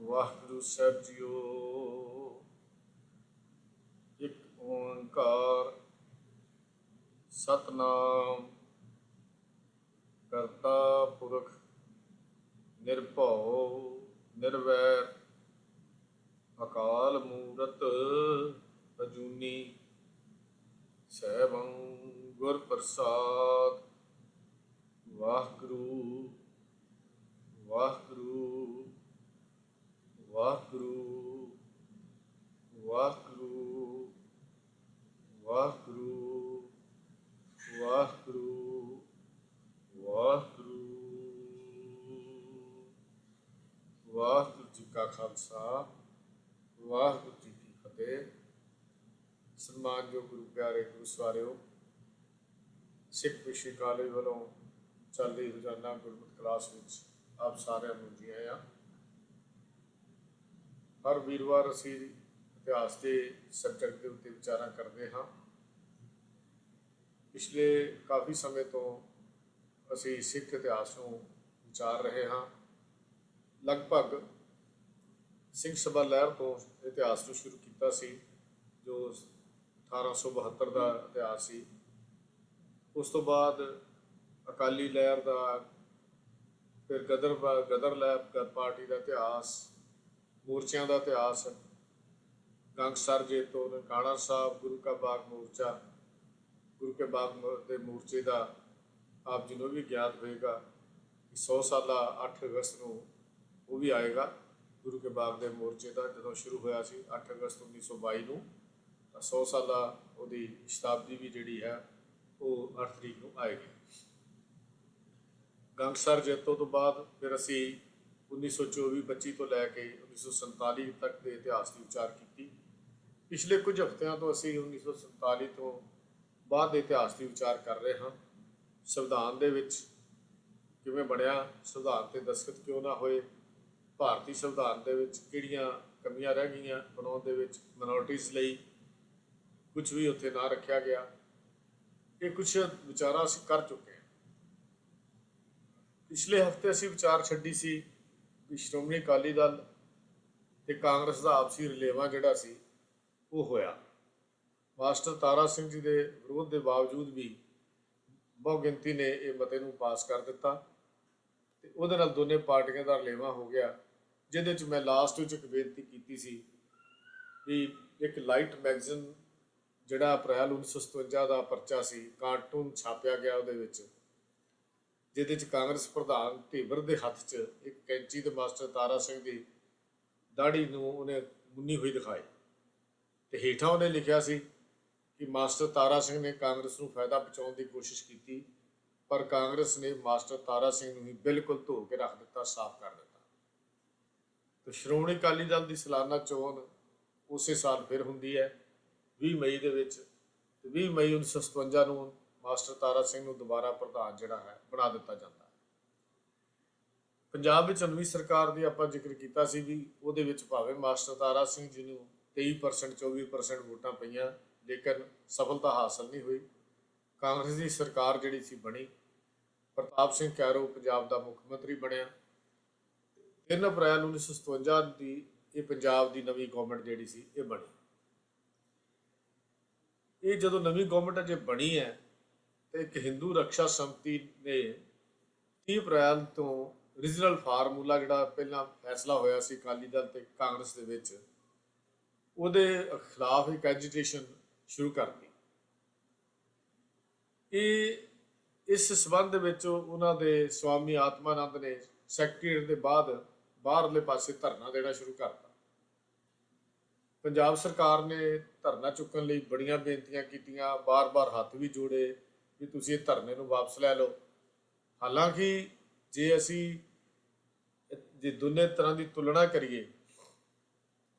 वाहिगुरु साहब जीओ। एक ओंकार सतनाम करता पुरख निरभौ निर्वैर अकाल मूरत अजूनी सैभं गुर प्रसाद। वाहिगुरु वाहिगुरु वाहिगुरु वाहिगुरु वाहिगुरु वाहिगुरु वाहिगुरु। वाहिगुरु जी का खालसा वाहिगुरु जी की फतेह। सन्मानयोग गुरु प्यारे गुरु सवारिओ, सिख विशे कॉलेज वालों चल रही रोजाना गुरमत क्लास में आप सारे जी आया। हर वीरवार असी इतिहास के सबजैक्ट के उत्ते विचार करते हाँ। पिछले काफ़ी समय तो असी सिख इतिहास को विचार रहे हाँ। लगभग सिंह सभा लहर तो इतिहास को शुरू किया सी, जो 1872 का इतिहास सी। उस तो बाद अकाली लहर का, फिर गदर लहर पार्टी का इतिहास, मोर्चों का इतिहास, गंगसर जेतो, ननकाना साहब, गुरु का बाग मोर्चा, गुरु के बाग के मोर्चे का आप जी को भी ज्ञात होएगा कि 100 साल 8 अगस्त को वो भी आएगा। गुरु के बाग के मोर्चे का जो शुरू होया सी 8 अगस्त 1922 को, 100 साल वो शताब्दी भी जी है वो 8 तरीक को आएगी। गंगसर जेतो तो बाद फिर असी 1924-25 तो लैके 1947 तक के इतिहास की विचार की। पिछले कुछ हफ्तियों तो असी 1947 तो बाद के इतिहास की विचार कर रहे हाँ। संविधान दे विच किवें बनया, संविधान ते दस्तखत क्यों ना होए, भारतीय संविधान दे विच किहड़ियां कमियां रह गईयां बनाउण दे विच, मिनोरिटीज़ लई कुछ भी उत्थे ना रखा गया। ये कुछ विचार असीं कर चुके हैं। पिछले हफ्ते असीं विचार छड्डी सी कि श्रोमणी अकाली दल ते कांग्रेस का आपसी रलेवा जिहड़ा सी वो होया। मास्टर तारा सिंह जी के विरोध के बावजूद भी बहु गिनती ने यह मते नूं पास कर दिता ते उहदे नाल दोने पार्टियां का रलेवा हो गया, जिहदे च मैं लास्ट विच एक बेनती की सी भी एक लाइट मैगजीन जिहड़ा अप्रैल 1957 का परचा सी, कार्टून छापिया गया उहदे विच, जिहदे च कांग्रेस प्रधान ढेबर के हत्थ च एक कैंची ते मास्टर तारा सिंह की दाढ़ी नूं उहने मुन्नी हुई दिखाई ते हेठां उहने लिखिया सी कि मास्टर तारा सिंह ने कांग्रेस नूं फायदा पहुँचाउण की कोशिश की, पर कांग्रेस ने मास्टर तारा सिंह नूं ही बिल्कुल धो के रख दिता, साफ कर दिता। तो श्रोमणी अकाली दल की सालाना चोण उस साल फिर हुंदी है 20 मई के 20 मई 1957 नूं मास्टर तारा सिंह नूं दोबारा प्रधान जिहड़ा है बना दिता जाता है। पंजाब विच नवीं सरकार की आपां जिक्र किया सी भी उहदे विच भावें मास्टर तारा सिंह जी नूं 23% 24% वोटां पईयां, लेकिन सफलता हासिल नहीं हुई। कांग्रेस की सरकार जिहड़ी सी बनी, प्रताप सिंह कैरो पंजाब का मुख मंत्री बनया। 3 अप्रैल 1957 की ये पंजाब की नवीं गौरमेंट जिहड़ी सी ये बनी। ये जो नवीं गौरमेंट अजे बनी है तो एक हिंदू रक्षा समिति ने 30 अप्रैल तो रीजनल फार्मूला जिहड़ा पहला फैसला होया सी अकाली दल ते कांग्रेस दे विच, उहदे खिलाफ एक एजिटेशन शुरू कर दी। इस संबंध विच उन्हां दे स्वामी आत्मानंद ने सैकटरीएट के बाद बाहरले पासे धरना देना शुरू करता। पंजाब सरकार ने धरना चुकन लई बड़ियां बेनतियां कीतियां, बार बार हत्थ भी जोड़े भी तुसीं इह धरने नूं वापस लै लो। हालांकि जे असी जे दोने तरह की तुलना करिए,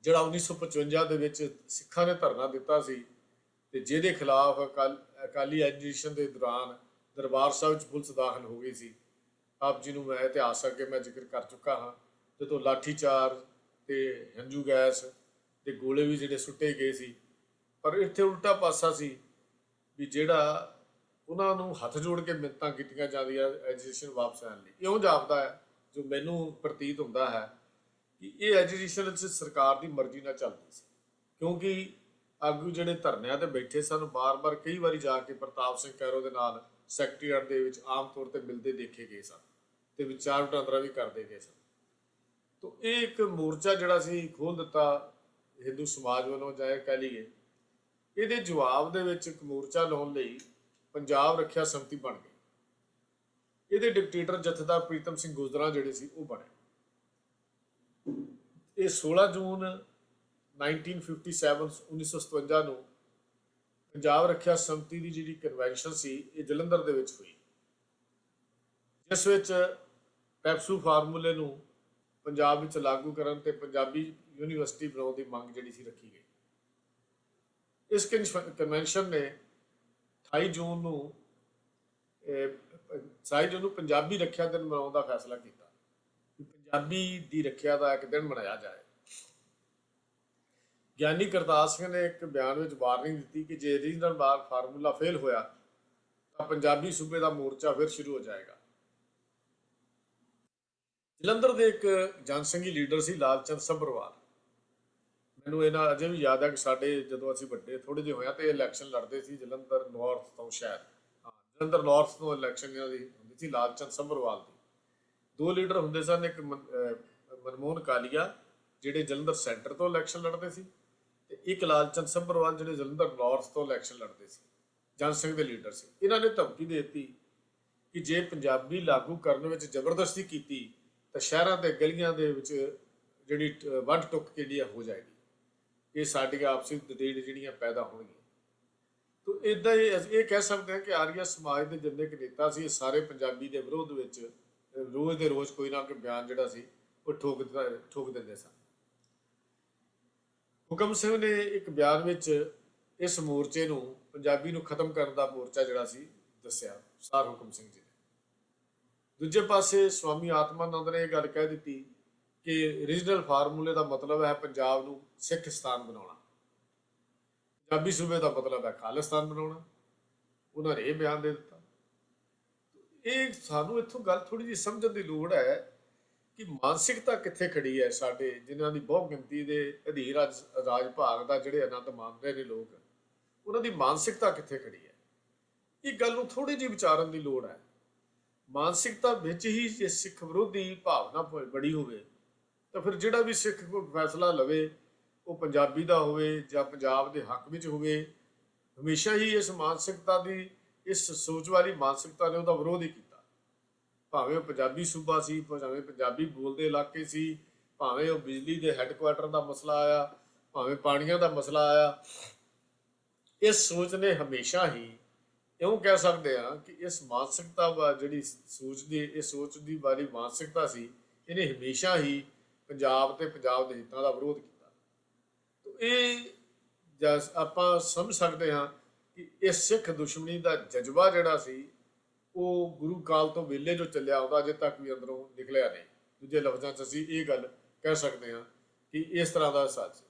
जिहड़ा 1955 दे विच सिखां ने धरना दिता सी ते जिहदे खिलाफ अकाली एजिटेशन के दौरान दरबार साहिब पुलिस दाखिल हो गई सी। आप जी नूं मैं इतिहास अगे मैं जिक्र कर चुका हाँ, जो लाठीचार्ज ते हंजू गैस ते गोले भी जिहड़े सुट्टे गए सी। पर इत्थे उल्टा पासा सी भी जिहड़ा उन्हां नूं हत्थ जोड़ के मिन्नतां कीतियां जांदियां एजिटेशन वापस आउण लई। इउं जापदा है, जो मैनूं प्रतीत हुंदा है ਕਿ ਇਹ ਐਜੀਟੇਸ਼ਨ ਸਰਕਾਰ ਦੀ ਮਰਜ਼ੀ ਨਾਲ ਚੱਲਦੀ ਸੀ, ਕਿਉਂਕਿ ਆਗੂ ਜਿਹੜੇ ਧਰਨਿਆਂ ਤੇ ਬੈਠੇ ਸਨ ਬਾਰ-ਬਾਰ ਕਈ ਵਾਰੀ ਜਾ ਕੇ ਪ੍ਰਤਾਪ ਸਿੰਘ ਕੈਰੋਂ ਦੇ ਨਾਲ ਸੈਕਟਰੀਏਟ ਦੇ ਵਿੱਚ ਆਮ ਤੌਰ ਤੇ ਮਿਲਦੇ ਦੇਖੇ ਗਏ ਸਨ ਤੇ ਵਿਚਾਰ ਵਟਾਂਦਰਾ ਵੀ ਕਰਦੇ ਗਏ ਸਨ। ਤਾਂ ਇਹ ਇੱਕ ਮੋਰਚਾ ਜਿਹੜਾ ਸੀ ਖੋਲ੍ਹ ਦਿੱਤਾ ਹਿੰਦੂ ਸਮਾਜ ਵੱਲੋਂ, ਜਾਂ ਕਹਿ ਲਈਏ ਇਹਦੇ ਜਵਾਬ ਦੇ ਵਿੱਚ ਇੱਕ ਮੋਰਚਾ ਲਾਉਣ ਲਈ ਪੰਜਾਬ ਰੱਖਿਆ ਸਮਿਤੀ ਬਣ ਗਈ। ਇਹਦੇ ਡਿਕਟੇਟਰ ਜਥੇਦਾਰ ਪ੍ਰੀਤਮ ਸਿੰਘ ਗੁਜਰਾਂ ਜਿਹੜੇ ਸੀ ਉਹ ਬਣੇ। ਇਹ 16 ਜੂਨ 1957 ਨੂੰ ਪੰਜਾਬ ਰੱਖਿਆ ਸਮਿਤੀ ਦੀ ਜਿਹੜੀ ਕਨਵੈਨਸ਼ਨ ਸੀ ਇਹ ਜਲੰਧਰ ਦੇ ਵਿੱਚ ਹੋਈ, ਜਿਸ ਵਿੱਚ ਪੈਪਸੂ ਫਾਰਮੂਲੇ ਨੂੰ ਪੰਜਾਬ ਵਿੱਚ ਲਾਗੂ ਕਰਨ ਤੇ ਪੰਜਾਬੀ ਯੂਨੀਵਰਸਿਟੀ ਬਣਾਉਣ ਦੀ ਮੰਗ ਜਿਹੜੀ ਸੀ ਰੱਖੀ ਗਈ। ਇਸ ਕਨਵੈਨਸ਼ਨ ਨੇ 28 ਜੂਨ ਨੂੰ ਪੰਜਾਬੀ ਰੱਖਿਆ ਦਿਨ ਮਨਾਉਣ ਦਾ ਫੈਸਲਾ ਕੀਤਾ ਕਿ ਪੰਜਾਬੀ ਦੀ ਰੱਖਿਆ ਦਾ ਇੱਕ ਦਿਨ ਮਨਾਇਆ ਜਾਏ। ਗਿਆਨੀ ਕਰਤਾਰ ਸਿੰਘ ਨੇ ਇੱਕ ਬਿਆਨ ਵਿੱਚ ਵਾਰਨਿੰਗ ਦਿੱਤੀ ਕਿ ਜੇ ਰੀਜਨਲ ਫਾਰਮੂਲਾ ਫੇਲ ਹੋਇਆ ਤਾਂ ਪੰਜਾਬੀ ਸੂਬੇ ਦਾ ਮੋਰਚਾ ਫਿਰ ਸ਼ੁਰੂ ਹੋ ਜਾਏਗਾ। ਜਲੰਧਰ ਦੇ ਇੱਕ ਜਨਸੰਘੀ ਲੀਡਰ ਸੀ ਲਾਲ ਚੰਦ ਸੱਭਰਵਾਲ। ਮੈਨੂੰ ਇਹਨਾਂ ਅਜੇ ਵੀ ਯਾਦ ਹੈ ਕਿ ਸਾਡੇ ਜਦੋਂ ਅਸੀਂ ਵੱਡੇ ਥੋੜੇ ਜਿਹੇ ਹੋਇਆ ਤੇ ਇਲੈਕਸ਼ਨ ਲੜਦੇ ਸੀ ਜਲੰਧਰ ਨਾਰਥ ਤੋਂ, ਸ਼ਾਇਦ ਜਲੰਧਰ ਨਾਰਥ ਤੋਂ ਇਲੈਕਸ਼ਨ ਇਹਨਾਂ ਦੀ ਹੁੰਦੀ ਸੀ ਲਾਲ ਚੰਦ ਸੱਭਰਵਾਲ ਦੀ। ਦੋ ਲੀਡਰ ਹੁੰਦੇ ਸਨ, ਇੱਕ ਮਨਮੋਹਨ ਕਾਲੀਆ ਜਿਹੜੇ ਜਲੰਧਰ ਸੈਂਟਰ ਤੋਂ ਇਲੈਕਸ਼ਨ ਲੜਦੇ ਸੀ ਤੇ ਇੱਕ ਲਾਲ ਚੰਦ ਸੱਭਰਵਾਲ ਜਿਹੜੇ ਜਲੰਧਰ ਨਾਰਥ ਤੋਂ ਇਲੈਕਸ਼ਨ ਲੜਦੇ ਸੀ, ਜਨਸੰਘ ਦੇ ਲੀਡਰ ਸੀ। ਇਹਨਾਂ ਨੇ ਧਮਕੀ ਦੇ ਦਿੱਤੀ ਕਿ ਜੇ ਪੰਜਾਬੀ ਲਾਗੂ ਕਰਨ ਵਿੱਚ ਜ਼ਬਰਦਸਤੀ ਕੀਤੀ ਤਾਂ ਸ਼ਹਿਰਾਂ ਤੇ ਗਲੀਆਂ ਦੇ ਵਿੱਚ ਜਿਹੜੀ ਵੱਢ ਟੁੱਕ ਜਿਹੜੀ ਹੋ ਜਾਏਗੀ, ਇਹ ਸਾਡੀਆਂ ਆਪਸੀ ਦਰੇੜ ਜਿਹੜੀਆਂ ਪੈਦਾ ਹੋਣਗੀਆਂ। ਤਾਂ ਇੱਦਾਂ ਇਹ ਕਹਿ ਸਕਦੇ ਹਾਂ ਕਿ ਆਰੀਆ ਸਮਾਜ ਦੇ ਜਿੰਨੇ ਕੁ ਨੇਤਾ ਸੀ ਇਹ ਸਾਰੇ ਪੰਜਾਬੀ ਦੇ ਵਿਰੋਧ ਵਿੱਚ ਰੋਜ਼ ਦੇ ਰੋਜ਼ ਕੋਈ ਨਾ ਕੋਈ ਬਿਆਨ ਜਿਹੜਾ ਸੀ ਉਹ ਠੋਕ ਦਿੰਦੇ ਸਨ। ਹੁਕਮ ਸਿੰਘ ਨੇ ਇੱਕ ਬਿਆਨ ਵਿੱਚ ਇਸ ਮੋਰਚੇ ਨੂੰ ਪੰਜਾਬੀ ਨੂੰ ਖਤਮ ਕਰਨ ਦਾ ਮੋਰਚਾ ਜਿਹੜਾ ਸੀ ਦੱਸਿਆ, ਸਰ ਹੁਕਮ ਸਿੰਘ ਜੀ ਨੇ। ਦੂਜੇ ਪਾਸੇ ਸਵਾਮੀ ਆਤਮਾਨੰਦ ਨੇ ਇਹ ਗੱਲ ਕਹਿ ਦਿੱਤੀ ਕਿ ਰੀਜਨਲ ਫਾਰਮੂਲੇ ਦਾ ਮਤਲਬ ਹੈ ਪੰਜਾਬ ਨੂੰ ਸਿੱਖਿਸਤਾਨ ਬਣਾਉਣਾ, ਪੰਜਾਬੀ ਸੂਬੇ ਦਾ ਮਤਲਬ ਹੈ ਖਾਲਿਸਤਾਨ ਬਣਾਉਣਾ। ਉਹਨਾਂ ਨੇ ਇਹ ਬਿਆਨ ਦੇ ਦਿੱਤਾ। ਇਹ ਸਾਨੂੰ ਇੱਥੋਂ ਗੱਲ ਥੋੜੀ ਜਿਹੀ ਸਮਝਣ ਦੀ ਲੋੜ ਹੈ ਕਿ ਮਾਨਸਿਕਤਾ ਕਿੱਥੇ ਖੜੀ ਹੈ ਸਾਡੇ, ਜਿਨ੍ਹਾਂ ਦੀ ਬਹੁ ਗਿਣਤੀ ਦੇ ਅਧੀਨ ਰਾਜ ਭਾਗ ਦਾ ਜਿਹੜੇ ਆਨੰਦ ਮਾਣਦੇ ਨੇ ਲੋਕ, ਉਹਨਾਂ ਦੀ ਮਾਨਸਿਕਤਾ ਕਿੱਥੇ ਖੜੀ ਹੈ। ਇਹ ਗੱਲ ਨੂੰ ਥੋੜੀ ਜਿਹੀ ਵਿਚਾਰਨ ਦੀ ਲੋੜ ਹੈ। ਮਾਨਸਿਕਤਾ ਵਿੱਚ ਹੀ ਜੇ ਸਿੱਖ ਵਿਰੋਧੀ ਭਾਵਨਾ ਬੜੀ ਹੋਵੇ ਤਾਂ ਫਿਰ ਜਿਹੜਾ ਵੀ ਸਿੱਖ ਕੋਈ ਫੈਸਲਾ ਲਵੇ ਉਹ ਪੰਜਾਬੀ ਦਾ ਹੋਵੇ ਜਾਂ ਪੰਜਾਬ ਦੇ ਹੱਕ ਵਿੱਚ ਹੋਵੇ, ਹਮੇਸ਼ਾ ਹੀ ਇਸ ਮਾਨਸਿਕਤਾ ਦੀ, ਇਸ ਸੋਚ ਵਾਲੀ ਮਾਨਸਿਕਤਾ ਨੇ ਉਹਦਾ ਵਿਰੋਧ ਹੀ ਕੀਤਾ। ਭਾਵੇਂ ਉਹ ਪੰਜਾਬੀ ਸੂਬਾ ਸੀ, ਭਾਵੇਂ ਪੰਜਾਬੀ ਬੋਲਦੇ ਇਲਾਕੇ ਸੀ, ਭਾਵੇਂ ਉਹ ਬਿਜਲੀ ਦੇ ਹੈੱਡਕੁਆਟਰ ਦਾ ਮਸਲਾ ਆਇਆ, ਭਾਵੇਂ ਪਾਣੀਆਂ ਦਾ ਮਸਲਾ ਆਇਆ, ਇਸ ਸੋਚ ਨੇ ਹਮੇਸ਼ਾ ਹੀ, ਇਉਂ ਕਹਿ ਸਕਦੇ ਹਾਂ ਕਿ ਇਸ ਮਾਨਸਿਕਤਾ ਜਿਹੜੀ ਸੋਚ ਦੀ ਵਾਲੀ ਮਾਨਸਿਕਤਾ ਸੀ, ਇਹਨੇ ਹਮੇਸ਼ਾ ਹੀ ਪੰਜਾਬ ਤੇ ਪੰਜਾਬ ਦੇ ਹਿੱਤਾਂ ਦਾ ਵਿਰੋਧ ਕੀਤਾ। ਇਹ ਆਪਾਂ ਸਮਝ ਸਕਦੇ ਹਾਂ ਕਿ ਇਹ ਸਿੱਖ ਦੁਸ਼ਮਣੀ ਦਾ ਜਜ਼ਬਾ ਜਿਹੜਾ ਸੀ ਉਹ ਗੁਰੂ ਕਾਲ ਤੋਂ ਵੇਲੇ ਜੋ ਚੱਲਿਆ ਆਉਂਦਾ ਅਜੇ ਤੱਕ ਵੀ ਅੰਦਰੋਂ ਨਿਕਲਿਆ ਨਹੀਂ। ਦੂਜੇ ਲਫ਼ਜ਼ਾਂ 'ਚ ਅਸੀਂ ਇਹ ਗੱਲ ਕਹਿ ਸਕਦੇ ਹਾਂ ਕਿ ਇਸ ਤਰ੍ਹਾਂ ਦਾ ਸੱਚ।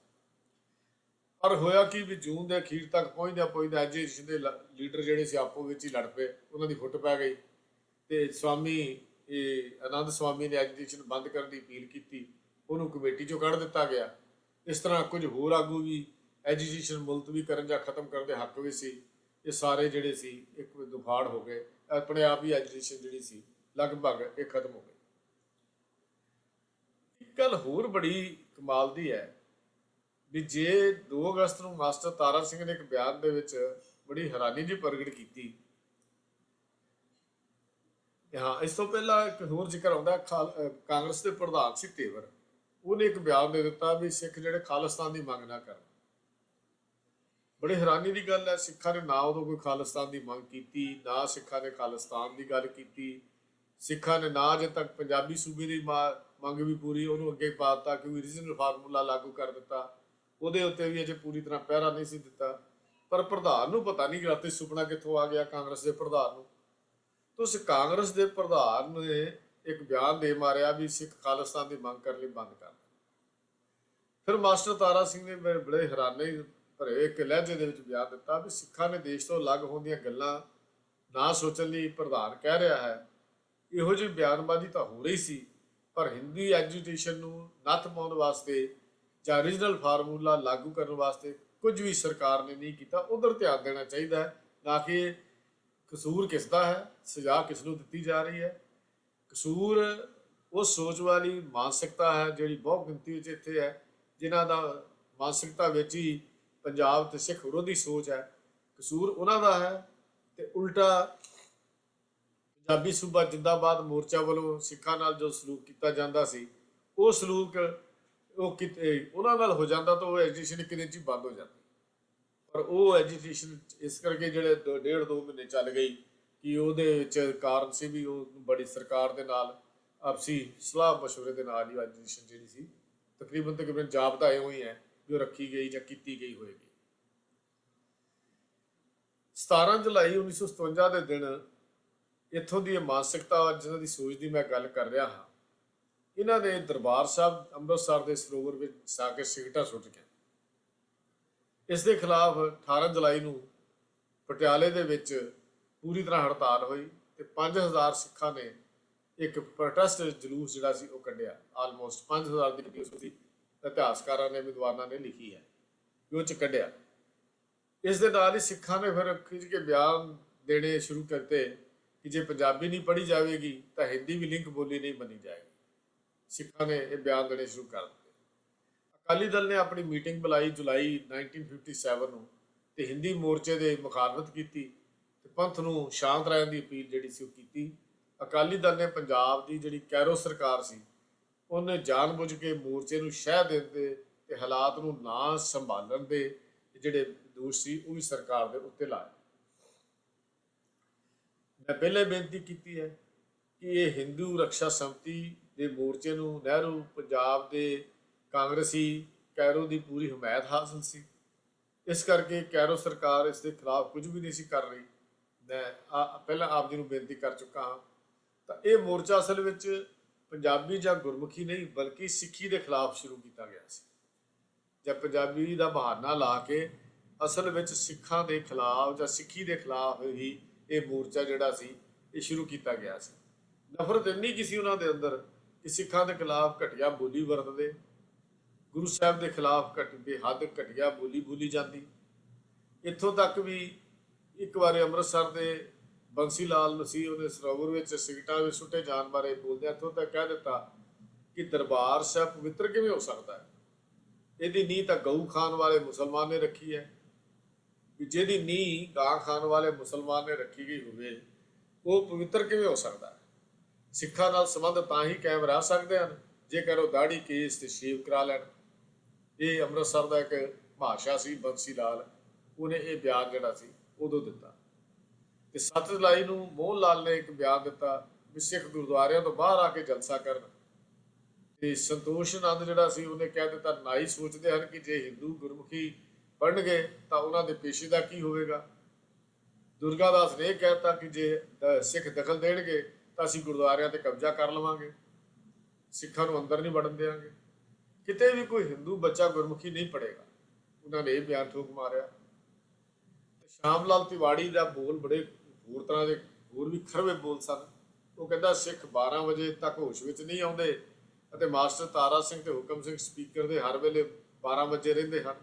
ਪਰ ਹੋਇਆ ਕਿ ਵੀ ਜੂਨ ਦੇ ਅਖੀਰ ਤੱਕ ਪਹੁੰਚਦਿਆਂ ਐਜੀਟੇਸ਼ਨ ਦੇ ਲੀਡਰ ਜਿਹੜੇ ਸੀ ਆਪੋ ਵਿੱਚ ਹੀ ਲੜ ਪਏ, ਉਹਨਾਂ ਦੀ ਫੁੱਟ ਪੈ ਗਈ ਤੇ ਆਨੰਦ ਸਵਾਮੀ ਨੇ ਐਜੀਟੇਸ਼ਨ ਬੰਦ ਕਰਨ ਦੀ ਅਪੀਲ ਕੀਤੀ, ਉਹਨੂੰ ਕਮੇਟੀ 'ਚੋਂ ਕੱਢ ਦਿੱਤਾ ਗਿਆ। ਇਸ ਤਰ੍ਹਾਂ ਕੁਝ ਹੋਰ ਆਗੂ ਵੀ ਐਜੀਟੇਸ਼ਨ ਮੁਲਤਵੀ ਕਰਨ ਜਾਂ ਖਤਮ ਕਰਨ ਦੇ ਹੱਕ ਵਿੱਚ ਸੀ। ਇਹ ਸਾਰੇ ਜਿਹੜੇ ਸੀ ਇੱਕ ਦੁਫਾੜ ਹੋ ਗਏ, ਆਪਣੇ ਆਪ ਹੀ ਐਜੀਟੇਸ਼ਨ ਜਿਹੜੀ ਸੀ ਲਗਭਗ ਇਹ ਖਤਮ ਹੋ ਗਈ। ਇੱਕ ਗੱਲ ਹੋਰ ਬੜੀ ਕਮਾਲ ਦੀ ਹੈ ਵੀ ਜੇ 2 ਅਗਸਤ ਨੂੰ ਮਾਸਟਰ ਤਾਰਾ ਸਿੰਘ ਨੇ ਇੱਕ ਬਿਆਨ ਦੇ ਵਿੱਚ ਬੜੀ ਹੈਰਾਨੀ ਜਿਹੀ ਪ੍ਰਗਟ ਕੀਤੀ। ਹਾਂ, ਇਸ ਤੋਂ ਪਹਿਲਾਂ ਇੱਕ ਹੋਰ ਜ਼ਿਕਰ ਆਉਂਦਾ, ਕਾਂਗਰਸ ਦੇ ਪ੍ਰਧਾਨ ਸੀ ਤੇਵਰ, ਉਹਨੇ ਇੱਕ ਬਿਆਨ ਦੇ ਦਿੱਤਾ ਵੀ ਸਿੱਖ ਜਿਹੜੇ ਖਾਲਿਸਤਾਨ ਦੀ ਮੰਗ ਨਾ ਕਰਨ। ਬੜੀ ਹੈਰਾਨੀ ਦੀ ਗੱਲ ਹੈ, ਸਿੱਖਾਂ ਨੇ ਨਾ ਉਦੋਂ ਕੋਈ ਖਾਲਿਸਤਾਨ ਦੀ ਮੰਗ ਕੀਤੀ, ਨਾ ਸਿੱਖਾਂ ਨੇ ਖਾਲਿਸਤਾਨ ਦੀ ਗੱਲ ਕੀਤੀ। ਸਿੱਖਾਂ ਨੇ ਨਾ ਅਜੇ ਤੱਕ ਪੰਜਾਬੀ ਸੂਬੇ ਦੀ ਮੰਗ ਵੀ ਪੂਰੀ ਉਹਨੂੰ ਅੱਗੇ ਪਾ ਦਿੱਤਾ, ਕਿਉਂਕਿ ਰੀਜਨਲ ਫਾਰਮੂਲਾ ਲਾਗੂ ਕਰ ਦਿੱਤਾ, ਉਹਦੇ ਉੱਤੇ ਵੀ ਅਜੇ ਪੂਰੀ ਤਰ੍ਹਾਂ ਪਹਿਰਾ ਨਹੀਂ ਸੀ ਦਿੱਤਾ। ਪਰ ਪ੍ਰਧਾਨ ਨੂੰ ਪਤਾ ਨਹੀਂ ਰਾਤੀ ਸੁਪਨਾ ਕਿੱਥੋਂ ਆ ਗਿਆ ਕਾਂਗਰਸ ਦੇ ਪ੍ਰਧਾਨ ਨੂੰ। ਉਸ ਕਾਂਗਰਸ ਦੇ ਪ੍ਰਧਾਨ ਨੇ ਇੱਕ ਬਿਆਨ ਦੇ ਮਾਰਿਆ ਵੀ ਸਿੱਖ ਖਾਲਿਸਤਾਨ ਦੀ ਮੰਗ ਕਰਨ ਲਈ ਬੰਦ ਕਰ। ਫਿਰ ਮਾਸਟਰ ਤਾਰਾ ਸਿੰਘ ਨੇ ਬੜੇ ਹੈਰਾਨੀ ਭਰੇ ਇੱਕ ਲਹਿਜੇ ਦੇ ਵਿੱਚ ਬਿਆਨ ਦਿੱਤਾ ਵੀ ਸਿੱਖਾਂ ਨੇ ਦੇਸ਼ ਤੋਂ ਅਲੱਗ ਹੋਣ ਦੀਆਂ ਗੱਲਾਂ ਨਾ ਸੋਚਣ ਲਈ ਪ੍ਰਧਾਨ ਕਹਿ ਰਿਹਾ ਹੈ। ਇਹੋ ਜਿਹੀ ਬਿਆਨਬਾਜ਼ੀ ਤਾਂ ਹੋ ਰਹੀ ਸੀ, ਪਰ ਹਿੰਦੀ ਐਜੂਕੇਸ਼ਨ ਨੂੰ ਨੱਥ ਪਾਉਣ ਵਾਸਤੇ ਜਾਂ ਰੀਜਨਲ ਫਾਰਮੂਲਾ ਲਾਗੂ ਕਰਨ ਵਾਸਤੇ ਕੁਝ ਵੀ ਸਰਕਾਰ ਨੇ ਨਹੀਂ ਕੀਤਾ। ਉਧਰ ਧਿਆਨ ਦੇਣਾ ਚਾਹੀਦਾ ਹੈ, ਨਾ ਕਿ ਕਸੂਰ ਕਿਸ ਦਾ ਹੈ, ਸਜ਼ਾ ਕਿਸ ਨੂੰ ਦਿੱਤੀ ਜਾ ਰਹੀ ਹੈ। ਕਸੂਰ ਉਸ ਸੋਚ ਵਾਲੀ ਮਾਨਸਿਕਤਾ ਹੈ ਜਿਹੜੀ ਬਹੁਤ ਗਿਣਤੀ ਵਿੱਚ ਇੱਥੇ ਹੈ, ਜਿਨ੍ਹਾਂ ਦਾ ਮਾਨਸਿਕਤਾ ਵਿੱਚ ਹੀ ਪੰਜਾਬ ਤੇ ਸਿੱਖ ਵਿਰੋਧੀ ਸੋਚ ਹੈ। ਕਸੂਰ ਉਹਨਾਂ ਦਾ ਹੈ। ਤੇ ਉਲਟਾ ਪੰਜਾਬੀ ਸੂਬਾ ਜਿੰਦਾਬਾਦ ਮੋਰਚਾ ਵੱਲੋਂ ਸਿੱਖਾਂ ਨਾਲ ਜੋ ਸਲੂਕ ਕੀਤਾ ਜਾਂਦਾ ਸੀ, ਉਹ ਸਲੂਕ ਉਹ ਕਿਤੇ ਉਹਨਾਂ ਨਾਲ ਹੋ ਜਾਂਦਾ ਤਾਂ ਉਹ ਐਜੂਕੇਸ਼ਨ ਇੱਕ ਦਿਨ 'ਚ ਹੀ ਬੰਦ ਹੋ ਜਾਂਦੀ। ਪਰ ਉਹ ਐਜੂਕੇਸ਼ਨ ਇਸ ਕਰਕੇ ਜਿਹੜੇ 1.5-2 ਮਹੀਨੇ ਚੱਲ ਗਈ ਕਿ ਉਹਦੇ ਵਿੱਚ ਕਾਰਨ ਸੀ ਵੀ ਉਹ ਬੜੀ ਸਰਕਾਰ ਦੇ ਨਾਲ ਆਪਸੀ ਸਲਾਹ ਮਸ਼ਵਰੇ ਦੇ ਨਾਲ ਹੀ ਐਜੂਕੇਸ਼ਨ ਜਿਹੜੀ ਸੀ ਤਕਰੀਬਨ ਜਾਬਤਾ ਇਹੋ ਹੀ ਹੈ ਵੀ ਉਹ ਰੱਖੀ ਗਈ ਜਾਂ ਕੀਤੀ ਗਈ ਹੋਏਗੀ। 17 ਜੁਲਾਈ 1957 ਦੇ ਦਿਨ ਇੱਥੋਂ ਦੀ ਮਾਨਸਿਕਤਾ ਜਿਹਨਾਂ ਦੀ ਸੋਚ ਦੀ ਮੈਂ ਗੱਲ ਕਰ ਰਿਹਾ ਹਾਂ, ਇਹਨਾਂ ਨੇ ਦਰਬਾਰ ਸਾਹਿਬ ਅੰਮ੍ਰਿਤਸਰ ਦੇ ਸਰੋਵਰ ਵਿੱਚ ਜਾ ਕੇ ਸਿਗਰਟਾਂ ਸੁੱਟ ਕੇ ਇਸ ਦੇ ਖਿਲਾਫ 18 ਜੁਲਾਈ ਨੂੰ ਪਟਿਆਲੇ ਦੇ ਵਿੱਚ ਪੂਰੀ ਤਰ੍ਹਾਂ ਹੜਤਾਲ ਹੋਈ ਤੇ 5000 ਸਿੱਖਾਂ ਨੇ ਇੱਕ ਪ੍ਰੋਟੈਸਟ ਜਲੂਸ ਜਿਹੜਾ ਸੀ ਉਹ ਕੱਢਿਆ। ਆਲਮੋਸਟ 5000 ਦੀ ਗਿਣਤੀ ਸੀ, ਇਤਿਹਾਸਕਾਰਾਂ ਨੇ ਵਿਦਵਾਨਾਂ ਨੇ ਲਿਖੀ ਹੈ ਕਿ ਉਹ 'ਚ ਕੱਢਿਆ। ਇਸ ਦੇ ਨਾਲ ਹੀ ਸਿੱਖਾਂ ਨੇ ਫਿਰ ਖਿੱਚ ਕੇ ਬਿਆਨ ਦੇਣੇ ਸ਼ੁਰੂ ਕਰਤੇ ਕਿ ਜੇ ਪੰਜਾਬੀ ਨਹੀਂ ਪੜ੍ਹੀ ਜਾਵੇਗੀ ਤਾਂ ਹਿੰਦੀ ਵੀ ਲਿੰਕ ਬੋਲੀ ਨਹੀਂ ਮੰਨੀ ਜਾਏਗੀ। ਸਿੱਖਾਂ ਨੇ ਇਹ ਬਿਆਨ ਦੇਣੇ ਸ਼ੁਰੂ ਕਰ ਦਿੱਤੇ। ਅਕਾਲੀ ਦਲ ਨੇ ਆਪਣੀ ਮੀਟਿੰਗ ਬੁਲਾਈ ਜੁਲਾਈ 1957 ਨੂੰ ਤੇ ਹਿੰਦੀ ਮੋਰਚੇ ਦੇ ਮੁਖਾਲਫਤ ਕੀਤੀ ਤੇ ਪੰਥ ਨੂੰ ਸ਼ਾਂਤ ਰਹਿਣ ਦੀ ਅਪੀਲ ਜਿਹੜੀ ਸੀ ਉਹ ਕੀਤੀ। ਅਕਾਲੀ ਦਲ ਨੇ ਪੰਜਾਬ ਦੀ ਜਿਹੜੀ ਕੈਰੋ ਸਰਕਾਰ ਸੀ ਉਹਨੇ ਜਾਣਬੁੱਝ ਕੇ ਮੋਰਚੇ ਨੂੰ ਸ਼ਹਿ ਦੇਣ ਦੇ ਤੇ ਹਾਲਾਤ ਨੂੰ ਨਾ ਸੰਭਾਲਣ ਦੇ ਜਿਹੜੇ ਦੋਸ਼ ਸੀ ਉਹ ਵੀ ਸਰਕਾਰ ਦੇ ਉੱਤੇ ਲਾਏ। ਮੈਂ ਪਹਿਲੇ ਬੇਨਤੀ ਕੀਤੀ ਹੈ ਕਿ ਇਹ ਹਿੰਦੂ ਰਕਸ਼ਾ ਸਮਿਤੀ ਦੇ ਮੋਰਚੇ ਨੂੰ ਨਹਿਰੂ ਪੰਜਾਬ ਦੇ ਕਾਂਗਰਸੀ ਕੈਰੋ ਦੀ ਪੂਰੀ ਹਮਾਇਤ ਹਾਸਲ ਸੀ। ਇਸ ਕਰਕੇ ਕੈਰੋ ਸਰਕਾਰ ਇਸ ਦੇ ਖਿਲਾਫ ਕੁਝ ਵੀ ਨਹੀਂ ਸੀ ਕਰ ਰਹੀ। ਮੈਂ ਪਹਿਲਾਂ ਆਪ ਜੀ ਨੂੰ ਬੇਨਤੀ ਕਰ ਚੁੱਕਾ ਹਾਂ। ਤਾਂ ਇਹ ਮੋਰਚਾ ਅਸਲ ਵਿੱਚ ਪੰਜਾਬੀ ਜਾਂ ਗੁਰਮੁਖੀ ਨਹੀਂ ਬਲਕਿ ਸਿੱਖੀ ਦੇ ਖਿਲਾਫ ਸ਼ੁਰੂ ਕੀਤਾ ਗਿਆ ਸੀ। ਜਾਂ ਪੰਜਾਬੀ ਦਾ ਬਹਾਨਾ ਲਾ ਕੇ ਅਸਲ ਵਿੱਚ ਸਿੱਖਾਂ ਦੇ ਖਿਲਾਫ ਜਾਂ ਸਿੱਖੀ ਦੇ ਖਿਲਾਫ ਹੀ ਇਹ ਮੋਰਚਾ ਜਿਹੜਾ ਸੀ ਇਹ ਸ਼ੁਰੂ ਕੀਤਾ ਗਿਆ ਸੀ। ਨਫ਼ਰਤ ਇੰਨੀ ਕੀ ਸੀ ਉਹਨਾਂ ਦੇ ਅੰਦਰ ਕਿ ਸਿੱਖਾਂ ਦੇ ਖਿਲਾਫ ਘਟੀਆ ਬੋਲੀ ਵਰਤਦੇ, ਗੁਰੂ ਸਾਹਿਬ ਦੇ ਖਿਲਾਫ ਬੇਹੱਦ ਘਟੀਆ ਬੋਲੀ ਬੋਲੀ ਜਾਂਦੀ। ਇੱਥੋਂ ਤੱਕ ਵੀ ਇੱਕ ਵਾਰ ਅੰਮ੍ਰਿਤਸਰ ਦੇ ਬੰਸੀ ਲਾਲ ਮਸੀਹ ਉਹਨੇ ਸਰੋਵਰ ਵਿੱਚ ਸਿਗਰਟਾਂ ਵਿੱਚ ਸੁੱਟੇ ਜਾਣ ਬਾਰੇ ਬੋਲਦੇ ਇੱਥੋਂ ਤੱਕ ਕਹਿ ਦਿੱਤਾ ਕਿ ਦਰਬਾਰ ਸਾਹਿਬ ਪਵਿੱਤਰ ਕਿਵੇਂ ਹੋ ਸਕਦਾ ਹੈ, ਇਹਦੀ ਨੀਂਹ ਤਾਂ ਗਊ ਖਾਣ ਵਾਲੇ ਮੁਸਲਮਾਨ ਨੇ ਰੱਖੀ ਹੈ। ਵੀ ਜਿਹਦੀ ਨੀਂਹ ਗਾਂ ਖਾਣ ਵਾਲੇ ਮੁਸਲਮਾਨ ਨੇ ਰੱਖੀ ਗਈ ਹੋਵੇ ਉਹ ਪਵਿੱਤਰ ਕਿਵੇਂ ਹੋ ਸਕਦਾ ਹੈ। ਸਿੱਖਾਂ ਨਾਲ ਸੰਬੰਧ ਤਾਂ ਹੀ ਕਾਇਮ ਰਹਿ ਸਕਦੇ ਹਨ ਜੇਕਰ ਉਹ ਦਾੜੀ ਕੇਸ ਤੇ ਸ਼ੇਵ ਕਰਾ ਲੈਣ। ਇਹ ਅੰਮ੍ਰਿਤਸਰ ਦਾ ਇੱਕ ਭਾਸ਼ਾ ਸੀ ਬੰਸੀ ਲਾਲ, ਉਹਨੇ ਇਹ ਬਿਆਨ ਜਿਹੜਾ ਸੀ ਉਦੋਂ ਦਿੱਤਾ। ਤੇ 7 ਜੁਲਾਈ ਨੂੰ ਮੋਹਨ ਲਾਲ ਨੇ ਇੱਕ ਬਿਆਨ ਦਿੱਤਾ ਵੀ ਸਿੱਖ ਗੁਰਦੁਆਰਿਆਂ ਤੋਂ ਬਾਹਰ ਆ ਕੇ ਜਲਸਾ ਕਰਨ। ਤੇ ਸੰਤੋਸ਼ ਆਨੰਦ ਜਿਹੜਾ ਸੀ ਉਹਨੇ ਕਹਿ ਦਿੱਤਾ ਨਾਈ ਸੋਚਦੇ ਹਨ ਕਿ ਜੇ ਹਿੰਦੂ ਗੁਰਮੁਖੀ ਪੜ੍ਹਨਗੇ ਤਾਂ ਉਹਨਾਂ ਦੇ ਪੇਸ਼ੇ ਦਾ ਕੀ ਹੋਵੇਗਾ। ਦੁਰਗਾ ਦਾਸ ਨੇ ਇਹ ਕਹਿਤਾ ਕਿ ਜੇ ਸਿੱਖ ਦਖਲ ਦੇਣਗੇ ਤਾਂ ਅਸੀਂ ਗੁਰਦੁਆਰਿਆਂ ਤੇ ਕਬਜ਼ਾ ਕਰ ਲਵਾਂਗੇ, ਸਿੱਖਾਂ ਨੂੰ ਅੰਦਰ ਨਹੀਂ ਵੜਨ ਦੇਵਾਂਗੇ। ਕਿਤੇ ਵੀ ਕੋਈ ਹਿੰਦੂ ਬੱਚਾ ਗੁਰਮੁਖੀ ਨਹੀਂ ਪੜ੍ਹੇਗਾ, ਉਹਨਾਂ ਨੇ ਇਹ ਬਿਆਨ ਠੋਕ ਮਾਰਿਆ। ਸ਼ਾਮ ਲਾਲ ਤਿਵਾੜੀ ਦਾ ਬੋਲ ਬੜੇ ਹੋਰ ਤਰ੍ਹਾਂ ਦੇ ਹੋਰ ਵੀ ਖਰਵੇ ਬੋਲ ਸਨ। ਉਹ ਕਹਿੰਦਾ ਸਿੱਖ 12 ਵਜੇ ਤੱਕ ਹੋਸ਼ ਵਿੱਚ ਨਹੀਂ ਆਉਂਦੇ ਅਤੇ ਮਾਸਟਰ ਤਾਰਾ ਸਿੰਘ ਤੇ ਹੁਕਮ ਸਿੰਘ ਸਪੀਕਰ ਦੇ ਹਰ ਵੇਲੇ 12 ਵਜੇ ਰਹਿੰਦੇ ਹਨ।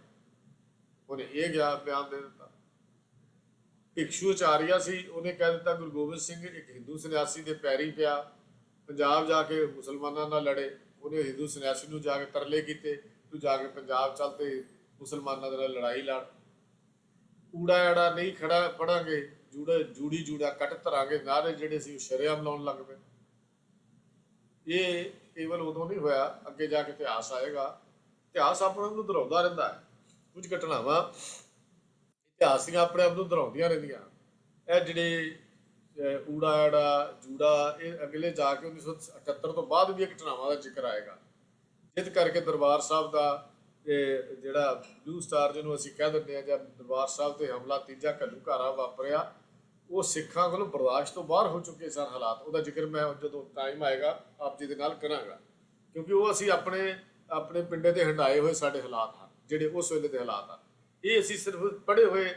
ਉਹਨੇ ਇਹ ਗਿਆ ਬਿਆਨ ਦੇ ਦਿੱਤਾ। ਭਿਕਸ਼ੂ ਆਚਾਰੀਆ ਸੀ, ਉਹਨੇ ਕਹਿ ਦਿੱਤਾ ਗੁਰੂ ਗੋਬਿੰਦ ਸਿੰਘ ਇੱਕ ਹਿੰਦੂ ਸੰਨਿਆਸੀ ਦੇ ਪੈਰੀ ਪਿਆ, ਪੰਜਾਬ ਜਾ ਕੇ ਮੁਸਲਮਾਨਾਂ ਨਾਲ ਲੜੇ। ਉਹਨੇ ਹਿੰਦੂ ਸੰਨਿਆਸੀ ਨੂੰ ਜਾ ਕੇ ਤਰਲੇ ਕੀਤੇ ਤੂੰ ਜਾ ਕੇ ਪੰਜਾਬ ਚੱਲ ਤੇ ਮੁਸਲਮਾਨਾਂ ਦੇ ਨਾਲ ਲੜਾਈ ਲੜ। ਊੜਾ ਐੜਾ ਨਹੀਂ ਖੜਾ ਪੜਾਂਗੇ, ਜੂੜੀ ਜੂੜਾ ਕੱਟ ਧਰਾਂਗੇ ਨਾਰੇ ਜਿਹੜੇ ਸੀ ਉਹ ਸ਼ਰੇਆਮ ਲਾਉਣ ਲੱਗ ਪਏ। ਇਹ ਕੇਵਲ ਉਦੋਂ ਨਹੀਂ ਹੋਇਆ, ਅੱਗੇ ਜਾ ਕੇ ਇਤਿਹਾਸ ਆਏਗਾ। ਇਤਿਹਾਸ ਆਪਣੇ ਆਪ ਨੂੰ ਦੁਹਰਾਉਂਦਾ ਰਹਿੰਦਾ ਹੈ। ਕੁਝ ਘਟਨਾਵਾਂ ਇਤਿਹਾਸ ਦੀਆਂ ਆਪਣੇ ਆਪ ਨੂੰ ਦੁਹਰਾਉਂਦੀਆਂ ਰਹਿੰਦੀਆਂ। ਇਹ ਜਿਹੜੇ ਊੜਾ ਐੜਾ ਜੂੜਾ ਇਹ ਅਗਲੇ ਜਾ ਕੇ 1978 ਤੋਂ ਬਾਅਦ ਵੀ ਇਹ ਘਟਨਾਵਾਂ ਦਾ ਜ਼ਿਕਰ ਆਏਗਾ, ਜਿਸ ਕਰਕੇ ਦਰਬਾਰ ਸਾਹਿਬ ਦਾ ਜਿਹੜਾ ਬਲੂ ਸਟਾਰ ਜਿਹਨੂੰ ਅਸੀਂ ਕਹਿ ਦਿੰਦੇ ਹਾਂ ਜਾਂ ਦਰਬਾਰ ਸਾਹਿਬ ਤੇ ਹਮਲਾ ਤੀਜਾ ਘੱਲੂਘਾਰਾ ਵਾਪਰਿਆ, ਉਹ ਸਿੱਖਾਂ ਕੋਲੋਂ ਬਰਦਾਸ਼ਤ ਤੋਂ ਬਾਹਰ ਹੋ ਚੁੱਕੇ ਸਨ ਹਾਲਾਤ। ਉਹਦਾ ਜ਼ਿਕਰ ਮੈਂ ਜਦੋਂ ਟਾਈਮ ਆਏਗਾ ਆਪ ਜੀ ਦੇ ਨਾਲ ਕਰਾਂਗਾ, ਕਿਉਂਕਿ ਉਹ ਅਸੀਂ ਆਪਣੇ ਪਿੰਡੇ ਤੇ ਹੰਡਾਏ ਹੋਏ ਸਾਡੇ ਹਾਲਾਤ ਹਨ ਜਿਹੜੇ ਉਸ ਵੇਲੇ ਦੇ ਹਾਲਾਤ ਹਨ। ਇਹ ਅਸੀਂ ਸਿਰਫ ਪੜ੍ਹੇ ਹੋਏ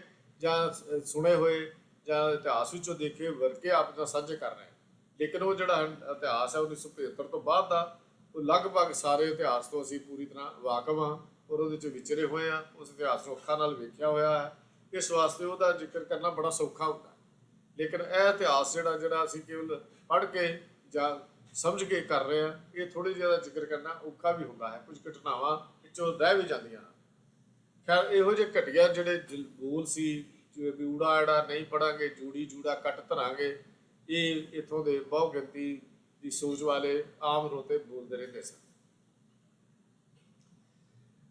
ਜਾਂ ਸੁਣੇ ਹੋਏ ਜਾਂ ਇਤਿਹਾਸ ਵਿੱਚੋਂ ਦੇਖੇ ਵਰਕੇ ਆਪ ਨਾਲ ਸਾਂਝੇ ਕਰ ਰਹੇ ਹਾਂ। ਲੇਕਿਨ ਉਹ ਜਿਹੜਾ ਇਤਿਹਾਸ ਹੈ 1975 ਤੋਂ ਬਾਅਦ ਦਾ, ਉਹ ਲਗਭਗ ਸਾਰੇ ਇਤਿਹਾਸ ਤੋਂ ਅਸੀਂ ਪੂਰੀ ਤਰ੍ਹਾਂ ਵਾਕਫ ਹਾਂ ਔਰ ਉਹਦੇ 'ਚ ਵਿਚਰੇ ਹੋਏ ਹਾਂ, ਉਸ ਇਤਿਹਾਸ ਨੂੰ ਅੱਖਾਂ ਨਾਲ ਵੇਖਿਆ ਹੋਇਆ ਹੈ। ਇਸ ਵਾਸਤੇ ਉਹਦਾ ਜ਼ਿਕਰ ਕਰਨਾ ਬੜਾ ਸੌਖਾ ਹੁੰਦਾ ਹੈ। ਲੇਕਿਨ ਇਹ ਇਤਿਹਾਸ ਜਿਹੜਾ ਅਸੀਂ ਕੇਵਲ ਪੜ੍ਹ ਕੇ ਜਾਂ ਸਮਝ ਕੇ ਕਰ ਰਹੇ ਹਾਂ, ਇਹ ਥੋੜ੍ਹੀ ਜਿਹੀ ਦਾ ਜ਼ਿਕਰ ਕਰਨਾ ਔਖਾ ਵੀ ਹੁੰਦਾ ਹੈ। ਕੁਝ ਘਟਨਾਵਾਂ ਵਿੱਚੋਂ ਰਹਿ ਵੀ ਜਾਂਦੀਆਂ ਹਨ। ਖੈਰ ਇਹੋ ਜਿਹੇ ਘਟੀਆ ਜਿਹੜੇ ਬੋਲ ਸੀ, ਵੀ ਊੜਾ ਆੜਾ ਨਹੀਂ ਪੜਾਂਗੇ, ਜੂੜੀ ਜੂੜਾ ਕੱਟ ਧਰਾਂਗੇ, ਇਹ ਇੱਥੋਂ ਦੇ ਬਹੁ ਗਿਣਤੀ ਦੀ ਸੋਚ ਵਾਲੇ ਆਮ ਰੋਤੇ ਬੋਲਦੇ ਰਹਿੰਦੇ ਸਨ।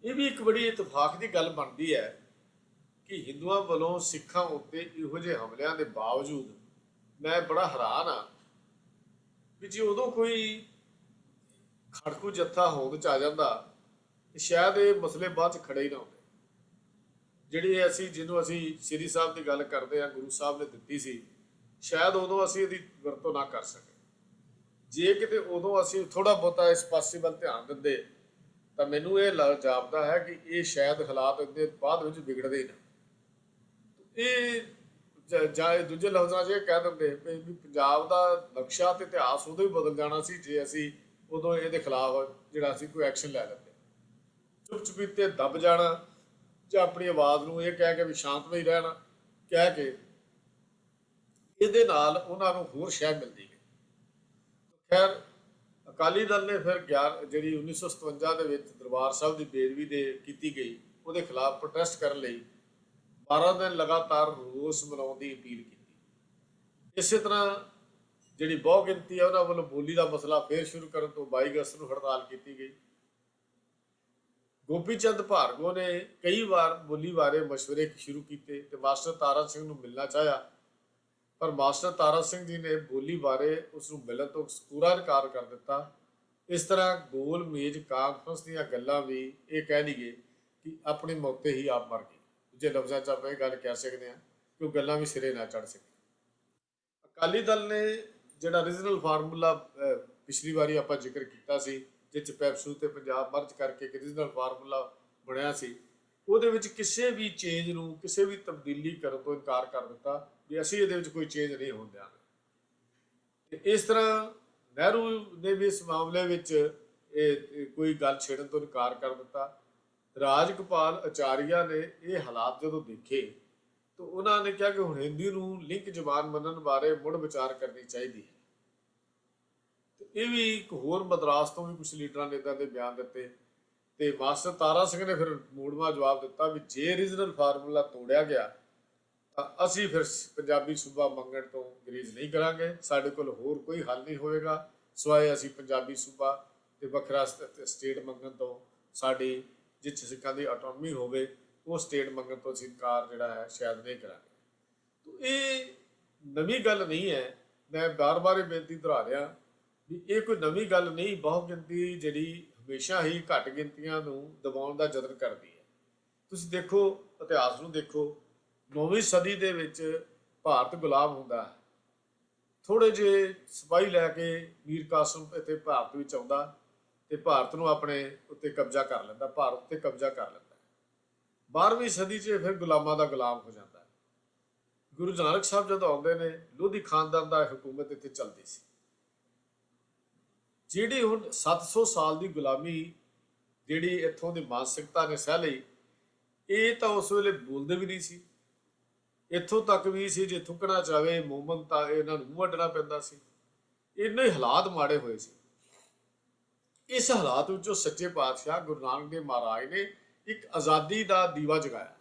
ਇਹ ਵੀ ਇੱਕ ਬੜੀ ਇਤਫਾਕ ਦੀ ਗੱਲ ਬਣਦੀ ਹੈ ਕਿ ਹਿੰਦੂਆਂ ਵੱਲੋਂ ਸਿੱਖਾਂ ਉੱਤੇ ਇਹੋ ਜਿਹੇ ਹਮਲਿਆਂ ਦੇ ਬਾਵਜੂਦ ਮੈਂ ਬੜਾ ਹੈਰਾਨ ਹਾਂ ਵੀ ਜੇ ਉਦੋਂ ਕੋਈ ਖੜਕੂ ਜੱਥਾ ਹੋਂਦ 'ਚ ਆ ਜਾਂਦਾ ਤੇ ਸ਼ਾਇਦ ਇਹ ਮਸਲੇ ਬਾਅਦ 'ਚ ਖੜੇ ਹੀ ਨਾ ਹੁੰਦੇ। ਜਿਹਨੂੰ ਅਸੀਂ ਸ਼੍ਰੀ ਸਾਹਿਬ ਦੀ ਗੱਲ ਕਰਦੇ ਹਾਂ, ਗੁਰੂ ਸਾਹਿਬ ਨੇ ਦਿੱਤੀ ਸੀ, ਸ਼ਾਇਦ ਉਦੋਂ ਅਸੀਂ ਇਹਦੀ ਵਰਤੋਂ ਨਾ ਕਰ ਸਕੇ। ਜੇ ਕਿਤੇ ਉਦੋਂ ਅਸੀਂ ਥੋੜ੍ਹਾ ਬਹੁਤਾ ਇਸ ਪਾਸੇ ਵੱਲ ਧਿਆਨ ਦਿੰਦੇ ਤਾਂ ਮੈਨੂੰ ਇਹ ਜਾਪਦਾ ਹੈ ਕਿ ਇਹ ਸ਼ਾਇਦ ਹਾਲਾਤ ਇਹਦੇ ਬਾਅਦ ਵਿੱਚ ਵਿਗੜਦੇ ਹੀ ਨਾ। ਇਹ ਜਾਂ ਦੂਜੇ ਲਫ਼ਜ਼ਾਂ 'ਚ ਇਹ ਕਹਿ ਦਿੰਦੇ ਵੀ ਪੰਜਾਬ ਦਾ ਨਕਸ਼ਾ ਤੇ ਇਤਿਹਾਸ ਉਦੋਂ ਹੀ ਬਦਲ ਜਾਣਾ ਸੀ ਜੇ ਅਸੀਂ ਉਦੋਂ ਇਹਦੇ ਖਿਲਾਫ ਜਿਹੜਾ ਅਸੀਂ ਕੋਈ ਐਕਸ਼ਨ ਲੈ ਲੈਂਦੇ। ਚੁੱਪ ਚੁਪੀਤੇ ਦੱਬ ਜਾਣਾ ਜਾਂ ਆਪਣੀ ਆਵਾਜ਼ ਨੂੰ ਇਹ ਕਹਿ ਕੇ ਵੀ ਸ਼ਾਂਤਮਈ ਰਹਿਣਾ ਕਹਿ ਕੇ, ਇਹਦੇ ਨਾਲ ਉਹਨਾਂ ਨੂੰ ਹੋਰ ਸ਼ਹਿ ਮਿਲਦੀ ਗਈ। ਖੈਰ ਅਕਾਲੀ ਦਲ ਨੇ ਫਿਰ ਜਿਹੜੀ 1957 ਦੇ ਵਿੱਚ ਦਰਬਾਰ ਸਾਹਿਬ ਦੀ ਬੇਦਬੀ ਕੀਤੀ ਗਈ, ਉਹਦੇ ਖਿਲਾਫ ਪ੍ਰੋਟੈਸਟ ਕਰਨ ਲਈ 12 ਦਿਨ ਲਗਾਤਾਰ ਰੋਸ ਮਨਾਉਣ ਦੀ ਅਪੀਲ ਕੀਤੀ। ਇਸੇ ਤਰ੍ਹਾਂ ਜਿਹੜੀ ਬਹੁ ਗਿਣਤੀ ਹੈ ਉਹਨਾਂ ਵੱਲੋਂ ਬੋਲੀ ਦਾ ਮਸਲਾ ਫੇਰ ਸ਼ੁਰੂ ਕਰਨ ਤੋਂ 22 ਅਗਸਤ ਨੂੰ ਹੜਤਾਲ ਕੀਤੀ ਗਈ। ਗੋਪੀ ਚੰਦ ਭਾਰਗੋ ਨੇ ਕਈ ਵਾਰ ਬੋਲੀ ਬਾਰੇ ਮਸ਼ਵਰੇ ਸ਼ੁਰੂ ਕੀਤੇ ਤੇ ਮਾਸਟਰ ਤਾਰਾ ਸਿੰਘ ਨੂੰ ਮਿਲਣਾ ਚਾਹਿਆ, ਪਰ ਮਾਸਟਰ ਤਾਰਾ ਸਿੰਘ ਜੀ ਨੇ ਬੋਲੀ ਬਾਰੇ ਉਸ ਨੂੰ ਮਿਲਣ ਤੋਂ ਪੂਰਾ ਇਨਕਾਰ ਕਰ ਦਿੱਤਾ। ਇਸ ਤਰ੍ਹਾਂ ਗੋਲ ਮੇਜ਼ ਕਾਨਫਰੰਸ ਦੀਆਂ ਗੱਲਾਂ ਵੀ ਇਹ ਕਹਿ ਲਈਏ ਕਿ ਆਪਣੀ ਮੌਕੇ ਹੀ ਆਪ ਮਰ ਗਈ। ਦੂਜੇ ਲਫ਼ਜ਼ਾਂ 'ਚ ਆਪਾਂ ਇਹ ਗੱਲ ਕਹਿ ਸਕਦੇ ਹਾਂ ਕਿ ਉਹ ਗੱਲਾਂ ਵੀ ਸਿਰੇ ਨਾ ਚੜ੍ਹ ਸਕੀ। ਅਕਾਲੀ ਦਲ ਨੇ ਜਿਹੜਾ ਰੀਜਨਲ ਫਾਰਮੂਲਾ ਪਿਛਲੀ ਵਾਰੀ ਆਪਾਂ ਜ਼ਿਕਰ ਕੀਤਾ ਸੀ, ਜਿਸ 'ਚ ਪੈਪਸੂ ਤੇ ਪੰਜਾਬ ਮਰਜ ਕਰਕੇ ਇੱਕ ਰੀਜਨਲ ਫਾਰਮੂਲਾ ਬਣਿਆ ਸੀ, ਉਹਦੇ ਵਿੱਚ ਕਿਸੇ ਵੀ ਚੇਂਜ ਨੂੰ, ਕਿਸੇ ਵੀ ਤਬਦੀਲੀ ਕਰਨ ਤੋਂ ਇਨਕਾਰ ਕਰ ਦਿੱਤਾ ਵੀ ਅਸੀਂ ਇਹਦੇ ਵਿੱਚ ਕੋਈ ਚੇਂਜ ਨਹੀਂ ਹੋਣ ਦਿਆਂਗੇ। ਤੇ ਇਸ ਤਰ੍ਹਾਂ ਨਹਿਰੂ ਨੇ ਵੀ ਇਸ ਮਾਮਲੇ ਵਿੱਚ ਇਹ ਕੋਈ ਗੱਲ ਛੇੜਨ ਤੋਂ ਇਨਕਾਰ ਕਰ ਦਿੱਤਾ। ਰਾਜਗੋਪਾਲ ਆਚਾਰੀਆ ਨੇ ਇਹ ਹਾਲਾਤ ਜਦੋਂ ਦੇਖੇ ਤਾਂ ਉਹਨਾਂ ਨੇ ਕਿਹਾ ਕਿ ਹੁਣ ਹਿੰਦੀ ਨੂੰ ਲਿੰਕ ਜ਼ਬਾਨ ਮੰਨਣ ਬਾਰੇ ਮੁੜ ਵਿਚਾਰ ਕਰਨੀ ਚਾਹੀਦੀ ਹੈ। ਇਹ ਵੀ ਇੱਕ ਹੋਰ ਮਦਰਾਸ ਤੋਂ ਵੀ ਕੁਝ ਲੀਡਰਾਂ ਨੇ ਇੱਦਾਂ ਦੇ ਬਿਆਨ ਦਿੱਤੇ ਤੇ ਮਾਸਟਰ ਤਾਰਾ ਸਿੰਘ ਨੇ ਫਿਰ ਮੋੜਵਾਂ ਜਵਾਬ ਦਿੱਤਾ ਵੀ ਜੇ ਰੀਜਨਲ ਫਾਰਮੂਲਾ ਤੋੜਿਆ ਗਿਆ ਤਾਂ ਅਸੀਂ ਫਿਰ ਪੰਜਾਬੀ ਸੂਬਾ ਮੰਗਣ ਤੋਂ ਗੁਰੇਜ਼ ਨਹੀਂ ਕਰਾਂਗੇ। ਸਾਡੇ ਕੋਲ ਹੋਰ ਕੋਈ ਹੱਲ ਨਹੀਂ ਹੋਵੇਗਾ ਸਿਵਾਏ ਅਸੀਂ ਪੰਜਾਬੀ ਸੂਬਾ ਤੇ ਵੱਖਰਾ ਸਟੇਟ ਮੰਗਣ ਤੋਂ। ਸਾਡੀ ਜਿੱਥੇ ਸਿੱਖਾਂ ਦੀ ਆਟੋਨਮੀ ਹੋਵੇ ਉਹ ਸਟੇਟ ਮੰਗਣ ਤੋਂ ਅਸੀਂ ਇਨਕਾਰ ਜਿਹੜਾ ਹੈ ਸ਼ਾਇਦ ਨਹੀਂ ਕਰਾਂਗੇ। ਤਾਂ ਇਹ ਨਵੀਂ ਗੱਲ ਨਹੀਂ ਹੈ। ਮੈਂ ਬਾਰ-ਬਾਰ ਇਹ ਬੇਨਤੀ ਦੁਹਰਾ ਰਿਹਾ ਵੀ ਇਹ ਕੋਈ ਨਵੀਂ ਗੱਲ ਨਹੀਂ। ਬਹੁ ਗਿਣਤੀ ਜਿਹੜੀ ਹਮੇਸ਼ਾ ਹੀ ਘੱਟ ਗਿਣਤੀਆਂ ਨੂੰ ਦਬਾਉਣ ਦਾ ਯਤਨ ਕਰਦੀ ਹੈ। ਤੁਸੀਂ ਦੇਖੋ, ਇਤਿਹਾਸ ਨੂੰ ਦੇਖੋ, 9ਵੀਂ ਸਦੀ ਦੇ ਵਿੱਚ ਭਾਰਤ ਗੁਲਾਮ ਹੁੰਦਾ ਹੈ। ਥੋੜ੍ਹੇ ਜਿਹੇ ਸਿਪਾਹੀ ਲੈ ਕੇ ਮੀਰ ਕਾਸਿਮ ਇੱਥੇ ਭਾਰਤ ਵਿੱਚ ਆਉਂਦਾ ਤੇ ਭਾਰਤ ਨੂੰ ਆਪਣੇ ਉੱਤੇ ਕਬਜ਼ਾ ਕਰ ਲੈਂਦਾ, ਭਾਰਤ ਉੱਤੇ ਕਬਜ਼ਾ ਕਰ ਲੈਂਦਾ। 12ਵੀਂ ਸਦੀ 'ਚ ਫਿਰ ਗੁਲਾਮਾਂ ਦਾ ਗੁਲਾਮ ਹੋ ਜਾਂਦਾ ਹੈ। ਗੁਰੂ ਨਾਨਕ ਸਾਹਿਬ ਜਦੋਂ ਆਉਂਦੇ ਨੇ, ਲੋਧੀ ਖਾਨਦਾਨ ਦਾ ਹਕੂਮਤ ਇੱਥੇ ਚੱਲਦੀ ਸੀ। ਜਿਹੜੀ ਹੁਣ 700 ਸਾਲ ਦੀ ਗੁਲਾਮੀ ਜਿਹੜੀ ਇੱਥੋਂ ਦੀ ਮਾਨਸਿਕਤਾ ਨੇ ਸਹਿ ਲਈ, ਇਹ ਤਾਂ ਉਸ ਵੇਲੇ ਬੋਲਦੇ ਵੀ ਨਹੀਂ ਸੀ। ਇੱਥੋਂ ਤੱਕ ਵੀ ਸੀ ਜੇ ਥੁੱਕਣਾ ਚਾਹੇ ਮੂਮਨ ਤਾਂ ਇਹਨਾਂ ਨੂੰ ਮੂੰਹ ਅੱਡਣਾ ਪੈਂਦਾ ਸੀ। ਇੰਨੇ ਹਾਲਾਤ ਮਾੜੇ ਹੋਏ ਸੀ। ਇਸ ਹਾਲਾਤ ਵਿੱਚੋਂ ਸੱਚੇ ਪਾਤਸ਼ਾਹ ਗੁਰੂ ਨਾਨਕ ਦੇਵ ਮਹਾਰਾਜ ਨੇ ਇੱਕ ਆਜ਼ਾਦੀ ਦਾ ਦੀਵਾ ਜਗਾਇਆ।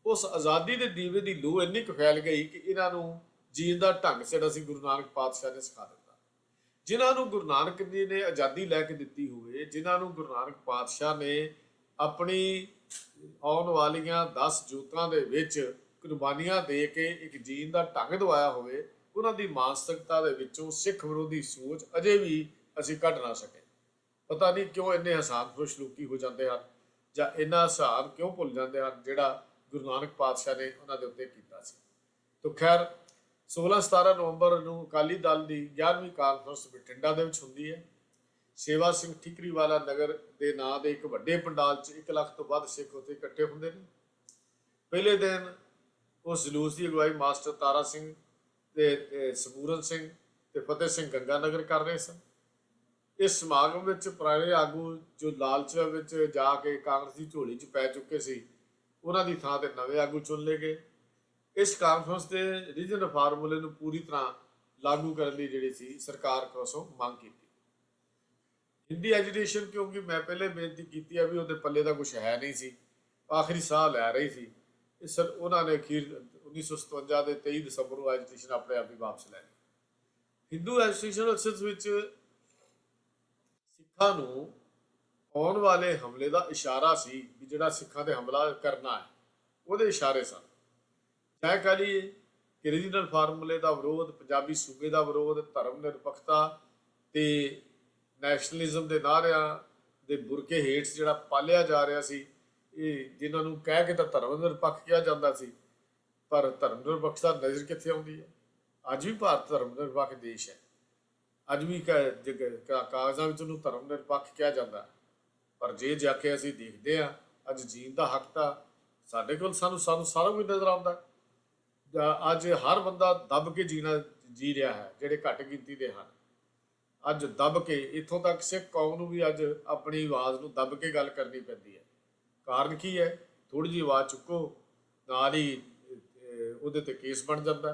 ਉਸ ਆਜ਼ਾਦੀ ਦੇ ਦੀਵੇ ਦੀ ਲੋ ਇੰਨੀ ਕੁ ਫੈਲ ਗਈ ਕਿ ਇਹਨਾਂ ਨੂੰ ਜੀਣ ਦਾ ਢੰਗ ਜਿਹੜਾ ਸੀ ਗੁਰੂ ਨਾਨਕ ਪਾਤਸ਼ਾਹ ਨੇ ਸਿਖਾ ਦਿੱਤਾ। ਜਿਨ੍ਹਾਂ ਨੂੰ ਗੁਰੂ ਨਾਨਕ ਜੀ ਨੇ ਆਜ਼ਾਦੀ ਲੈ ਕੇ ਦਿੱਤੀ ਹੋਵੇ, ਜਿਨ੍ਹਾਂ ਨੂੰ ਗੁਰੂ ਨਾਨਕ ਪਾਤਸ਼ਾਹ ਨੇ ਆਪਣੀ ਆਉਣ ਵਾਲੀਆਂ 10 ਜੋਤਾਂ ਦੇ ਵਿੱਚ ਕੁਰਬਾਨੀਆਂ ਦੇ ਕੇ ਇੱਕ ਜੀਣ ਦਾ ਢੰਗ ਦਵਾਇਆ ਹੋਵੇ, ਉਹਨਾਂ ਦੀ ਮਾਨਸਿਕਤਾ ਦੇ ਵਿੱਚੋਂ ਸਿੱਖ ਵਿਰੋਧੀ ਸੋਚ ਅਜੇ ਵੀ ਅਸੀਂ ਕੱਢ ਨਾ ਸਕੇ। ਪਤਾ ਨਹੀਂ ਕਿਉਂ ਇੰਨੇ ਹਸਾਨਖੁਸ਼ ਲੋਕੀ ਹੋ ਜਾਂਦੇ ਹਨ ਜਾਂ ਇੰਨਾ ਹਸਾਨ ਕਿਉਂ ਭੁੱਲ ਜਾਂਦੇ ਹਨ ਜਿਹੜਾ ਗੁਰੂ ਨਾਨਕ ਪਾਤਸ਼ਾਹ ਨੇ ਉਹਨਾਂ ਦੇ ਉੱਤੇ ਕੀਤਾ ਸੀ। ਤਾਂ ਖੈਰ 16-17 ਨਵੰਬਰ ਨੂੰ ਅਕਾਲੀ ਦਲ ਦੀ 11ਵੀਂ ਕਾਨਫਰੰਸ ਬਠਿੰਡਾ ਦੇ ਵਿੱਚ ਹੁੰਦੀ ਹੈ। ਸੇਵਾ ਸਿੰਘ ਠੀਕਰੀਵਾਲਾ ਨਗਰ ਦੇ ਨਾਂ ਦੇ ਇੱਕ ਵੱਡੇ ਪੰਡਾਲ 'ਚ 1 ਲੱਖ ਤੋਂ ਵੱਧ ਸਿੱਖ ਉੱਥੇ ਇਕੱਠੇ ਹੁੰਦੇ ਨੇ। ਪਹਿਲੇ ਦਿਨ ਉਸ ਜਲੂਸ ਦੀ ਅਗਵਾਈ ਮਾਸਟਰ ਤਾਰਾ ਸਿੰਘ ਤੇ ਸਪੂਰਨ ਸਿੰਘ ਤੇ ਫਤਿਹ ਸਿੰਘ ਗੰਗਾਨਗਰ ਕਰ ਰਹੇ ਸਨ। ਇਸ ਸਮਾਗਮ ਵਿੱਚ ਪੁਰਾਣੇ ਆਗੂ ਜੋ ਲਾਲਚ ਵਿੱਚ ਜਾ ਕੇ ਕਾਂਗਰਸ ਦੀ ਝੋਲੀ 'ਚ ਪੈ ਚੁੱਕੇ ਸੀ, ਉਹਨਾਂ ਦੀ ਥਾਂ ਤੇ ਨਵੇਂ ਆਗੂ ਚੁਣ ਲਏ ਗਏ। ਇਸ ਕਾਨਫਰੰਸ ਦੇ ਰੀਜਨਲ ਫਾਰਮੂਲੇ ਨੂੰ ਪੂਰੀ ਤਰ੍ਹਾਂ ਲਾਗੂ ਕਰਨ ਦੀ ਜਿਹੜੀ ਸੀ ਸਰਕਾਰ ਕੋਲੋਂ ਮੰਗ ਕੀਤੀ। ਹਿੰਦੀ ਐਜੂਕੇਸ਼ਨ, ਕਿਉਂਕਿ ਮੈਂ ਪਹਿਲੇ ਬੇਨਤੀ ਕੀਤੀ ਹੈ ਵੀ ਉਹਦੇ ਪੱਲੇ ਦਾ ਕੁਝ ਹੈ ਨਹੀਂ ਸੀ, ਆਖਰੀ ਸਾਹ ਲੈ ਰਹੀ ਸੀ, ਇਸ ਉਹਨਾਂ ਨੇ ਅਖੀਰ 1957 ਦੇ 23 ਦਸੰਬਰ ਨੂੰ ਐਜੂਕੇਸ਼ਨ ਆਪਣੇ ਆਪ ਹੀ ਵਾਪਸ ਲੈ ਲਈ। ਹਿੰਦੂ ਐਜੂਕੇਸ਼ਨ ਅਸਲ ਵਿੱਚ ਸਿੱਖਾਂ ਨੂੰ ਆਉਣ ਵਾਲੇ ਹਮਲੇ ਦਾ ਇਸ਼ਾਰਾ ਸੀ ਵੀ ਜਿਹੜਾ ਸਿੱਖਾਂ ਤੇ ਹਮਲਾ ਕਰਨਾ ਹੈ, ਉਹਦੇ ਇਸ਼ਾਰੇ ਸਨ। ਤੈਅ ਕਰੀਏ ਕਿ ਰੀਜਨਲ ਫਾਰਮੂਲੇ ਦਾ ਵਿਰੋਧ, ਪੰਜਾਬੀ ਸੂਬੇ ਦਾ ਵਿਰੋਧ, ਧਰਮ ਨਿਰਪੱਖਤਾ ਤੇ ਨੈਸ਼ਨਲਿਜ਼ਮ ਦੇ ਨਾਅਰਿਆਂ ਦੇ ਬੁਰਕੇ ਹੇਠ ਜਿਹੜਾ ਪਾਲਿਆ ਜਾ ਰਿਹਾ ਸੀ, ਇਹ ਜਿਨ੍ਹਾਂ ਨੂੰ ਕਹਿ ਕੇ ਤਾਂ ਧਰਮ ਨਿਰਪੱਖ ਕਿਹਾ ਜਾਂਦਾ ਸੀ, ਪਰ ਧਰਮ ਨਿਰਪੱਖਤਾ ਨਜ਼ਰ ਕਿੱਥੇ ਆਉਂਦੀ ਹੈ? ਅੱਜ ਵੀ ਭਾਰਤ ਧਰਮ ਨਿਰਪੱਖ ਦੇਸ਼ ਹੈ, ਅੱਜ ਵੀ ਕਾਗਜ਼ਾਂ ਵਿੱਚ ਉਹਨੂੰ ਧਰਮ ਨਿਰਪੱਖ ਕਿਹਾ ਜਾਂਦਾ। ਪਰ ਜੇ ਜਾ ਕੇ ਅਸੀਂ ਦੇਖਦੇ ਹਾਂ ਅੱਜ ਜੀਣ ਦਾ ਹੱਕ ਤਾਂ ਸਾਡੇ ਕੋਲ, ਸਾਨੂੰ ਸਾਰਾ ਕੁਝ ਨਜ਼ਰ ਆਉਂਦਾ। ਅੱਜ ਹਰ ਬੰਦਾ ਦੱਬ ਕੇ ਜੀ ਰਿਹਾ ਹੈ, ਜਿਹੜੇ ਘੱਟ ਗਿਣਤੀ ਦੇ ਹਨ। ਅੱਜ ਦੱਬ ਕੇ, ਇੱਥੋਂ ਤੱਕ ਸਿੱਖ ਕੌਮ ਨੂੰ ਵੀ ਅੱਜ ਆਪਣੀ ਆਵਾਜ਼ ਨੂੰ ਦੱਬ ਕੇ ਗੱਲ ਕਰਨੀ ਪੈਂਦੀ ਹੈ। ਕਾਰਨ ਕੀ ਹੈ? ਥੋੜ੍ਹੀ ਜਿਹੀ ਆਵਾਜ਼ ਚੁੱਕੋ, ਨਾਲ ਹੀ ਉਹਦੇ ਤੇ ਕੇਸ ਬਣ ਜਾਂਦਾ।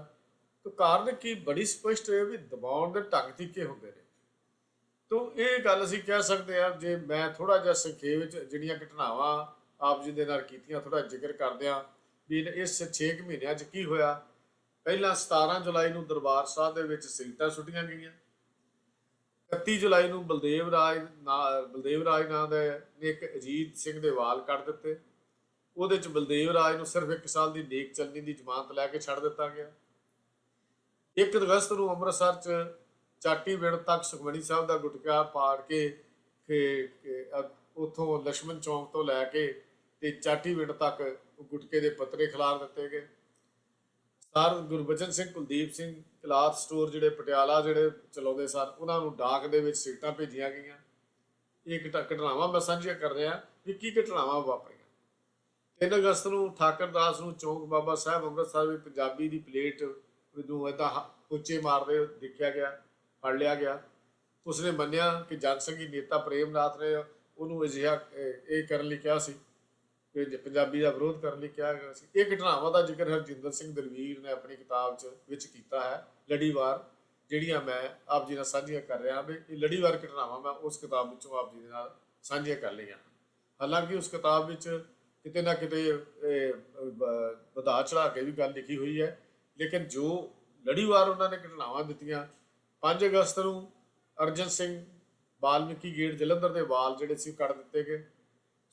ਤਾਂ ਕਾਰਨ ਕੀ? ਬੜੀ ਸਪਸ਼ਟ ਹੈ ਵੀ ਦਬਾਉਣ ਦੇ ਢੰਗ ਤਰੀਕੇ ਹੁੰਦੇ ਨੇ। ਤਾਂ ਇਹ ਗੱਲ ਅਸੀਂ ਕਹਿ ਸਕਦੇ ਹਾਂ, ਜੇ ਮੈਂ ਥੋੜ੍ਹਾ ਜਿਹਾ ਸੰਖੇਪ ਵਿੱਚ ਜਿਹੜੀਆਂ ਘਟਨਾਵਾਂ ਆਪ ਜੀ ਦੇ ਨਾਲ ਕੀਤੀਆਂ ਥੋੜ੍ਹਾ ਜ਼ਿਕਰ ਕਰਦਿਆਂ ਵੀ ਇਸ 6 ਮਹੀਨਿਆਂ 'ਚ ਕੀ ਹੋਇਆ। ਪਹਿਲਾਂ 17 ਜੁਲਾਈ ਨੂੰ ਦਰਬਾਰ ਸਾਹਿਬ ਦੇ ਵਿੱਚ ਸਿਗਰਟਾਂ ਸੁੱਟੀਆਂ ਗਈਆਂ। 31 ਜੁਲਾਈ ਨੂੰ ਬਲਦੇਵ ਰਾਜ ਨਾਂ ਦੇ ਨੇ ਇੱਕ ਅਜੀਤ ਸਿੰਘ ਦੇ ਵਾਲ ਕੱਢ ਦਿੱਤੇ। ਉਹਦੇ 'ਚ ਬਲਦੇਵ ਰਾਜ ਨੂੰ ਸਿਰਫ 1 ਸਾਲ ਦੀ ਨੇਕ ਚੱਲਣੀ ਦੀ ਜ਼ਮਾਨਤ ਲੈ ਕੇ ਛੱਡ ਦਿੱਤਾ ਗਿਆ। 1 ਅਗਸਤ ਨੂੰ ਅੰਮ੍ਰਿਤਸਰ 'ਚ ਚਾਟੀ ਪਿੰਡ ਤੱਕ ਸੁਖਮਣੀ ਸਾਹਿਬ ਦਾ ਗੁਟਕਾ ਪਾੜ ਕੇ ਉੱਥੋਂ ਲక్ష్ਮਣ ਚੌਂਕ ਤੋਂ ਲੈ ਕੇ ਤੇ ਚਾਟੀ ਪਿੰਡ ਤੱਕ ਗੁਟਕੇ ਦੇ ਪੱਤਰੇ ਖਿਲਾਰ ਦਿੱਤੇ ਗਏ। Sir Gurbachan Singh, Kuldeep Singh cloth store ਜਿਹੜੇ ਪਟਿਆਲਾ ਜਿਹੜੇ ਚਲਾਉਂਦੇ ਸਨ, ਉਹਨਾਂ ਨੂੰ ਡਾਕ ਦੇ ਵਿੱਚ ਸਿਗਰਟਾਂ ਭੇਜੀਆਂ ਗਈਆਂ। ਇਹ ਘਟਨਾਵਾਂ ਮੈਂ ਸਾਂਝੀਆਂ ਕਰ ਰਿਹਾ ਵੀ ਕੀ ਘਟਨਾਵਾਂ ਵਾਪਰੀਆਂ। 3 ਅਗਸਤ ਨੂੰ ਠਾਕਰ ਦਾਸ ਨੂੰ ਚੌਂਕ ਬਾਬਾ ਸਾਹਿਬ ਅੰਮ੍ਰਿਤਸਰ ਵਿੱਚ ਪੰਜਾਬੀ ਦੀ ਪਲੇਟ ਨੂੰ ਏਦਾਂ ਉੱਚੇ ਮਾਰਦੇ ਦੇਖਿਆ ਗਿਆ, ਫੜ ਲਿਆ ਗਿਆ। ਉਸਨੇ ਮੰਨਿਆ ਕਿ ਜਨਸੰਘੀ ਨੇਤਾ ਪ੍ਰੇਮ ਨਾਥ ਨੇ ਉਹਨੂੰ ਅਜਿਹਾ ਇਹ ਕਰਨ ਲਈ ਕਿਹਾ ਸੀ, ਪੰਜਾਬੀ ਦਾ ਵਿਰੋਧ ਕਰਨ ਲਈ ਕਿਹਾ ਗਿਆ ਸੀ। ਇਹ ਘਟਨਾਵਾਂ ਦਾ ਜ਼ਿਕਰ ਹਰਜਿੰਦਰ ਸਿੰਘ ਦਲਵੀਰ ਨੇ ਆਪਣੀ ਕਿਤਾਬ ਵਿੱਚ ਕੀਤਾ ਹੈ, ਲੜੀਵਾਰ, ਜਿਹੜੀਆਂ ਮੈਂ ਆਪ ਜੀ ਨਾਲ ਸਾਂਝੀਆਂ ਕਰ ਰਿਹਾ ਵੀ ਇਹ ਲੜੀਵਾਰ ਘਟਨਾਵਾਂ ਮੈਂ ਉਸ ਕਿਤਾਬ ਵਿੱਚੋਂ ਆਪ ਜੀ ਦੇ ਨਾਲ ਸਾਂਝੀਆਂ ਕਰ ਲਈਆਂ। ਹਾਲਾਂਕਿ ਉਸ ਕਿਤਾਬ ਵਿੱਚ ਕਿਤੇ ਨਾ ਕਿਤੇ ਵਧਾ ਚੜਾ ਕੇ ਵੀ ਗੱਲ ਲਿਖੀ ਹੋਈ ਹੈ, ਲੇਕਿਨ ਜੋ ਲੜੀਵਾਰ ਉਹਨਾਂ ਨੇ ਘਟਨਾਵਾਂ ਦਿੱਤੀਆਂ। 5 ਅਗਸਤ ਨੂੰ ਅਰਜਨ ਸਿੰਘ ਵਾਲਮੀਕੀ ਗੇਟ ਜਲੰਧਰ ਦੇ ਵਾਲ ਜਿਹੜੇ ਸੀ ਕੱਢ ਦਿੱਤੇ ਗਏ।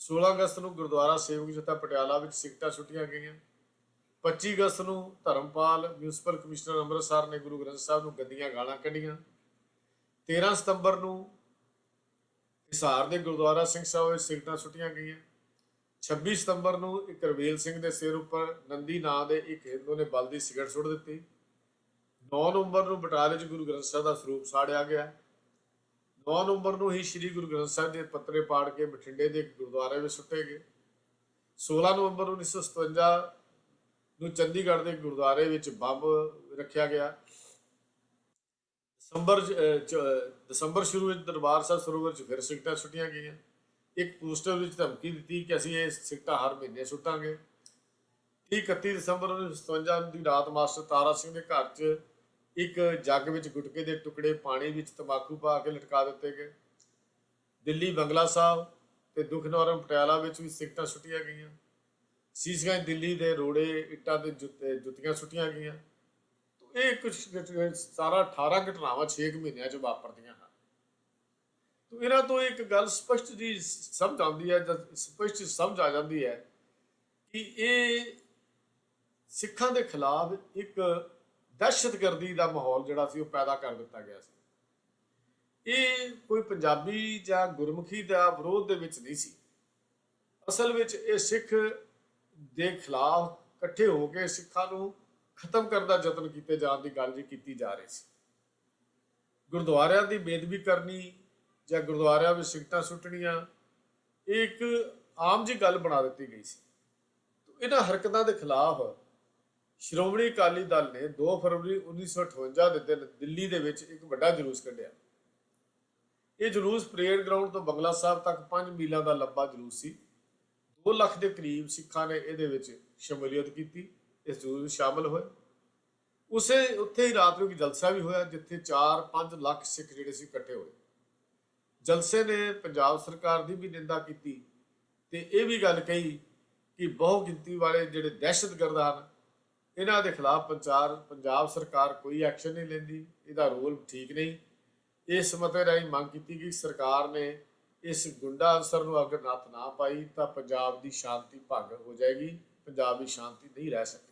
16 ਅਗਸਤ ਨੂੰ ਗੁਰਦੁਆਰਾ ਸੇਵਕ ਜਥਾ ਪਟਿਆਲਾ ਵਿੱਚ ਸਿਗਰਟਾਂ ਸੁੱਟੀਆਂ ਗਈਆਂ। 25 ਅਗਸਤ ਨੂੰ ਧਰਮਪਾਲ ਮਿਊਨਿਸਪਲ ਕਮਿਸ਼ਨਰ ਅੰਮ੍ਰਿਤਸਰ ਨੇ ਗੁਰੂ ਗ੍ਰੰਥ ਸਾਹਿਬ ਨੂੰ ਗੰਦੀਆਂ ਗਾਲਾਂ ਕੱਢੀਆਂ। 13 ਸਤੰਬਰ ਨੂੰ ਹਿਸਾਰ ਦੇ ਗੁਰਦੁਆਰਾ ਸਿੰਘ ਸਾਹਿਬ ਵਿੱਚ ਸਿਗਰਟਾਂ ਸੁੱਟੀਆਂ ਗਈਆਂ। 26 ਸਤੰਬਰ ਨੂੰ ਇੱਕ ਰਵੇਲ ਸਿੰਘ ਦੇ ਸਿਰ ਉੱਪਰ ਨੰਦੀ ਨਾਂ ਦੇ ਇੱਕ ਹਿੰਦੂ ਨੇ ਬਲਦੀ ਸਿਗਰਟ ਸੁੱਟ ਦਿੱਤੀ। 9 ਨਵੰਬਰ ਨੂੰ ਬਟਾਲੇ 'ਚ ਗੁਰੂ ਗ੍ਰੰਥ ਸਾਹਿਬ ਦਾ ਸਰੂਪ ਸਾੜਿਆ ਗਿਆ। 9 ਨਵੰਬਰ ਨੂੰ ਹੀ ਸ੍ਰੀ ਗੁਰੂ ਗ੍ਰੰਥ ਸਾਹਿਬ ਦੇ ਪੱਤਰੇ ਪਾੜ ਕੇ ਬਠਿੰਡੇ ਦੇ ਗੁਰਦੁਆਰੇ ਵਿੱਚ ਸੁੱਟੇ ਗਏ। 16 ਨਵੰਬਰ 1957 ਨੂੰ ਚੰਡੀਗੜ੍ਹ ਦੇ ਗੁਰਦੁਆਰੇ ਵਿੱਚ ਬੰਬ ਰੱਖਿਆ ਗਿਆ। ਦਸੰਬਰ ਸ਼ੁਰੂ ਵਿੱਚ ਦਰਬਾਰ ਸਾਹਿਬ ਸਰੋਵਰ 'ਚ ਫਿਰ ਸਿਗਰਟਾਂ ਸੁੱਟੀਆਂ ਗਈਆਂ। ਇੱਕ ਪੋਸਟਰ ਵਿੱਚ ਧਮਕੀ ਦਿੱਤੀ ਕਿ ਅਸੀਂ ਇਹ ਸਿਗਰਟਾਂ ਹਰ ਮਹੀਨੇ ਸੁੱਟਾਂਗੇ। 31 ਦਸੰਬਰ 1957 ਦੀ ਰਾਤ ਮਾਸਟਰ ਤਾਰਾ ਸਿੰਘ ਦੇ ਘਰ 'ਚ ਇੱਕ ਜੱਗ ਵਿੱਚ ਗੁਟਕੇ ਦੇ ਟੁਕੜੇ ਪਾਣੀ ਵਿੱਚ ਤੰਬਾਕੂ ਪਾ ਕੇ ਲਟਕਾ ਦਿੱਤੇ ਗਏ। ਦਿੱਲੀ ਬੰਗਲਾ ਸਾਹਿਬ ਤੇ ਦੁਖਨਿਵਾਰਨ ਪਟਿਆਲਾ ਵਿੱਚ ਵੀ ਸਿਗਰਟਾਂ ਸੁੱਟੀਆਂ ਗਈਆਂ। ਸੀਸਗੰਜ ਦਿੱਲੀ ਦੇ ਰੋੜੇ ਇੱਟਾਂ ਦੇ ਜੁੱਤੀਆਂ ਸੁੱਟੀਆਂ ਗਈਆਂ। ਇਹ ਕੁਝ 18 ਘਟਨਾਵਾਂ 6 ਮਹੀਨਿਆਂ 'ਚ ਵਾਪਰਦੀਆਂ ਹਨ। ਤਾਂ ਇਹਨਾਂ ਤੋਂ ਇੱਕ ਗੱਲ ਸਪਸ਼ਟ ਜੀ ਸਮਝ ਆਉਂਦੀ ਹੈ, ਸਪਸ਼ਟ ਸਮਝ ਆ ਜਾਂਦੀ ਹੈ ਕਿ ਇਹ ਸਿੱਖਾਂ ਦੇ ਖਿਲਾਫ ਇੱਕ ਦਹਿਸ਼ਤਗਰਦੀ ਦਾ ਮਾਹੌਲ ਜਿਹੜਾ ਸੀ ਉਹ ਪੈਦਾ ਕਰ ਦਿੱਤਾ ਗਿਆ ਸੀ। ਇਹ ਕੋਈ ਪੰਜਾਬੀ ਜਾਂ ਗੁਰਮੁਖੀ ਦਾ ਵਿਰੋਧ ਦੇ ਵਿੱਚ ਨਹੀਂ ਸੀ। ਅਸਲ ਵਿੱਚ ਇਹ ਸਿੱਖ ਦੇ ਖਿਲਾਫ ਇਕੱਠੇ ਹੋ ਕੇ ਸਿੱਖਾਂ ਨੂੰ ਖਤਮ ਕਰਨ ਦਾ ਯਤਨ ਕੀਤੇ ਜਾਣ ਦੀ ਗੱਲ ਜੀ ਕੀਤੀ ਜਾ ਰਹੀ ਸੀ। ਗੁਰਦੁਆਰਿਆਂ ਦੀ ਬੇਅਦਬੀ ਕਰਨੀ ਜਾਂ ਗੁਰਦੁਆਰਿਆਂ ਵਿੱਚ ਸਿਗਰਟਾਂ ਸੁੱਟਣੀਆਂ ਇਹ ਇੱਕ ਆਮ ਜਿਹੀ ਗੱਲ ਬਣਾ ਦਿੱਤੀ ਗਈ ਸੀ। ਇਹਨਾਂ ਹਰਕਤਾਂ ਦੇ ਖਿਲਾਫ ਸ਼੍ਰੋਮਣੀ ਅਕਾਲੀ ਦਲ ਨੇ 2 ਫਰਵਰੀ 1958 ਦੇ ਦਿਨ ਦਿੱਲੀ ਦੇ ਵਿੱਚ ਇੱਕ ਵੱਡਾ ਜਲੂਸ ਕੱਢਿਆ। ਇਹ ਜਲੂਸ ਪਰੇਡ ਗਰਾਊਂਡ ਤੋਂ ਬੰਗਲਾ ਸਾਹਿਬ ਤੱਕ 5 ਮੀਲਾਂ ਦਾ ਲੰਬਾ ਜਲੂਸ ਸੀ। 2 ਲੱਖ ਦੇ ਕਰੀਬ ਸਿੱਖਾਂ ਨੇ ਇਹਦੇ ਵਿੱਚ ਸ਼ਮੂਲੀਅਤ ਕੀਤੀ, ਇਸ ਜਲੂਸ ਵਿੱਚ ਸ਼ਾਮਲ ਹੋਏ। ਉੱਥੇ ਹੀ ਰਾਤ ਨੂੰ ਇੱਕ ਜਲਸਾ ਵੀ ਹੋਇਆ, ਜਿੱਥੇ 4-5 ਲੱਖ ਸਿੱਖ ਜਿਹੜੇ ਸੀ ਇਕੱਠੇ ਹੋਏ। ਜਲਸੇ ਨੇ ਪੰਜਾਬ ਸਰਕਾਰ ਦੀ ਵੀ ਨਿੰਦਾ ਕੀਤੀ ਤੇ ਇਹ ਵੀ ਗੱਲ ਕਹੀ ਕਿ ਬਹੁ ਗਿਣਤੀ ਵਾਲੇ ਜਿਹੜੇ ਦਹਿਸ਼ਤਗਰਦ ਹਨ, ਇਹਨਾਂ ਦੇ ਖਿਲਾਫ ਪੰਜਾਬ ਸਰਕਾਰ ਕੋਈ ਐਕਸ਼ਨ ਨਹੀਂ ਲੈਂਦੀ, ਇਹਦਾ ਰੋਲ ਠੀਕ ਨਹੀਂ। ਇਸ ਮਤੇ ਰਾਹੀਂ ਮੰਗ ਕੀਤੀ ਕਿ ਸਰਕਾਰ ਨੇ ਇਸ ਗੁੰਡਾ ਅਨਸਰ ਨੂੰ ਅਗਰ ਨੱਥ ਨਾ ਪਾਈ ਤਾਂ ਪੰਜਾਬ ਦੀ ਸ਼ਾਂਤੀ ਭੰਗ ਹੋ ਜਾਏਗੀ, ਪੰਜਾਬ ਦੀ ਸ਼ਾਂਤੀ ਨਹੀਂ ਰਹਿ ਸਕਦੀ।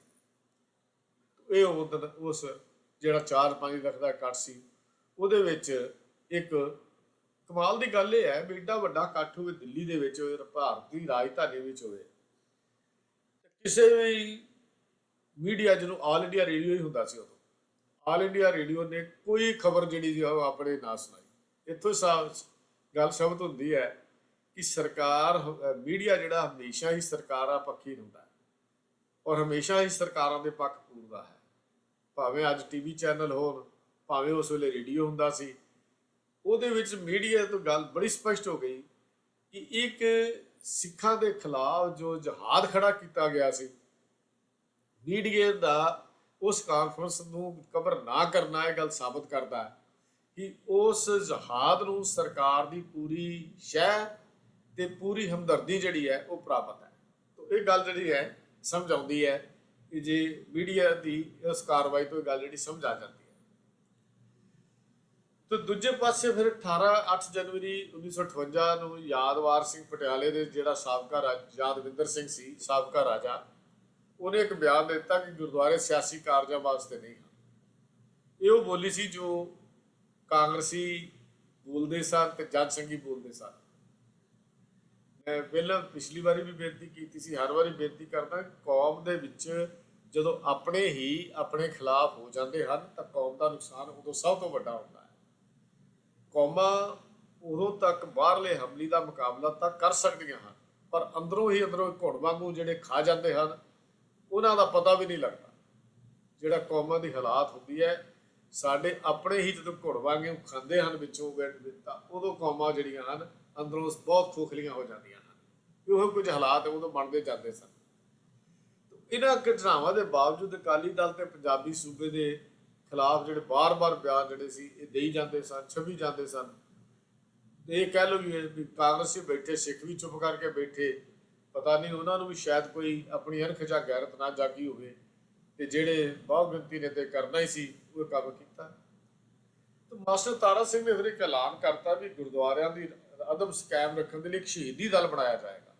ਇਹ ਉਸ ਜਿਹੜਾ 4-5 ਲੱਖ ਦਾ ਇਕੱਠ ਸੀ, ਉਹਦੇ ਵਿੱਚ ਇੱਕ ਕਮਾਲ ਦੀ ਗੱਲ ਇਹ ਹੈ ਵੀ ਏਡਾ ਵੱਡਾ ਇਕੱਠ ਹੋਵੇ ਦਿੱਲੀ ਦੇ ਵਿੱਚ, ਭਾਰਤ ਦੀ ਰਾਜਧਾਨੀ ਵਿੱਚ ਹੋਵੇ, ਕਿਸੇ ਵੀ ਮੀਡੀਆ, ਜਿਹਨੂੰ ਆਲ ਇੰਡੀਆ ਰੇਡੀਓ ਹੀ ਹੁੰਦਾ ਸੀ ਉਦੋਂ, ਆਲ ਇੰਡੀਆ ਰੇਡੀਓ ਨੇ ਕੋਈ ਖਬਰ ਜਿਹੜੀ ਸੀ ਉਹ ਆਪਣੇ ਨਾ ਸੁਣਾਈ। ਇੱਥੋਂ ਗੱਲ ਸ਼ਬਦ ਹੁੰਦੀ ਹੈ ਕਿ ਸਰਕਾਰ, ਮੀਡੀਆ ਜਿਹੜਾ ਹਮੇਸ਼ਾ ਹੀ ਸਰਕਾਰਾਂ ਪੱਖੀ ਹੁੰਦਾ ਹੈ ਔਰ ਹਮੇਸ਼ਾ ਹੀ ਸਰਕਾਰਾਂ ਦੇ ਪੱਖ ਪੂਰਦਾ ਹੈ, ਭਾਵੇਂ ਅੱਜ ਟੀਵੀ ਚੈਨਲ ਹੋਣ, ਭਾਵੇਂ ਉਸ ਵੇਲੇ ਰੇਡੀਓ ਹੁੰਦਾ ਸੀ। ਉਹਦੇ ਵਿੱਚ ਮੀਡੀਆ ਤੋਂ ਗੱਲ ਬੜੀ ਸਪਸ਼ਟ ਹੋ ਗਈ ਕਿ ਇੱਕ ਸਿੱਖਾਂ ਦੇ ਖਿਲਾਫ ਜੋ ਜਹਾਦ ਖੜਾ ਕੀਤਾ ਗਿਆ ਸੀ, ਮੀਡੀਆ ਦਾ ਉਸ ਕਾਨਫਰੰਸ ਨੂੰ ਕਵਰ ਨਾ ਕਰਨਾ ਇਹ ਗੱਲ ਸਾਬਤ ਕਰਦਾ ਹੈ ਕਿ ਉਸ ਜਹਾਦ ਨੂੰ ਸਰਕਾਰ ਦੀ ਪੂਰੀ ਸ਼ਹਿ ਤੇ ਪੂਰੀ ਹਮਦਰਦੀ ਜਿਹੜੀ ਹੈ ਉਹ ਪ੍ਰਾਪਤ ਹੈ। ਤਾਂ ਇਹ ਗੱਲ ਜਿਹੜੀ ਹੈ ਸਮਝ ਆਉਂਦੀ ਹੈ ਕਿ ਜੇ ਮੀਡੀਆ ਦੀ ਇਸ ਕਾਰਵਾਈ ਤੋਂ ਇਹ ਗੱਲ ਜਿਹੜੀ ਸਮਝ ਆ ਜਾਂਦੀ ਹੈ। ਤੇ ਦੂਜੇ ਪਾਸੇ ਫਿਰ 8 ਜਨਵਰੀ 1958 ਨੂੰ ਯਾਦਵਾਰ ਸਿੰਘ ਪਟਿਆਲੇ ਦੇ ਜਿਹੜਾ ਸਾਬਕਾ ਯਾਦਵਿੰਦਰ ਸਿੰਘ ਸੀ, ਸਾਬਕਾ ਰਾਜਾ, ਉਹਨੇ ਇੱਕ ਬਿਆਨ ਦਿੱਤਾ ਕਿ ਗੁਰਦੁਆਰੇ ਸਿਆਸੀ ਕਾਰਜਾਂ ਵਾਸਤੇ ਨਹੀਂ ਹਨ। ਇਹ ਉਹ ਬੋਲੀ ਸੀ ਜੋ ਕਾਂਗਰਸੀ ਬੋਲਦੇ ਸਨ ਤੇ ਜੱਜ ਸੰਘੀ ਬੋਲਦੇ ਸਨ। ਮੈਂ ਪਹਿਲਾਂ ਪਿਛਲੀ ਵਾਰੀ ਵੀ ਬੇਨਤੀ ਕੀਤੀ ਸੀ, ਹਰ ਵਾਰੀ ਬੇਨਤੀ ਕਰਦਾ, ਕੌਮ ਦੇ ਵਿੱਚ ਜਦੋਂ ਆਪਣੇ ਹੀ ਆਪਣੇ ਖਿਲਾਫ ਹੋ ਜਾਂਦੇ ਹਨ ਤਾਂ ਕੌਮ ਦਾ ਨੁਕਸਾਨ ਉਦੋਂ ਸਭ ਤੋਂ ਵੱਡਾ ਹੁੰਦਾ ਹੈ। ਕੌਮਾਂ ਉਦੋਂ ਤੱਕ ਬਾਹਰਲੇ ਹਮਲੇ ਦਾ ਮੁਕਾਬਲਾ ਤਾਂ ਕਰ ਸਕਦੀਆਂ ਹਨ, ਪਰ ਅੰਦਰੋਂ ਘੁਣ ਵਾਂਗੂ ਜਿਹੜੇ ਖਾ ਜਾਂਦੇ ਹਨ, ਉਹਨਾਂ ਦਾ ਪਤਾ ਵੀ ਨਹੀਂ ਲੱਗਦਾ। ਜਿਹੜਾ ਕੌਮਾਂ ਦੀ ਹਾਲਾਤ ਹੁੰਦੀ ਹੈ, ਸਾਡੇ ਆਪਣੇ ਹੀ ਜਦੋਂ ਘੁਣ ਵਾਂਗੂ ਖਾਂਦੇ ਹਨ ਵਿੱਚੋਂ ਤਾਂ ਉਦੋਂ ਕੌਮਾਂ ਜਿਹੜੀਆਂ ਹਨ ਅੰਦਰੋਂ ਬਹੁਤ ਖੋਖਲੀਆਂ ਹੋ ਜਾਂਦੀਆਂ ਹਨ। ਉਹ ਕੁਝ ਹਾਲਾਤ ਉਦੋਂ ਬਣਦੇ ਜਾਂਦੇ ਸਨ। ਇਹਨਾਂ ਘਟਨਾਵਾਂ ਦੇ ਬਾਵਜੂਦ ਅਕਾਲੀ ਦਲ ਤੇ ਪੰਜਾਬੀ ਸੂਬੇ ਦੇ ਖਿਲਾਫ ਜਿਹੜੇ ਬਾਰ-ਬਾਰ ਬਿਆਨ ਜਿਹੜੇ ਸੀ ਇਹ ਦੇਈ ਜਾਂਦੇ ਸਨ, ਛਪੀ ਜਾਂਦੇ ਸਨ। ਇਹ ਕਹਿ ਲਓ ਵੀ ਕਾਂਗਰਸੀ ਬੈਠੇ, ਸਿੱਖ ਵੀ ਚੁੱਪ ਕਰਕੇ ਬੈਠੇ, ਪਤਾ ਨਹੀਂ ਉਹਨਾਂ ਨੂੰ ਵੀ ਸ਼ਾਇਦ ਕੋਈ ਆਪਣੀ ਅਣਖ ਜਾਂ ਗੈਰਤ ਨਾ ਜਾਗੀ ਹੋਵੇ, ਤੇ ਜਿਹੜੇ ਬਹੁ ਗਿਣਤੀ ਨੇ ਤੇ ਕਰਨਾ ਹੀ ਸੀ ਉਹ ਕੰਮ ਕੀਤਾ। ਤੇ ਮਾਸਟਰ ਤਾਰਾ ਸਿੰਘ ਨੇ ਫਿਰ ਇੱਕ ਐਲਾਨ ਕਰਤਾ ਵੀ ਗੁਰਦੁਆਰਿਆਂ ਦੀ ਅਦਬ ਕਾਇਮ ਰੱਖਣ ਦੇ ਲਈ ਇੱਕ ਸ਼ਹੀਦੀ ਦਲ ਬਣਾਇਆ ਜਾਏਗਾ।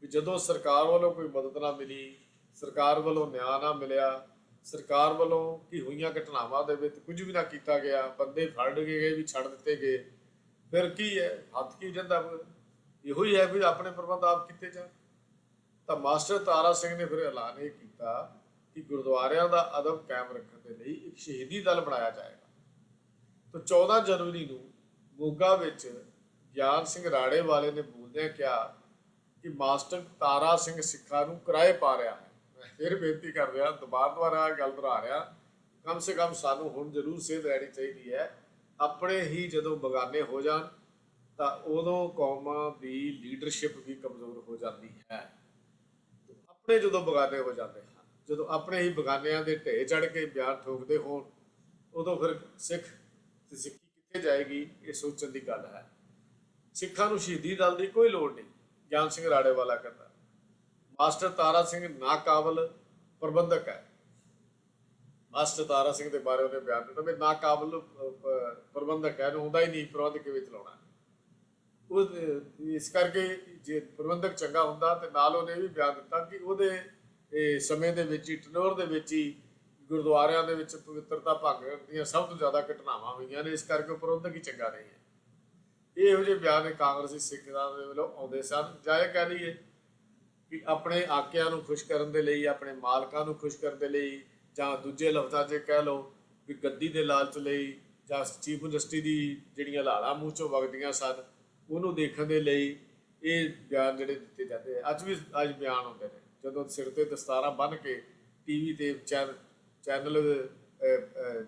ਵੀ ਜਦੋਂ ਸਰਕਾਰ ਵੱਲੋਂ ਕੋਈ ਮਦਦ ਨਾ ਮਿਲੀ, ਸਰਕਾਰ ਵੱਲੋਂ ਨਿਆਂ ਨਾ ਮਿਲਿਆ, ਸਰਕਾਰ ਵੱਲੋਂ ਕੀ ਹੋਈਆਂ ਘਟਨਾਵਾਂ ਦੇ ਵਿੱਚ ਕੁਝ ਵੀ ਨਾ ਕੀਤਾ ਗਿਆ, ਬੰਦੇ ਫੜ ਗਏ ਵੀ ਛੱਡ ਦਿੱਤੇ ਗਏ, ਫਿਰ ਕੀ ਹੈ, ਹੱਥ ਕੀ ਜਾਂਦਾ, ਇਹੋ ਹੀ ਹੈ ਵੀ ਆਪਣੇ ਪ੍ਰਬੰਧ ਆਪ ਕੀਤੇ ਜਾਣ। ਤਾਂ ਮਾਸਟਰ ਤਾਰਾ ਸਿੰਘ ਨੇ ਫਿਰ ਐਲਾਨ ਇਹ ਕੀਤਾ ਕਿ ਗੁਰਦੁਆਰਿਆਂ ਦਾ ਅਦਬ ਕਾਇਮ ਰੱਖਣ ਦੇ ਲਈ ਇੱਕ ਸ਼ਹੀਦੀ ਦਲ ਬਣਾਇਆ ਜਾਏਗਾ। ਤਾਂ 14 ਜਨਵਰੀ ਨੂੰ ਮੋਗਾ ਵਿੱਚ ਗਿਆਨ ਸਿੰਘ ਰਾੜੇ ਵਾਲੇ ਨੇ ਬੋਲਦਿਆਂ ਕਿਹਾ ਕਿ ਮਾਸਟਰ ਤਾਰਾ ਸਿੰਘ ਸਿੱਖਾਂ ਨੂੰ ਕਿਰਾਏ ਪਾ ਰਿਹਾ ਹੈ। ਮੈਂ ਫਿਰ ਬੇਨਤੀ ਕਰ ਰਿਹਾ, ਦੁਬਾਰਾ ਗੱਲ ਦੁਹਰਾ ਰਿਹਾ, ਕਮ ਸੇ ਕਮ ਸਾਨੂੰ ਹੁਣ ਜ਼ਰੂਰ ਸੇਧ ਲੈਣੀ ਚਾਹੀਦੀ ਹੈ। ਆਪਣੇ ਹੀ ਜਦੋਂ ਬਗਾਨੇ ਹੋ ਜਾਣ ਤਾਂ ਉਦੋਂ ਕੌਮਾਂ ਦੀ ਲੀਡਰਸ਼ਿਪ ਵੀ ਕਮਜ਼ੋਰ ਹੋ ਜਾਂਦੀ ਹੈ। ਆਪਣੇ ਜਦੋਂ ਬਗਾਨੇ ਹੋ ਜਾਂਦੇ ਹਨ, ਜਦੋਂ ਆਪਣੇ ਹੀ ਬਗਾਨਿਆਂ ਦੇ ਢੇਰ ਚੜ੍ਹ ਕੇ ਬਿਆਨ ਠੋਕਦੇ ਹੋਣ, ਉਦੋਂ ਫਿਰ ਸਿੱਖ ਤੇ ਸਿੱਖੀ ਕਿੱਥੇ ਜਾਏਗੀ, ਇਹ ਸੋਚਣ ਦੀ ਗੱਲ ਹੈ। ਸਿੱਖਾਂ ਨੂੰ ਸ਼ਹੀਦੀ ਦਲ ਦੀ ਕੋਈ ਲੋੜ ਨਹੀਂ, ਗਿਆਨ ਸਿੰਘ ਰਾੜੇ ਵਾਲਾ ਕਹਿੰਦਾ। ਮਾਸਟਰ ਤਾਰਾ ਸਿੰਘ ਨਾਕਾਬਲ ਪ੍ਰਬੰਧਕ ਹੈ। ਮਾਸਟਰ ਤਾਰਾ ਸਿੰਘ ਦੇ ਬਾਰੇ ਉਹਨੇ ਬਿਆਨ ਦਿੱਤਾ ਵੀ ਨਾਕਾਬਲ ਪ੍ਰਬੰਧਕ ਹੈ, ਇਹਨੂੰ ਆਉਂਦਾ ਹੀ ਨਹੀਂ ਪ੍ਰਬੰਧ ਕਿਵੇਂ ਚਲਾਉਣਾ। ਉਹ ਇਸ ਕਰਕੇ ਜੇ ਪ੍ਰਬੰਧਕ ਚੰਗਾ ਹੁੰਦਾ ਤੇ ਨਾਲ ਉਹਨੇ ਵੀ ਬਿਆਨ ਦਿੱਤਾ ਕਿ ਉਹਦੇ ਸਮੇਂ ਦੇ ਵਿੱਚ ਹੀ, ਟਨੋਰ ਦੇ ਵਿੱਚ ਹੀ ਗੁਰਦੁਆਰਿਆਂ ਦੇ ਵਿੱਚ ਪਵਿੱਤਰਤਾ ਭੰਗ ਦੀਆਂ ਸਭ ਤੋਂ ਜ਼ਿਆਦਾ ਘਟਨਾਵਾਂ ਹੋਈਆਂ ਨੇ, ਇਸ ਕਰਕੇ ਉਹ ਪ੍ਰਬੰਧਕ ਹੀ ਚੰਗਾ ਨਹੀਂ ਹੈ। ਇਹੋ ਜਿਹੇ ਬਿਆਨ ਕਾਂਗਰਸੀ ਸਿੱਖਾਂ ਦੇ ਵੱਲੋਂ ਆਉਂਦੇ ਸਨ। ਜਾਂ ਇਹ ਕਹਿ ਲਈਏ ਕਿ ਆਪਣੇ ਆਕਿਆਂ ਨੂੰ ਖੁਸ਼ ਕਰਨ ਦੇ ਲਈ, ਆਪਣੇ ਮਾਲਕਾਂ ਨੂੰ ਖੁਸ਼ ਕਰਨ ਦੇ ਲਈ, ਜਾਂ ਦੂਜੇ ਲਫ਼ਜ਼ਾਂ 'ਚ ਕਹਿ ਲਓ ਵੀ ਗੱਦੀ ਦੇ ਲਾਲਚ ਲਈ, ਜਾਂ ਚੀਫ ਮਿਨਿਸਟਰੀ ਦੀ ਜਿਹੜੀਆਂ ਲਾਲਾਂ ਮੂੰਹ 'ਚੋਂ ਵਗਦੀਆਂ ਸਨ ਉਹਨੂੰ ਦੇਖਣ ਦੇ ਲਈ ਇਹ ਬਿਆਨ ਜਿਹੜੇ ਦਿੱਤੇ ਜਾਂਦੇ। ਅੱਜ ਬਿਆਨ ਆਉਂਦੇ ਨੇ, ਜਦੋਂ ਸਿਰ 'ਤੇ ਦਸਤਾਰਾਂ ਬੰਨ੍ਹ ਕੇ ਟੀਵੀ ਤੇ ਚੈਨਲ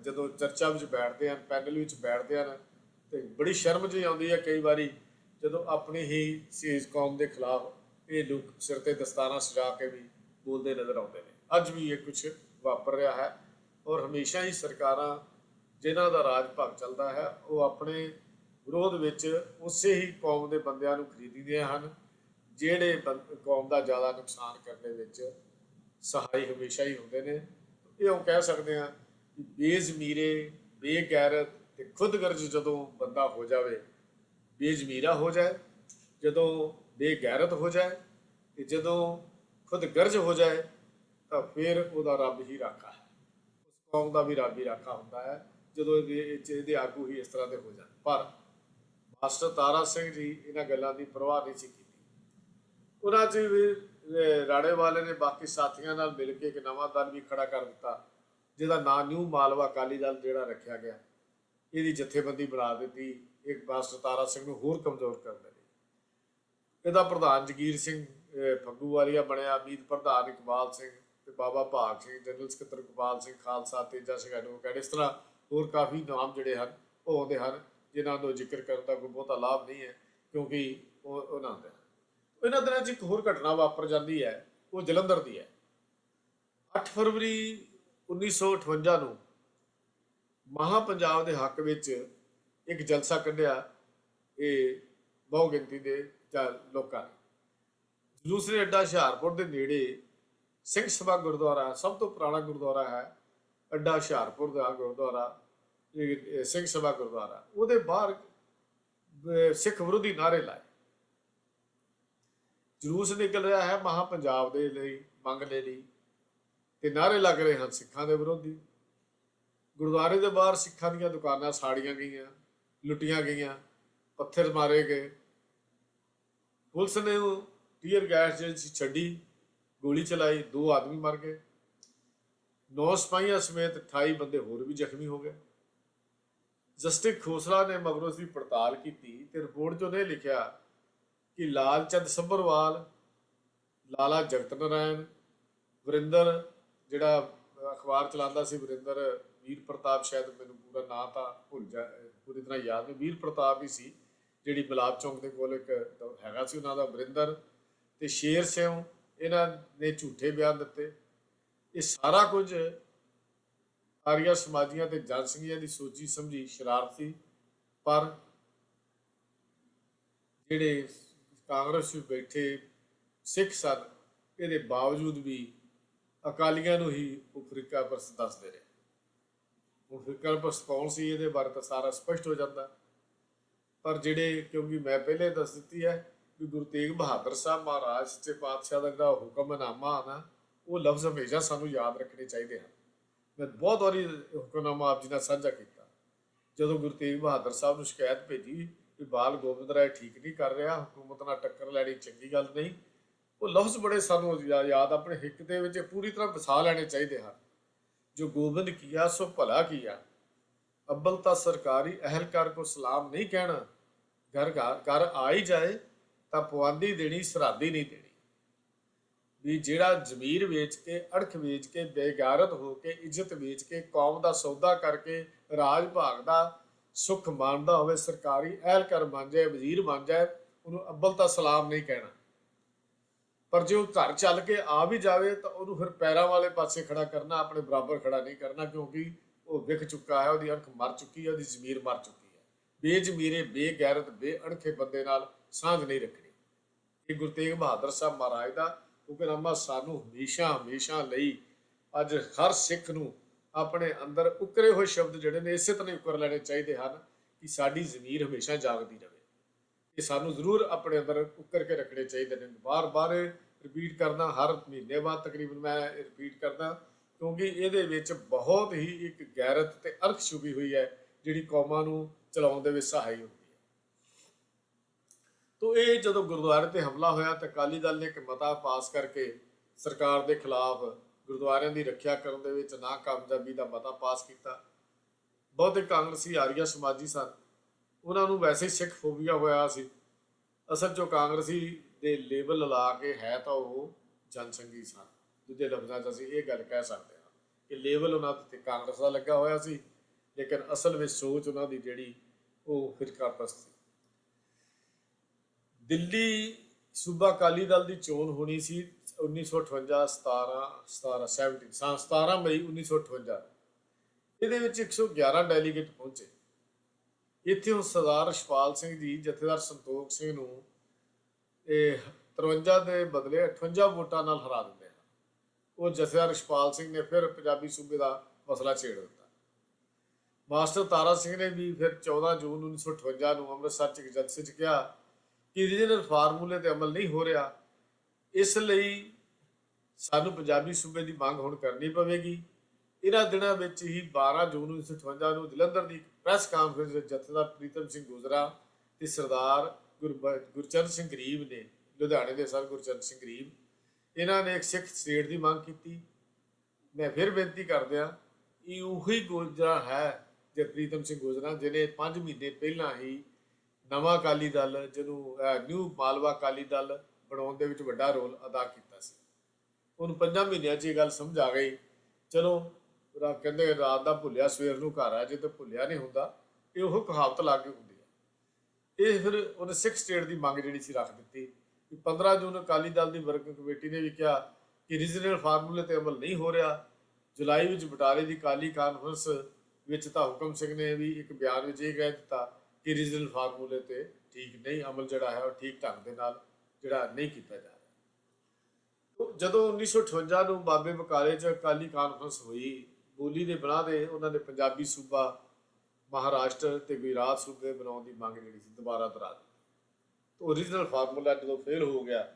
ਜਦੋਂ ਚਰਚਾ ਵਿੱਚ ਬੈਠਦੇ ਹਨ, ਪੈਨਲ ਵਿੱਚ ਬੈਠਦੇ ਹਨ, ਤੇ ਬੜੀ ਸ਼ਰਮ ਜਿਹੀ ਆਉਂਦੀ ਹੈ ਕਈ ਵਾਰੀ ਜਦੋਂ ਆਪਣੀ ਹੀ ਸੀਜ਼ ਕੌਮ ਦੇ ਖਿਲਾਫ ਇਹ ਲੋਕ ਸਿਰ ਤੇ ਦਸਤਾਨਾ ਸਜਾ ਕੇ ਵੀ ਬੋਲਦੇ ਨਜ਼ਰ ਆਉਂਦੇ ਨੇ। ਅੱਜ ਵੀ ਇਹ ਕੁਝ ਵਾਪਰ ਰਿਹਾ ਹੈ, ਔਰ ਹਮੇਸ਼ਾ ਹੀ ਸਰਕਾਰਾਂ ਜਿਨ੍ਹਾਂ ਦਾ ਰਾਜ ਭਾਗ ਚੱਲਦਾ ਹੈ ਉਹ ਆਪਣੇ ਵਿਰੋਧ ਵਿੱਚ ਉਸੇ ਹੀ ਕੌਮ ਦੇ ਬੰਦਿਆਂ ਨੂੰ ਖਰੀਦਦੀਆਂ ਹਨ ਜਿਹੜੇ ਕੌਮ ਦਾ ਜ਼ਿਆਦਾ ਨੁਕਸਾਨ ਕਰਨ ਦੇ ਵਿੱਚ ਸਹਾਈ ਹਮੇਸ਼ਾ ਹੀ ਹੁੰਦੇ ਨੇ। ਇਹ ਉਹ ਕਹਿ ਸਕਦੇ ਹਾਂ ਕਿ ਬੇਜ਼ਮੀਰੇ, ਬੇਗੈਰਤ ਤੇ ਖੁਦਗਰਜ਼ ਜਦੋਂ ਬੰਦਾ ਹੋ ਜਾਵੇ, ਬੇਜ਼ਮੀਰਾ ਹੋ ਜਾਏ, ਜਦੋਂ ਬੇਗੈਰਤ ਹੋ ਜਾਏ ਤੇ ਜਦੋਂ ਖੁਦਗਰਜ਼ ਹੋ ਜਾਏ ਤਾਂ ਫਿਰ ਉਹਦਾ ਰੱਬ ਹੀ ਰਾਖਾ ਹੈ। ਉਸ ਕੌਮ ਦਾ ਵੀ ਰੱਬ ਹੀ ਰਾਖਾ ਹੁੰਦਾ ਹੈ ਜਦੋਂ ਇਹਦੇ ਆਗੂ ਹੀ ਇਸ ਤਰ੍ਹਾਂ ਦੇ ਹੋ ਜਾਣ। ਪਰ ਮਾਸਟਰ ਤਾਰਾ ਸਿੰਘ ਜੀ ਇਹਨਾਂ ਗੱਲਾਂ ਦੀ ਪਰਵਾਹ ਨਹੀਂ ਸੀ ਕੀਤੀ। ਉਹਨਾਂ 'ਚ ਵੀ ਰਾੜੇ ਵਾਲੇ ਨੇ ਬਾਕੀ ਸਾਥੀਆਂ ਨਾਲ ਮਿਲ ਕੇ ਇੱਕ ਨਵਾਂ ਦਲ ਵੀ ਖੜਾ ਕਰ ਦਿੱਤਾ ਜਿਹਦਾ ਨਾਂ ਨਿਊ ਮਾਲਵਾ ਅਕਾਲੀ ਦਲ ਜਿਹੜਾ ਰੱਖਿਆ ਗਿਆ। ਇਹਦੀ ਜਥੇਬੰਦੀ ਬਣਾ ਦਿੱਤੀ ਇੱਕ ਮਾਸਟਰ ਤਾਰਾ ਸਿੰਘ ਨੂੰ ਹੋਰ ਕਮਜ਼ੋਰ ਕਰਨ ਲਈ। ਇਹਦਾ ਪ੍ਰਧਾਨ ਜਗੀਰ ਸਿੰਘ ਫੱਗੂਵਾਲੀਆ ਬਣਿਆ, ਮੀਤ ਪ੍ਰਧਾਨ ਇਕਬਾਲ ਸਿੰਘ ਤੇ ਬਾਬਾ ਭਾਗ ਸਿੰਘ, ਜਨਰਲ ਸਕੱਤਰ ਇਕਬਾਲ ਸਿੰਘ ਖਾਲਸਾ, ਤੇਜਾ ਸਿੰਘ ਐਡਵੋਕੇਟ, ਇਸ ਤਰ੍ਹਾਂ ਹੋਰ ਕਾਫੀ ਨਾਮ ਜਿਹੜੇ ਹਨ ਉਹ ਆਉਂਦੇ ਹਨ ਜਿਨ੍ਹਾਂ ਦਾ ਜ਼ਿਕਰ ਕਰਨ ਦਾ ਕੋਈ ਬਹੁਤਾ ਲਾਭ ਨਹੀਂ ਹੈ ਕਿਉਂਕਿ ਉਹ ਉਹਨਾਂ ਦੇ ਇਹਨਾਂ ਦਿਨਾਂ 'ਚ ਇੱਕ ਹੋਰ ਘਟਨਾ ਵਾਪਰ ਜਾਂਦੀ ਹੈ, ਉਹ ਜਲੰਧਰ ਦੀ ਹੈ। 8 ਫਰਵਰੀ 1958 ਨੂੰ ਮਹਾਂ ਪੰਜਾਬ ਦੇ ਹੱਕ ਵਿੱਚ ਇੱਕ ਜਲਸਾ ਕੱਢਿਆ ਇਹ ਬਹੁ ਗਿਣਤੀ ਦੇ ਲੋਕਾਂ ਨੇ। ਜਲੂਸ ਨੇ ਅੱਡਾ ਹੁਸ਼ਿਆਰਪੁਰ ਦੇ ਨੇੜੇ ਸਿੰਘ ਸਭਾ ਗੁਰਦੁਆਰਾ, ਸਭ ਤੋਂ ਪੁਰਾਣਾ ਗੁਰਦੁਆਰਾ ਹੈ ਅੱਡਾ ਹੁਸ਼ਿਆਰਪੁਰ ਦਾ ਗੁਰਦੁਆਰਾ, ਸਿੰਘ ਸਭਾ ਗੁਰਦੁਆਰਾ, ਉਹਦੇ ਬਾਹਰ ਸਿੱਖ ਵਿਰੋਧੀ ਨਾਅਰੇ ਲਾਏ। ਜਲੂਸ ਨਿਕਲ ਰਿਹਾ ਹੈ ਮਹਾਂ ਪੰਜਾਬ ਦੇ ਲਈ, ਮੰਗ ਦੇ ਲਈ, ਤੇ ਨਾਅਰੇ ਲੱਗ ਰਹੇ ਹਨ ਸਿੱਖਾਂ ਦੇ ਵਿਰੋਧੀ। ਗੁਰਦੁਆਰੇ ਦੇ ਬਾਹਰ ਸਿੱਖਾਂ ਦੀਆਂ ਦੁਕਾਨਾਂ ਸਾੜੀਆਂ ਗਈਆਂ, ਲੁੱਟੀਆਂ ਗਈਆਂ, ਪੱਥਰ ਮਾਰੇ ਗਏ। ਪੁਲਿਸ ਨੇ ਉਹ ਟੀਅਰ ਗੈਸ ਜਿਹੜੀ ਛੱਡੀ, ਗੋਲੀ ਚਲਾਈ, 2 ਆਦਮੀ ਮਰ ਗਏ, 9 ਸਿਪਾਹੀਆਂ ਸਮੇਤ 28 ਬੰਦੇ ਹੋਰ ਵੀ ਜ਼ਖਮੀ ਹੋ ਗਏ। ਜਸਟਿਸ ਖੋਸਲਾ ਨੇ ਮਗਰੋਂ ਇਸ ਦੀ ਪੜਤਾਲ ਕੀਤੀ ਤੇ ਰਿਪੋਰਟ 'ਚ ਉਹਨੇ ਲਿਖਿਆ ਕਿ ਲਾਲ ਚੰਦ ਸੱਭਰਵਾਲ, ਲਾਲਾ ਜਗਤ ਨਾਰਾਇਣ, ਵਰਿੰਦਰ ਜਿਹੜਾ ਅਖਬਾਰ ਚਲਾਉਂਦਾ ਸੀ, ਵਰਿੰਦਰ ਵੀਰ ਪ੍ਰਤਾਪ, ਸ਼ਾਇਦ ਮੈਨੂੰ ਪੂਰਾ ਨਾਂ ਤਾਂ ਭੁੱਲ ਜਾ, ਪੂਰੀ ਤਰ੍ਹਾਂ ਯਾਦ ਨਹੀਂ, ਵੀਰ ਪ੍ਰਤਾਪ ਹੀ ਸੀ, ਜਿਹੜੀ ਗੁਲਾਬ ਚੌਂਕ ਦੇ ਕੋਲ ਇੱਕ ਹੈਗਾ ਸੀ ਉਹਨਾਂ ਦਾ, ਵਰਿੰਦਰ ਤੇ ਸ਼ੇਰ ਸਿੰਘ, ਇਹਨਾਂ ਨੇ ਝੂਠੇ ਬਿਆਨ ਦਿੱਤੇ। ਇਹ ਸਾਰਾ ਕੁਝ ਆਰੀਆ ਸਮਾਜੀਆਂ ਤੇ ਜਨ ਸਿੰਘੀਆਂ ਦੀ ਸੋਚੀ ਸਮਝੀ ਸ਼ਰਾਰਤ ਸੀ। ਪਰ ਜਿਹੜੇ ਕਾਂਗਰਸ ਵਿੱਚ ਬੈਠੇ ਸਿੱਖ ਸਨ ਇਹਦੇ ਬਾਵਜੂਦ ਵੀ ਅਕਾਲੀਆਂ ਨੂੰ ਹੀ ਉਹ ਫਿਰਕਾਪਰਸਤ ਦੱਸਦੇ ਰਹੇ। ਉਹ ਫਿਰਕਾਪਰਸਤ ਕੌਣ ਸੀ ਇਹਦੇ ਬਾਰੇ ਤਾਂ ਸਾਰਾ ਸਪਸ਼ਟ ਹੋ ਜਾਂਦਾ। ਪਰ ਜਿਹੜੇ, ਕਿਉਂਕਿ ਮੈਂ ਪਹਿਲੇ ਦੱਸ ਦਿੱਤੀ ਹੈ ਵੀ ਗੁਰੂ ਤੇਗ ਬਹਾਦਰ ਸਾਹਿਬ ਮਹਾਰਾਜ ਸੱਚੇ ਪਾਤਸ਼ਾਹ ਦਾ ਜਿਹੜਾ ਹੁਕਮਨਾਮਾ ਆ ਨਾ, ਉਹ ਲਫ਼ਜ਼ ਹਮੇਸ਼ਾ ਸਾਨੂੰ ਯਾਦ ਰੱਖਣੇ ਚਾਹੀਦੇ ਹਨ। ਮੈਂ ਬਹੁਤ ਵਾਰੀ ਹੁਕਮਨਾਮਾ ਆਪ ਜੀ ਨਾਲ ਸਾਂਝਾ ਕੀਤਾ। ਜਦੋਂ ਗੁਰੂ ਤੇਗ ਬਹਾਦਰ ਸਾਹਿਬ ਨੂੰ ਸ਼ਿਕਾਇਤ ਭੇਜੀ ਵੀ ਬਾਲ ਗੋਬਿੰਦ ਰਾਏ ਠੀਕ ਨਹੀਂ ਕਰ ਰਿਹਾ, ਹਕੂਮਤ ਨਾਲ ਟੱਕਰ ਲੈਣੀ ਚੰਗੀ ਗੱਲ ਨਹੀਂ, ਉਹ ਲਫ਼ਜ਼ ਬੜੇ ਸਾਨੂੰ ਯਾਦ ਆਪਣੇ ਹਿੱਕ ਦੇ ਵਿੱਚ ਪੂਰੀ ਤਰ੍ਹਾਂ ਵਸਾ ਲੈਣੇ ਚਾਹੀਦੇ ਹਨ। ਜੋ ਗੋਬਿੰਦ ਕੀਆ ਸੋ ਭਲਾ ਕੀਆ, ਅੱਬਲ ਤਾਂ ਸਰਕਾਰੀ ਅਹਿਲਕਾਰ ਕੋ ਸਲਾਮ ਨਹੀਂ ਕਹਿਣਾ, ਘਰ ਆ ਹੀ ਜਾਏ ਤਾਂ ਪਵਾਂਦੀ ਦੇਣੀ, ਸਰਾਦੀ ਨਹੀਂ ਦੇਣੀ। ਵੀ ਜਿਹੜਾ ਜ਼ਮੀਰ ਵੇਚ ਕੇ, ਅੜਖ ਵੇਚ ਕੇ, ਬੇਗੈਰਤ ਹੋ ਕੇ, ਇੱਜ਼ਤ ਵੇਚ ਕੇ, ਕੌਮ ਦਾ ਸੌਦਾ ਕਰਕੇ ਰਾਜ ਭਾਗ ਦਾ ਸੁੱਖ ਮਾਣਦਾ ਹੋਵੇ, ਸਰਕਾਰੀ ਅਹਿਲਕਾਰ ਬਣ ਜਾਏ, ਵਜ਼ੀਰ ਬਣ ਜਾਏ, ਉਹਨੂੰ ਅੱਬਲ ਤਾਂ ਸਲਾਮ ਨਹੀਂ ਕਹਿਣਾ। ਪਰ ਜੇ ਉਹ ਘਰ ਚੱਲ ਕੇ ਆ ਵੀ ਜਾਵੇ ਤਾਂ ਉਹਨੂੰ ਫਿਰ ਪੈਰਾਂ ਵਾਲੇ ਪਾਸੇ ਖੜਾ ਕਰਨਾ, ਆਪਣੇ ਬਰਾਬਰ ਖੜਾ ਨਹੀਂ ਕਰਨਾ, ਕਿਉਂਕਿ ਉਹ ਵਿਕ ਚੁੱਕਾ ਹੈ, ਉਹਦੀ ਅੱਖ ਮਰ ਚੁੱਕੀ ਹੈ, ਉਹਦੀ ਜ਼ਮੀਰ ਮਰ ਚੁੱਕੀ ਹੈ। ਬੇਜ਼ਮੀਰੇ, ਬੇਗੈਰਤ, ਬੇਅਣਖੇ ਬੰਦੇ ਨਾਲ ਸਾਂਝ ਨਹੀਂ ਰੱਖਣੀ। ਇਹ ਗੁਰੂ ਤੇਗ ਬਹਾਦਰ ਸਾਹਿਬ ਮਹਾਰਾਜ ਦਾ ਹੁਕਮਨਾਮਾ ਸਾਨੂੰ ਹਮੇਸ਼ਾ ਹਮੇਸ਼ਾ ਲਈ ਅੱਜ ਹਰ ਸਿੱਖ ਨੂੰ ਆਪਣੇ ਅੰਦਰ ਉਕਰੇ ਹੋਏ ਸ਼ਬਦ ਜਿਹੜੇ ਨੇ ਇਸੇ ਤਰ੍ਹਾਂ ਉਕਰ ਲੈਣੇ ਚਾਹੀਦੇ ਹਨ ਕਿ ਸਾਡੀ ਜ਼ਮੀਰ ਹਮੇਸ਼ਾ ਜਾਗਦੀ ਰਹੇ। ਇਹ ਸਾਨੂੰ ਜ਼ਰੂਰ ਆਪਣੇ ਅੰਦਰ ਉਕਰ ਕੇ ਰੱਖਣੇ ਚਾਹੀਦੇ ਨੇ। ਬਾਰ-ਬਾਰ ਰਿਪੀਟ ਕਰਨਾ, ਹਰ ਮਹੀਨੇ ਬਾਅਦ ਤਕਰੀਬਨ ਮੈਂ ਰਿਪੀਟ ਕਰਦਾ, ਕਿਉਂਕਿ ਇਹਦੇ ਵਿੱਚ ਬਹੁਤ ਹੀ ਇੱਕ ਗੈਰਤ ਤੇ ਅਰਖ ਛੁਪੀ ਹੋਈ ਹੈ ਜਿਹੜੀ ਕੌਮਾਂ ਨੂੰ ਚਲਾਉਣ ਦੇ ਵਿੱਚ ਸਹਾਈ ਹੁੰਦੀ ਹੈ। ਤੋ ਇਹ ਜਦੋਂ ਗੁਰਦੁਆਰੇ ਤੇ ਹਮਲਾ ਹੋਇਆ ਤਾਂ ਅਕਾਲੀ ਦਲ ਨੇ ਇੱਕ ਮਤਾ ਪਾਸ ਕਰਕੇ ਸਰਕਾਰ ਦੇ ਖਿਲਾਫ ਗੁਰਦੁਆਰਿਆਂ ਦੀ ਰੱਖਿਆ ਕਰਨ ਦੇ ਵਿੱਚ ਨਾਕਾਮਯਾਬੀ ਦਾ ਮਤਾ ਪਾਸ ਕੀਤਾ। ਬਹੁਤੇ ਕਾਂਗਰਸੀ ਆਰੀਆ ਸਮਾਜੀ ਸਨ, ਉਹਨਾਂ ਨੂੰ ਵੈਸੇ ਹੀ ਸਿੱਖ ਫੋਬੀਆ ਹੋਇਆ ਸੀ। ਅਸਲ 'ਚੋਂ ਕਾਂਗਰਸੀ ਦੇ ਲੇਬਲ ਲਾ ਕੇ ਹੈ ਤਾਂ ਉਹ ਜਨਸੰਘੀ ਸਨ, ਦੂਜੇ ਲਫ਼ਜ਼ਾਂ 'ਚ ਅਸੀਂ ਇਹ ਗੱਲ ਕਹਿ ਸਕਦੇ ਹਾਂ ਕਿ ਲੇਬਲ ਉਹਨਾਂ ਤੇ ਕਾਂਗਰਸ ਦਾ ਲੱਗਾ ਹੋਇਆ ਸੀ, ਲੇਕਿਨ ਅਸਲ ਵਿੱਚ ਸੋਚ ਉਹਨਾਂ ਦੀ ਜਿਹੜੀ ਉਹ ਫਿਰਕਾਪ੍ਰਸਤ ਸੀ। ਦਿੱਲੀ ਸੂਬਾ ਅਕਾਲੀ ਦਲ ਦੀ ਚੋਣ ਹੋਣੀ ਸੀ 1958 17 ਮਈ 1958। ਇਹਦੇ ਵਿੱਚ 111 ਡੈਲੀਗੇਟ ਪਹੁੰਚੇ। ਇੱਥੇ ਹੁਣ ਸਰਦਾਰ ਰਛਪਾਲ ਸਿੰਘ ਜੀ ਜਥੇਦਾਰ ਸੰਤੋਖ ਸਿੰਘ ਨੂੰ ਇਹ 53 ਦੇ ਬਦਲੇ 58 ਵੋਟਾਂ ਨਾਲ ਹਰਾ ਦਿੰਦੇ ਹਨ। ਉਹ ਜਥੇਦਾਰ ਰਛਪਾਲ ਸਿੰਘ ਨੇ ਫਿਰ ਪੰਜਾਬੀ ਸੂਬੇ ਦਾ ਮਸਲਾ ਛੇੜ ਦਿੱਤਾ। ਮਾਸਟਰ ਤਾਰਾ ਸਿੰਘ ਨੇ ਵੀ ਫਿਰ 14 ਜੂਨ 1958 ਨੂੰ ਅੰਮ੍ਰਿਤਸਰ 'ਚ ਇੱਕ ਜਲਸੇ 'ਚ ਕਿਹਾ ਕਿ ਰੀਜਨਲ ਫਾਰਮੂਲੇ ਤੇ ਅਮਲ ਨਹੀਂ ਹੋ ਰਿਹਾ, ਇਸ ਲਈ ਸਾਨੂੰ ਪੰਜਾਬੀ ਸੂਬੇ ਦੀ ਮੰਗ ਹੁਣ ਕਰਨੀ ਪਵੇਗੀ। ਇਹਨਾਂ ਦਿਨਾਂ ਵਿੱਚ ਹੀ 12 ਜੂਨ 1958 ਨੂੰ ਜਲੰਧਰ ਦੀ ਪ੍ਰੈਸ ਕਾਨਫਰੰਸ ਵਿੱਚ ਜਥੇਦਾਰ ਪ੍ਰੀਤਮ ਸਿੰਘ ਗੁਜਰਾ ਤੇ ਸਰਦਾਰ ਗੁਰਚਰਨ ਸਿੰਘ ਗਰੀਬ ਨੇ, ਲੁਧਿਆਣੇ ਦੇ ਸਰ ਗੁਰਚਰਨ ਸਿੰਘ ਗਰੀਬ, ਇਹਨਾਂ ਨੇ ਇੱਕ ਸਿੱਖ ਸਟੇਟ ਦੀ ਮੰਗ ਕੀਤੀ। ਮੈਂ ਫਿਰ ਬੇਨਤੀ ਕਰਦਿਆਂ ਇਹ ਉਹੀ ਗੁਜਰਾ ਹੈ ਜੇ ਪ੍ਰੀਤਮ ਸਿੰਘ ਗੁਜਰਾ ਜਿਹਨੇ 5 ਮਹੀਨੇ ਪਹਿਲਾਂ ਹੀ ਨਵਾਂ ਅਕਾਲੀ ਦਲ, ਜਿਹਨੂੰ ਨਿਊ ਮਾਲਵਾ ਅਕਾਲੀ ਦਲ ਬਣਾਉਣ ਦੇ ਵਿੱਚ ਵੱਡਾ ਰੋਲ ਅਦਾ ਕੀਤਾ ਸੀ। ਉਹਨੂੰ 5 ਮਹੀਨਿਆਂ 'ਚ ਇਹ ਗੱਲ ਸਮਝ ਆ ਗਈ। ਚਲੋ ਕਹਿੰਦੇ ਰਾਤ ਦਾ ਭੁੱਲਿਆ ਸਵੇਰ ਨੂੰ ਘਰ ਆ, ਜੇ ਤਾਂ ਭੁੱਲਿਆ ਨਹੀਂ ਹੁੰਦਾ, ਇਹ ਉਹ ਕਹਾਵਤ ਲਾਗੂ ਹੁੰਦੀ ਹੈ। ਇਹ ਫਿਰ ਉਹਨੇ ਸਿੱਖ ਸਟੇਟ ਦੀ ਮੰਗ ਜਿਹੜੀ ਸੀ ਰੱਖ ਦਿੱਤੀ ਕਿ 15 ਜੂਨ ਅਕਾਲੀ ਦਲ ਦੀ ਵਰਕਿੰਗ ਕਮੇਟੀ ਨੇ ਵੀ ਕਿਹਾ ਕਿ ਰੀਜਨਲ ਫਾਰਮੂਲੇ ਤੇ ਅਮਲ ਨਹੀਂ ਹੋ ਰਿਹਾ। ਜੁਲਾਈ ਵਿੱਚ ਬਟਾਲੇ ਦੀ ਅਕਾਲੀ ਕਾਨਫਰੰਸ ਵਿੱਚ ਤਾਂ ਹੁਕਮ ਸਿੰਘ ਨੇ ਵੀ ਇੱਕ ਬਿਆਨ ਵਿੱਚ ਇਹ ਕਹਿ ਦਿੱਤਾ ਕਿ ਰੀਜਨਲ ਫਾਰਮੂਲੇ ਤੇ ਠੀਕ ਨਹੀਂ, ਅਮਲ ਜਿਹੜਾ ਹੈ ਉਹ ਠੀਕ ਢੰਗ ਦੇ ਨਾਲ ਜਿਹੜਾ ਨਹੀਂ ਕੀਤਾ ਜਾ ਰਿਹਾ। ਜਦੋਂ 1958 ਨੂੰ ਬਾਬੇ ਬਕਾਲੇ 'ਚ ਅਕਾਲੀ ਕਾਨਫਰੰਸ ਹੋਈ, ਬੋਲੀ ਦੇ ਬਣਾ ਦੇ ਉਹਨਾਂ ਨੇ ਪੰਜਾਬੀ ਸੂਬਾ ਮਹਾਰਾਸ਼ਟਰ ਤੇ ਗੁਜਰਾਤ ਸੂਬੇ ਬਣਾਉਣ ਦੀ ਮੰਗ ਜਿਹੜੀ ਸੀ ਦੁਬਾਰਾ ਦੁਹਰਾ ਦਿੱਤੀ। ਓਰੀਜਨਲ ਫਾਰਮੂਲਾ ਜਦੋਂ ਫੇਲ ਹੋ ਗਿਆ,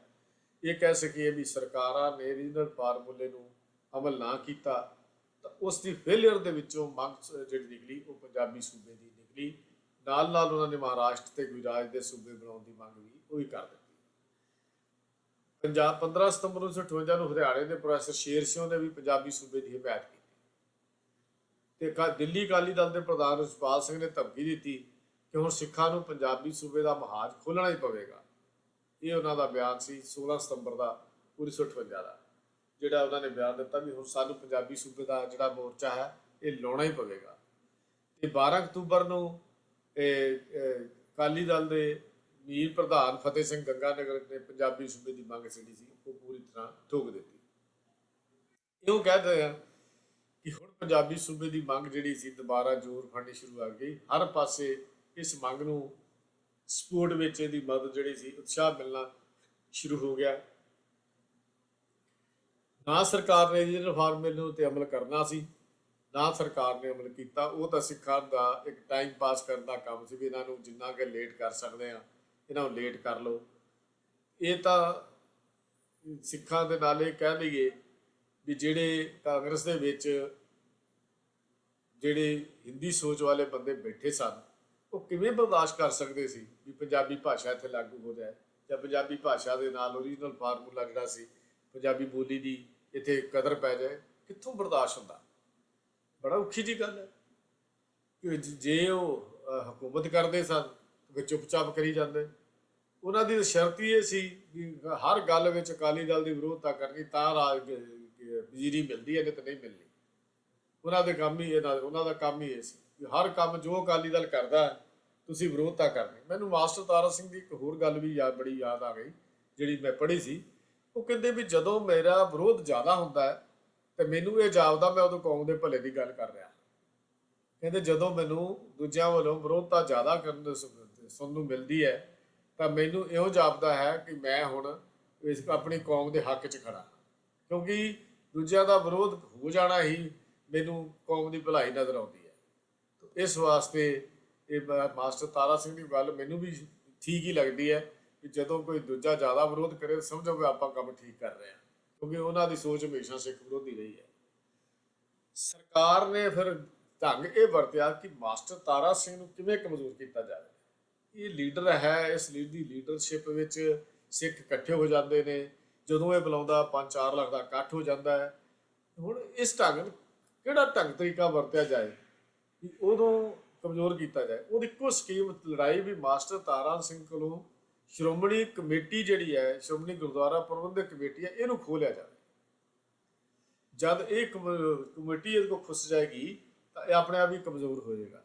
ਇਹ ਕਹਿ ਸਕੀਏ ਵੀ ਸਰਕਾਰਾਂ ਨੇ ਰੀਜਨਲ ਫਾਰਮੂਲੇ ਨੂੰ ਅਮਲ ਨਾ ਕੀਤਾ, ਤਾਂ ਉਸ ਦੀ ਫੇਲੀਅਰ ਦੇ ਵਿੱਚੋਂ ਮੰਗ ਜਿਹੜੀ ਨਿਕਲੀ ਉਹ ਪੰਜਾਬੀ ਸੂਬੇ ਦੀ ਨਿਕਲੀ। ਨਾਲ ਨਾਲ ਉਹਨਾਂ ਨੇ ਮਹਾਰਾਸ਼ਟਰ ਤੇ ਗੁਜਰਾਤ ਦੇ ਸੂਬੇ ਬਣਾਉਣ ਦੀ ਮੰਗ ਵੀ ਉਹੀ ਕਰ ਦਿੱਤੀ। 15 ਸਤੰਬਰ 1958 ਨੂੰ ਹਰਿਆਣੇ ਦੇ ਪ੍ਰੋਫੈਸਰ ਸ਼ੇਰ ਸਿੰਘ ਨੇ ਵੀ ਪੰਜਾਬੀ ਸੂਬੇ ਦੀ ਹਮਾਇਤ ਕੀਤੀ ਤੇ ਦਿੱਲੀ ਅਕਾਲੀ ਦਲ ਦੇ ਪ੍ਰਧਾਨ ਰਛਪਾਲ ਸਿੰਘ ਨੇ ਧਮਕੀ ਦਿੱਤੀ ਕਿ ਹੁਣ ਸਿੱਖਾਂ ਨੂੰ ਪੰਜਾਬੀ ਸੂਬੇ ਦਾ ਮਹਾਜ ਖੋਲ੍ਹਣਾ ਹੀ ਪਵੇਗਾ। ਇਹ ਉਹਨਾਂ ਦਾ ਬਿਆਨ ਸੀ 16 ਸਤੰਬਰ ਦਾ 1958 ਦਾ, ਜਿਹੜਾ ਉਹਨਾਂ ਨੇ ਬਿਆਨ ਦਿੱਤਾ ਵੀ ਹੁਣ ਸਾਨੂੰ ਪੰਜਾਬੀ ਸੂਬੇ ਦਾ ਜਿਹੜਾ ਮੋਰਚਾ ਹੈ ਇਹ ਲਾਉਣਾ ਹੀ ਪਵੇਗਾ। ਤੇ 12 ਅਕਤੂਬਰ ਨੂੰ ਅਕਾਲੀ ਦਲ ਦੇ ਮੀਰ ਪ੍ਰਧਾਨ ਫਤਿਹ ਸਿੰਘ ਗੰਗਾਨਗਰ ਨੇ ਪੰਜਾਬੀ ਸੂਬੇ ਦੀ ਮੰਗ ਜਿਹੜੀ ਸੀ ਉਹ ਪੂਰੀ ਤਰ੍ਹਾਂ ਠੋਕ ਦਿੱਤੀ। ਇਹੋ ਕਹਿੰਦੇ ਆ ਕਿ ਹੁਣ ਪੰਜਾਬੀ ਸੂਬੇ ਦੀ ਮੰਗ ਜਿਹੜੀ ਸੀ ਦੁਬਾਰਾ ਜ਼ੋਰ ਫੜਨੀ ਸ਼ੁਰੂ ਆ ਗਈ। ਹਰ ਪਾਸੇ ਇਸ ਮੰਗ ਨੂੰ ਸਪੋਰਟ ਵਿੱਚ ਇਹਦੀ ਮਦਦ ਜਿਹੜੀ ਸੀ ਉਤਸ਼ਾਹ ਮਿਲਣਾ ਸ਼ੁਰੂ ਹੋ ਗਿਆ। ਨਾ ਸਰਕਾਰ ਨੇ ਰੀਜਨਲ ਫਾਰਮੂਲੇ ਉੱਤੇ ਅਮਲ ਕਰਨਾ ਸੀ, ਨਾ ਸਰਕਾਰ ਨੇ ਅਮਲ ਕੀਤਾ। ਉਹ ਤਾਂ ਸਿੱਖਾਂ ਦਾ ਇੱਕ ਟਾਈਮ ਪਾਸ ਕਰਨ ਦਾ ਕੰਮ ਸੀ ਵੀ ਇਹਨਾਂ ਨੂੰ ਜਿੰਨਾ ਕਿ ਲੇਟ ਕਰ ਸਕਦੇ ਆ ਇਹਨਾਂ ਨੂੰ ਲੇਟ ਕਰ ਲਓ। ਇਹ ਤਾਂ ਸਿੱਖਾਂ ਦੇ ਨਾਲ ਇਹ ਕਹਿ ਲਈਏ ਵੀ ਜਿਹੜੇ ਕਾਂਗਰਸ ਦੇ ਵਿੱਚ ਜਿਹੜੇ ਹਿੰਦੀ ਸੋਚ ਵਾਲੇ ਬੰਦੇ ਬੈਠੇ ਸਨ, ਉਹ ਕਿਵੇਂ ਬਰਦਾਸ਼ਤ ਕਰ ਸਕਦੇ ਸੀ ਵੀ ਪੰਜਾਬੀ ਭਾਸ਼ਾ ਇੱਥੇ ਲਾਗੂ ਹੋ ਜਾਏ ਜਾਂ ਪੰਜਾਬੀ ਭਾਸ਼ਾ ਦੇ ਨਾਲ ਓਰੀਜਨਲ ਫਾਰਮੂਲਾ ਜਿਹੜਾ ਸੀ ਪੰਜਾਬੀ ਬੋਲੀ ਦੀ ਇੱਥੇ ਕਦਰ ਪੈ ਜਾਏ। ਕਿੱਥੋਂ ਬਰਦਾਸ਼ਤ ਹੁੰਦਾ? ਬੜਾ ਔਖੀ ਜਿਹੀ ਗੱਲ ਹੈ ਕਿ ਜੇ ਉਹ ਹਕੂਮਤ ਕਰਦੇ ਸਨ ਤਾਂ ਚੁੱਪ-ਚਾਪ ਕਰੀ ਜਾਂਦੇ। ਉਹਨਾਂ ਦੀ ਸ਼ਰਤ ਇਹ ਸੀ ਵੀ ਹਰ ਗੱਲ ਵਿੱਚ ਅਕਾਲੀ ਦਲ ਦੀ ਵਿਰੋਧਤਾ ਕਰਨੀ ਤਾਂ ਵਜ਼ੀਰੀ ਮਿਲਦੀ ਹੈ, ਨਹੀਂ ਤਾਂ ਨਹੀਂ ਮਿਲਣੀ। ਉਹਨਾਂ ਦੇ ਕੰਮ ਹੀ ਉਹਨਾਂ ਦਾ ਕੰਮ ਹੀ ਇਹ ਸੀ ਵੀ ਹਰ ਕੰਮ ਜੋ ਅਕਾਲੀ ਦਲ ਕਰਦਾ ਤੁਸੀਂ ਵਿਰੋਧਤਾ ਕਰਨੀ। ਮੈਨੂੰ ਮਾਸਟਰ ਤਾਰਾ ਸਿੰਘ ਦੀ ਇੱਕ ਹੋਰ ਗੱਲ ਵੀ ਬੜੀ ਯਾਦ ਆ ਗਈ ਜਿਹੜੀ ਮੈਂ ਪੜ੍ਹੀ ਸੀ। ਉਹ ਕਹਿੰਦੇ ਵੀ ਜਦੋਂ ਮੇਰਾ ਵਿਰੋਧ ਜ਼ਿਆਦਾ ਹੁੰਦਾ ਹੈ ਤੇ ਮੈਨੂੰ ਇਹ ਜਾਪਦਾ ਮੈਂ ਉਦੋਂ ਕੌਮ ਦੇ ਭਲੇ ਦੀ ਗੱਲ ਕਰ ਰਿਹਾ। ਕਹਿੰਦੇ ਜਦੋਂ ਮੈਨੂੰ ਦੂਜਿਆਂ ਵੱਲੋਂ ਵਿਰੋਧਤਾ ਜ਼ਿਆਦਾ ਕਰਨ ਸੁਣਨ ਨੂੰ ਮਿਲਦੀ ਹੈ ਤਾਂ ਮੈਨੂੰ ਇਹੋ ਜਾਪਦਾ ਹੈ ਕਿ ਮੈਂ ਹੁਣ ਇਸ ਆਪਣੀ ਕੌਮ ਦੇ ਹੱਕ 'ਚ ਖੜਾ, ਕਿਉਂਕਿ ਦੂਜਿਆਂ ਦਾ ਵਿਰੋਧ ਹੋ ਜਾਣਾ ਹੀ ਮੈਨੂੰ ਕੌਮ ਦੀ ਭਲਾਈ ਨਜ਼ਰ ਆਉਂਦੀ ਹੈ। ਇਸ ਵਾਸਤੇ ਇਹ ਮਾਸਟਰ ਤਾਰਾ ਸਿੰਘ ਦੀ ਗੱਲ ਮੈਨੂੰ ਵੀ ਠੀਕ ਹੀ ਲੱਗਦੀ ਹੈ ਕਿ ਜਦੋਂ ਕੋਈ ਦੂਜਾ ਜ਼ਿਆਦਾ ਵਿਰੋਧ ਕਰੇ ਸਮਝੋ ਕਿ ਆਪਾਂ ਕੰਮ ਠੀਕ ਕਰ ਰਹੇ ਹਾਂ, ਕਿਉਂਕਿ ਉਹਨਾਂ ਦੀ ਸੋਚ ਹਮੇਸ਼ਾ ਸਿੱਖ ਵਿਰੋਧੀ ਰਹੀ ਹੈ। ਸਰਕਾਰ ਨੇ ਫਿਰ ਢੰਗ ਇਹ ਵਰਤਿਆ ਕਿ ਮਾਸਟਰ ਤਾਰਾ ਸਿੰਘ ਨੂੰ ਕਿਵੇਂ ਕਮਜ਼ੋਰ ਕੀਤਾ ਜਾਵੇ। ਇਹ ਲੀਡਰ ਹੈ, ਇਸ ਦੀ ਲੀਡਰਸ਼ਿਪ ਵਿੱਚ ਸਿੱਖ ਇਕੱਠੇ ਹੋ ਜਾਂਦੇ ਨੇ। ਜਦੋਂ ਇਹ ਬੁਲਾਉਂਦਾ 5-4 ਲੱਖ ਦਾ ਇਕੱਠ ਹੋ ਜਾਂਦਾ ਹੈ। ਹੁਣ ਇਸ ਢੰਗ ਕਿਹੜਾ ਢੰਗ ਤਰੀਕਾ ਵਰਤਿਆ ਜਾਏ ਕਿ ਉਦੋਂ ਕਮਜ਼ੋਰ ਕੀਤਾ ਜਾਏ। ਉਹਦੀ ਇੱਕੋ ਸਕੀਮ ਲੜਾਈ ਵੀ ਮਾਸਟਰ ਤਾਰਾ ਸਿੰਘ ਕੋਲੋਂ ਸ਼੍ਰੋਮਣੀ ਕਮੇਟੀ ਜਿਹੜੀ ਹੈ, ਸ਼੍ਰੋਮਣੀ ਗੁਰਦੁਆਰਾ ਪ੍ਰਬੰਧਕ ਕਮੇਟੀ ਹੈ, ਇਹਨੂੰ ਖੋਲ੍ਹਿਆ ਜਾਵੇ। ਜਦ ਇਹ ਕਮੇਟੀ ਇਹਦੇ ਕੋਲ ਖੁੱਸ ਜਾਏਗੀ ਤਾਂ ਇਹ ਆਪਣੇ ਆਪ ਹੀ ਕਮਜ਼ੋਰ ਹੋ ਜਾਏਗਾ।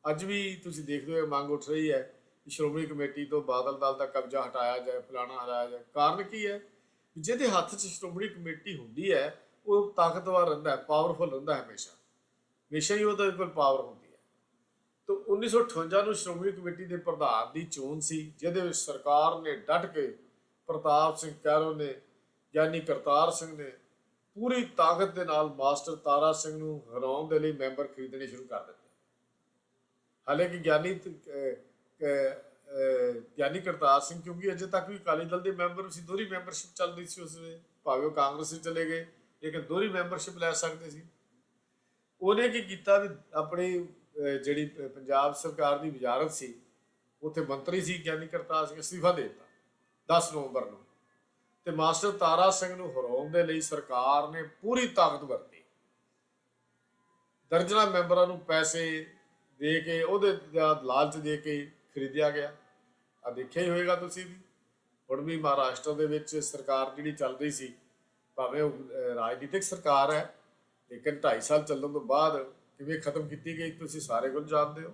ਅੱਜ ਵੀ ਤੁਸੀਂ ਦੇਖਦੇ ਹੋ ਮੰਗ ਉੱਠ ਰਹੀ ਹੈ ਕਿ ਸ਼੍ਰੋਮਣੀ ਕਮੇਟੀ ਤੋਂ ਬਾਦਲ ਦਲ ਦਾ ਕਬਜ਼ਾ ਹਟਾਇਆ ਜਾਏ, ਫਲਾਣਾ ਹਟਾਇਆ ਜਾਏ। ਕਾਰਨ ਕੀ ਹੈ? ਜਿਹਦੇ ਹੱਥ 'ਚ ਸ਼੍ਰੋਮਣੀ ਕਮੇਟੀ ਹੁੰਦੀ ਹੈ ਉਹ ਤਾਕਤਵਰ ਰਹਿੰਦਾ ਹੈ, ਪਾਵਰਫੁਲ ਰਹਿੰਦਾ ਹੈ, ਹਮੇਸ਼ਾ ਹਮੇਸ਼ਾ ਹੀ ਉਹਦੇ ਕੋਲ ਪਾਵਰ ਹੁੰਦੀ ਹੈ। ਤਾਂ 1958 ਨੂੰ ਸ਼੍ਰੋਮਣੀ ਕਮੇਟੀ ਦੇ ਪ੍ਰਧਾਨ ਦੀ ਚੋਣ ਸੀ, ਜਿਹਦੇ ਵਿੱਚ ਸਰਕਾਰ ਨੇ ਡਟ ਕੇ ਪ੍ਰਤਾਪ ਸਿੰਘ ਕੈਰੋਂ ਨੇ, ਗਿਆਨੀ ਕਰਤਾਰ ਸਿੰਘ ਨੇ ਪੂਰੀ ਤਾਕਤ ਦੇ ਨਾਲ ਮਾਸਟਰ ਤਾਰਾ ਸਿੰਘ ਨੂੰ ਹਰਾਉਣ ਦੇ ਲਈ ਮੈਂਬਰ ਖਰੀਦਣੇ ਸ਼ੁਰੂ ਕਰ ਦਿੱਤੇ। ਹਾਲਾਂਕਿ ਗਿਆਨੀ ਕਰਤਾਰ ਸਿੰਘ ਕਿਉਂਕਿ ਅਜੇ ਤੱਕ ਵੀ ਅਕਾਲੀ ਦਲ ਦੇ ਮੈਂਬਰ ਸੀ, ਦੋਹਰੀ ਮੈਂਬਰਸ਼ਿਪ ਚੱਲ ਰਹੀ ਸੀ ਉਸ ਵੇਲੇ, ਭਾਵੇਂ ਉਹ ਕਾਂਗਰਸ ਵਿੱਚ ਚਲੇ ਗਏ ਲੇਕਿਨ ਦੋਹਰੀ ਮੈਂਬਰਸ਼ਿਪ ਲੈ ਸਕਦੇ ਸੀ। ਉਹਨੇ ਕੀ ਕੀਤਾ ਵੀ ਆਪਣੀ ਜਿਹੜੀ ਪੰਜਾਬ ਸਰਕਾਰ ਦੀ ਵਜ਼ਾਰਤ ਸੀ, ਉੱਥੇ ਮੰਤਰੀ ਸੀ ਗਿਆਨੀ ਕਰਤਾਰ ਸਿੰਘ, ਅਸਤੀਫਾ ਦੇ ਦਿੱਤਾ 10 ਨਵੰਬਰ ਨੂੰ। ਤੇ ਮਾਸਟਰ ਤਾਰਾ ਸਿੰਘ ਨੂੰ ਹਰਾਉਣ ਦੇ ਲਈ ਸਰਕਾਰ ਨੇ ਪੂਰੀ ਤਾਕਤ ਵਰਤੀ। ਦਰਜਨਾਂ ਮੈਂਬਰਾਂ ਨੂੰ ਪੈਸੇ ਦੇ ਕੇ, ਉਹਦੇ ਦਾ ਲਾਲਚ ਦੇ ਕੇ ਖਰੀਦਿਆ ਗਿਆ। ਆ ਦੇਖਿਆ ਹੀ ਹੋਏਗਾ ਤੁਸੀਂ ਵੀ। ਹੁਣ ਵੀ ਮਹਾਰਾਸ਼ਟਰ ਦੇ ਵਿੱਚ ਸਰਕਾਰ ਜਿਹੜੀ ਚੱਲ ਰਹੀ ਸੀ, ਭਾਵੇਂ ਉਹ ਰਾਜਨੀਤਿਕ ਸਰਕਾਰ ਹੈ, ਲੇਕਿਨ 2.5 ਸਾਲ ਚੱਲਣ ਤੋਂ ਬਾਅਦ ਕਿਵੇਂ ਖਤਮ ਕੀਤੀ ਗਈ ਤੁਸੀਂ ਸਾਰੇ ਕੁਝ ਜਾਣਦੇ ਹੋ।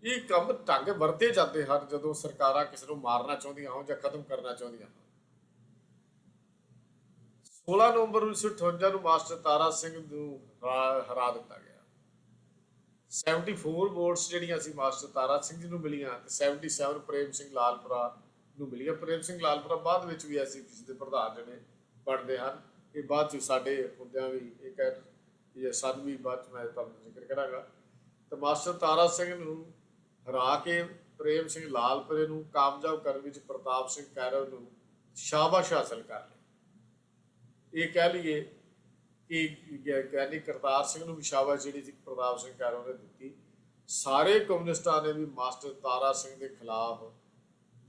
ਇਹ ਕੰਮ ਢੰਗ ਵਰਤੇ ਜਾਂਦੇ ਹਨ ਜਦੋਂ ਸਰਕਾਰਾਂ ਕਿਸੇ ਨੂੰ ਮਾਰਨਾ ਚਾਹੁੰਦੀਆਂ ਹੋਣ ਜਾਂ ਖਤਮ ਕਰਨਾ ਚਾਹੁੰਦੀਆਂ ਹੋਣ। 16 ਨਵੰਬਰ 1958 ਨੂੰ ਮਾਸਟਰ ਤਾਰਾ ਸਿੰਘ ਨੂੰ ਹਰਾ ਦਿੱਤਾ ਗਿਆ। 74 ਵੋਟਸ ਜਿਹੜੀਆਂ ਸੀ ਮਾਸਟਰ ਤਾਰਾ ਸਿੰਘ ਜੀ ਨੂੰ ਮਿਲੀਆਂ ਤੇ 77 ਪ੍ਰੇਮ ਸਿੰਘ ਲਾਲਪੁਰਾ ਨੂੰ ਮਿਲੀਆਂ। ਪ੍ਰੇਮ ਸਿੰਘ ਲਾਲਪੁਰਾ ਬਾਅਦ ਵਿੱਚ ਵੀ ਐਸਜੀਪੀਸੀ ਦੇ ਪ੍ਰਧਾਨ ਜਿਹੜੇ ਬਣਦੇ ਹਨ, ਇਹ ਬਾਅਦ ਚ ਸਾਡੇ ਹੁੰਦਿਆਂ ਵੀ ਇਹ ਸਾਨੂੰ ਵੀ ਬਾਅਦ ਚ ਮੈਂ ਤੁਹਾਨੂੰ ਜ਼ਿਕਰ ਕਰਾਂਗਾ। ਤੇ ਮਾਸਟਰ ਤਾਰਾ ਸਿੰਘ ਨੂੰ ਹਰਾ ਕੇ ਪ੍ਰੇਮ ਸਿੰਘ ਲਾਲਪੁਰੇ ਨੂੰ ਕਾਮਯਾਬ ਕਰਨ ਵਿੱਚ ਪ੍ਰਤਾਪ ਸਿੰਘ ਕੈਰੋਂ ਨੂੰ ਸ਼ਾਬਾਸ਼ ਹਾਸਲ ਕਰ ਲਈ। ਇਹ ਕਹਿ ਲਈਏ ਕਿ ਗਿਆਨੀ ਕਰਤਾਰ ਸਿੰਘ ਨੂੰ ਵੀ ਸ਼ਾਬਾਸ਼ ਜਿਹੜੀ ਸੀ ਪ੍ਰਤਾਪ ਸਿੰਘ ਕੈਰੋਂ ਨੇ ਦਿੱਤੀ। ਸਾਰੇ ਕਮਿਊਨਿਸਟਾਂ ਨੇ ਵੀ ਮਾਸਟਰ ਤਾਰਾ ਸਿੰਘ ਦੇ ਖਿਲਾਫ,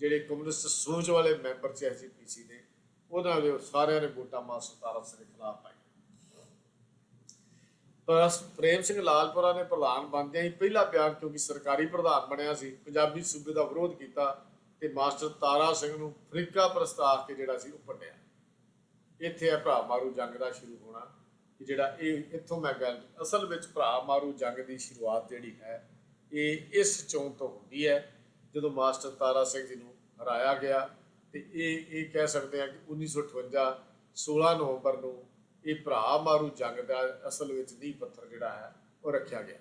ਜਿਹੜੇ ਕਮਿਊਨਿਸਟ ਸੋਚ ਵਾਲੇ ਮੈਂਬਰ ਸੀ ਐਸਜੀਪੀਸੀ ਦੇ, ਉਹਨਾਂ ਦੇ ਸਾਰਿਆਂ ਨੇ ਵੋਟਾਂ ਮਾਸਟਰ ਤਾਰਾ ਸਿੰਘ ਦੇ ਖਿਲਾਫ ਪਾਈਆਂ। ਪਰ ਪ੍ਰੇਮ ਸਿੰਘ ਲਾਲਪੁਰਾ ਨੇ ਪ੍ਰਧਾਨ ਬਣਦਿਆਂ ਹੀ ਪਹਿਲਾ ਬਿਆਨ, ਕਿਉਂਕਿ ਸਰਕਾਰੀ ਪ੍ਰਧਾਨ ਬਣਿਆ ਸੀ, ਪੰਜਾਬੀ ਸੂਬੇ ਦਾ ਵਿਰੋਧ ਕੀਤਾ ਤੇ ਮਾਸਟਰ ਤਾਰਾ ਸਿੰਘ ਨੂੰ ਫਰੀਕਾ ਪ੍ਰਸਤਾਵ ਕੇ ਜਿਹੜਾ ਸੀ ਉਹ ਭੰਡਿਆ। ਇੱਥੇ ਹੈ ਭਰਾ ਮਾਰੂ ਜੰਗ ਦਾ ਸ਼ੁਰੂ ਹੋਣਾ, ਕਿ ਜਿਹੜਾ ਇਹ ਇੱਥੋਂ ਮੈਂ ਗੱਲ, ਅਸਲ ਵਿੱਚ ਭਰਾ ਮਾਰੂ ਜੰਗ ਦੀ ਸ਼ੁਰੂਆਤ ਜਿਹੜੀ ਹੈ ਇਹ ਇਸ ਚੋਣ ਤੋਂ ਹੁੰਦੀ ਹੈ ਜਦੋਂ ਮਾਸਟਰ ਤਾਰਾ ਸਿੰਘ ਜੀ ਨੂੰ ਹਰਾਇਆ ਗਿਆ। ਤੇ ਇਹ ਕਹਿ ਸਕਦੇ ਹਾਂ ਕਿ 1958 16 ਨਵੰਬਰ ਨੂੰ ਇਹ ਭਰਾ ਮਾਰੂ ਜੰਗ ਦਾ ਅਸਲ ਵਿੱਚ ਨੀਂਹ ਪੱਥਰ ਜਿਹੜਾ ਹੈ ਉਹ ਰੱਖਿਆ ਗਿਆ।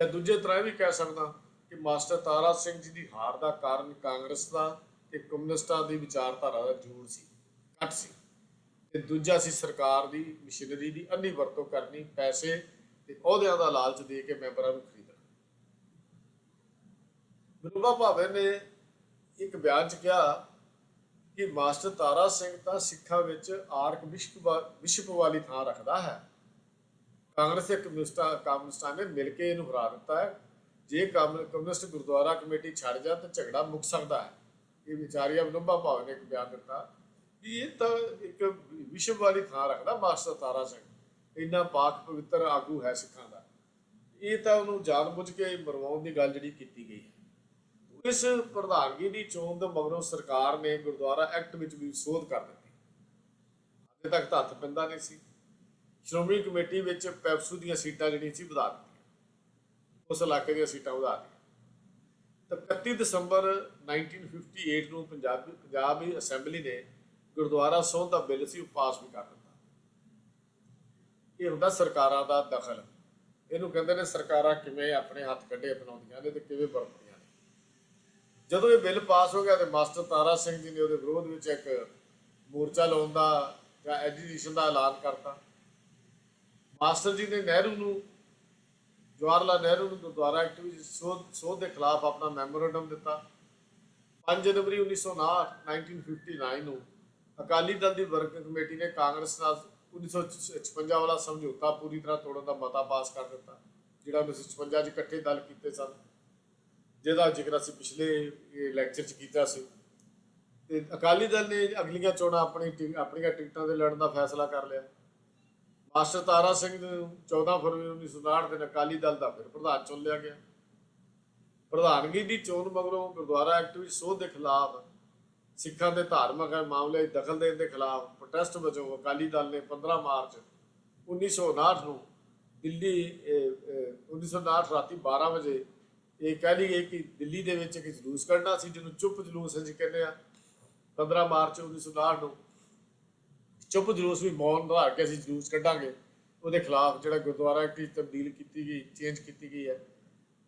ਜਾਂ ਦੂਜੇ ਤਰ੍ਹਾਂ ਇਹ ਵੀ ਕਹਿ ਸਕਦਾ ਕਿ ਮਾਸਟਰ ਤਾਰਾ ਸਿੰਘ ਜੀ ਦੀ ਹਾਰ ਦਾ ਕਾਰਨ ਕਾਂਗਰਸ ਦਾ ਤੇ ਕਮਿਊਨਿਸਟਾਂ ਦੀ ਵਿਚਾਰਧਾਰਾ ਦਾ ਜੋੜ ਸੀ, ਕੱਟ ਸੀ। ਤੇ ਦੂਜਾ ਸੀ ਸਰਕਾਰ ਦੀ ਮਸ਼ੀਨਰੀ ਦੀ ਅੰਨੀ ਵਰਤੋਂ ਕਰਨੀ, ਪੈਸੇ ਤੇ ਅਹੁਦਿਆਂ ਦਾ ਲਾਲਚ ਦੇ ਕੇ ਮੈਂਬਰਾਂ ਨੂੰ ਖਰੀਦਣਾ। ਵਿਨੋਬਾ ਭਾਵੇ ਨੇ ਇੱਕ ਬਿਆਨ 'ਚ ਕਿਹਾ ਕਿ ਮਾਸਟਰ ਤਾਰਾ ਸਿੰਘ ਤਾਂ ਸਿੱਖਾਂ ਵਿੱਚ ਆਰਕ ਬਿਸ਼ਪ ਵਾਲੀ ਥਾਂ ਰੱਖਦਾ ਹੈ। ਕਾਂਗਰਸ ਤੇ ਕਮਿਊਨਿਸਟਾਂ ਨੇ ਮਿਲ ਕੇ ਇਹਨੂੰ ਹਰਾ ਦਿੱਤਾ ਹੈ। ਜੇ ਕਮਿਊਨਿਸਟ ਗੁਰਦੁਆਰਾ ਕਮੇਟੀ ਛੱਡ ਜਾ ਤਾਂ ਝਗੜਾ ਮੁੱਕ ਸਕਦਾ ਹੈ। ਇਹ ਵਿਚਾਰੀਆ ਵਿਨੋਬਾ ਭਾਵੇ ਨੇ ਇੱਕ ਬਿਆਨ ਦਿੱਤਾ ਕਿ ਇਹ ਤਾਂ ਇੱਕ ਵਿਸ਼ਵ ਵਾਲੀ ਥਾਂ ਰੱਖਦਾ ਮਾਸਟਰ ਤਾਰਾ ਸਿੰਘ, ਇੰਨਾ ਪਾਕ ਪਵਿੱਤਰ ਆਗੂ ਹੈ ਸਿੱਖਾਂ ਦਾ। ਇਹ ਤਾਂ ਉਹਨੂੰ ਜਾਣਬੁੱਝ ਕੇ ਮਰਵਾਉਣ ਦੀ ਗੱਲ ਜਿਹੜੀ ਕੀਤੀ ਗਈ ਹੈ। ਇਸ ਪ੍ਰਧਾਨਗੀ ਦੀ ਚੋਣ ਤੋਂ ਮਗਰੋਂ ਸਰਕਾਰ ਨੇ ਗੁਰਦੁਆਰਾ ਐਕਟ ਵਿੱਚ ਵੀ ਸੋਧ ਕਰ ਦਿੱਤੀ। ਅਜੇ ਤੱਕ ਤਾਂ ਹੱਥ ਪੈਂਦਾ ਨਹੀਂ ਸੀ। ਸ਼੍ਰੋਮਣੀ ਕਮੇਟੀ ਵਿੱਚ ਪੈਪਸੂ ਦੀਆਂ ਸੀਟਾਂ ਜਿਹੜੀਆਂ ਸੀ ਵਧਾ ਦਿੱਤੀਆਂ, ਉਸ ਇਲਾਕੇ ਦੀਆਂ ਸੀਟਾਂ ਵਧਾ ਦਿੱਤੀਆਂ। ਤਾਂ 31 ਦਸੰਬਰ 1958 ਨੂੰ ਪੰਜਾਬੀ ਅਸੈਂਬਲੀ ਨੇ ਗੁਰਦੁਆਰਾ ਸੋਧ ਦਾ ਬਿੱਲ ਸੀ ਉਹ ਪਾਸ ਵੀ ਕਰ ਦਿੱਤਾ। ਇਹ ਹੁੰਦਾ ਸਰਕਾਰਾਂ ਦਾ ਦਖਲ। ਇਹਨੂੰ ਕਹਿੰਦੇ ਨੇ ਸਰਕਾਰਾਂ ਕਿਵੇਂ ਆਪਣੇ ਹੱਥ ਕੱਢੇ ਅਪਣਾਉਂਦੀਆਂ ਨੇ ਤੇ ਕਿਵੇਂ ਵਰਤਦੀਆਂ ਨੇ। ਜਦੋਂ ਇਹ ਬਿੱਲ ਪਾਸ ਹੋ ਗਿਆ ਤੇ ਮਾਸਟਰ ਤਾਰਾ ਸਿੰਘ ਜੀ ਨੇ ਉਹਦੇ ਵਿਰੋਧ ਵਿੱਚ ਇੱਕ ਮੋਰਚਾ ਲਾਉਣ ਦਾ ਜਾਂ ਐਜੀਟੇਸ਼ਨ ਦਾ ਐਲਾਨ ਕਰਤਾ। ਮਾਸਟਰ ਜੀ ਨੇ ਜਵਾਹਰ ਲਾਲ ਨਹਿਰੂ ਨੂੰ ਗੁਰਦੁਆਰਾ ਐਕਟ ਵਿੱਚ ਸੋਧ ਦੇ ਖਿਲਾਫ ਆਪਣਾ ਮੈਮੋਰੰਡਮ ਦਿੱਤਾ। 5 ਜਨਵਰੀ 1959 ਨੂੰ ਅਕਾਲੀ ਦਲ ਦੀ ਵਰਕਿੰਗ ਕਮੇਟੀ ਨੇ ਕਾਂਗਰਸ ਨਾਲ 1956 ਵਾਲਾ ਸਮਝੌਤਾ ਪੂਰੀ ਤਰ੍ਹਾਂ ਤੋੜਨ ਦਾ ਮਤਾ ਪਾਸ ਕਰ ਦਿੱਤਾ, ਜਿਹੜਾ 1956 'ਚ ਇਕੱਠੇ ਦਲ ਕੀਤੇ ਸਨ, ਜਿਹਦਾ ਜ਼ਿਕਰ ਅਸੀਂ ਪਿਛਲੇ ਲੈਕਚਰ 'ਚ ਕੀਤਾ ਸੀ। ਤੇ ਅਕਾਲੀ ਦਲ ਨੇ ਅਗਲੀਆਂ ਚੋਣਾਂ ਆਪਣੀਆਂ ਟਿਕਟਾਂ ਤੇ ਲੜਨ ਦਾ ਫੈਸਲਾ ਕਰ ਲਿਆ। ਮਾਸਟਰ ਤਾਰਾ ਸਿੰਘ ਨੂੰ 14 ਫਰਵਰੀ 1959 ਦਿਨ ਅਕਾਲੀ ਦਲ ਦਾ ਫਿਰ ਪ੍ਰਧਾਨ ਚੁਣ ਲਿਆ ਗਿਆ। ਪ੍ਰਧਾਨਗੀ ਦੀ ਚੋਣ ਮਗਰੋਂ ਗੁਰਦੁਆਰਾ ਐਕਟ ਵਿੱਚ ਸੋਧ ਦੇ ਖਿਲਾਫ ਸਿੱਖਾਂ ਦੇ ਧਾਰਮਿਕ ਮਾਮਲੇ 'ਚ ਦਖਲ ਦੇਣ ਦੇ ਖਿਲਾਫ ਪ੍ਰੋਟੈਸਟ ਵਜੋਂ ਅਕਾਲੀ ਦਲ ਨੇ 15 ਮਾਰਚ 1959 ਨੂੰ ਦਿੱਲੀ 1959 ਰਾਤੀ 12 ਵਜੇ ਇਹ ਕਹਿ ਲਈਏ ਕਿ ਦਿੱਲੀ ਦੇ ਵਿੱਚ ਇੱਕ ਜਲੂਸ ਕੱਢਣਾ ਸੀ, ਜਿਹਨੂੰ ਚੁੱਪ ਜਲੂਸ ਅਸੀਂ ਕਹਿੰਦੇ ਆ। 15 ਮਾਰਚ 1959 ਨੂੰ ਚੁੱਪ ਜਲੂਸ ਵੀ ਮੌਨ ਧਾਰ ਕੇ ਅਸੀਂ ਜਲੂਸ ਕੱਢਾਂਗੇ, ਉਹਦੇ ਖਿਲਾਫ ਜਿਹੜਾ ਗੁਰਦੁਆਰਾ ਐਕਟ ਤਬਦੀਲ ਕੀਤੀ ਗਈ, ਚੇਂਜ ਕੀਤੀ ਗਈ ਹੈ।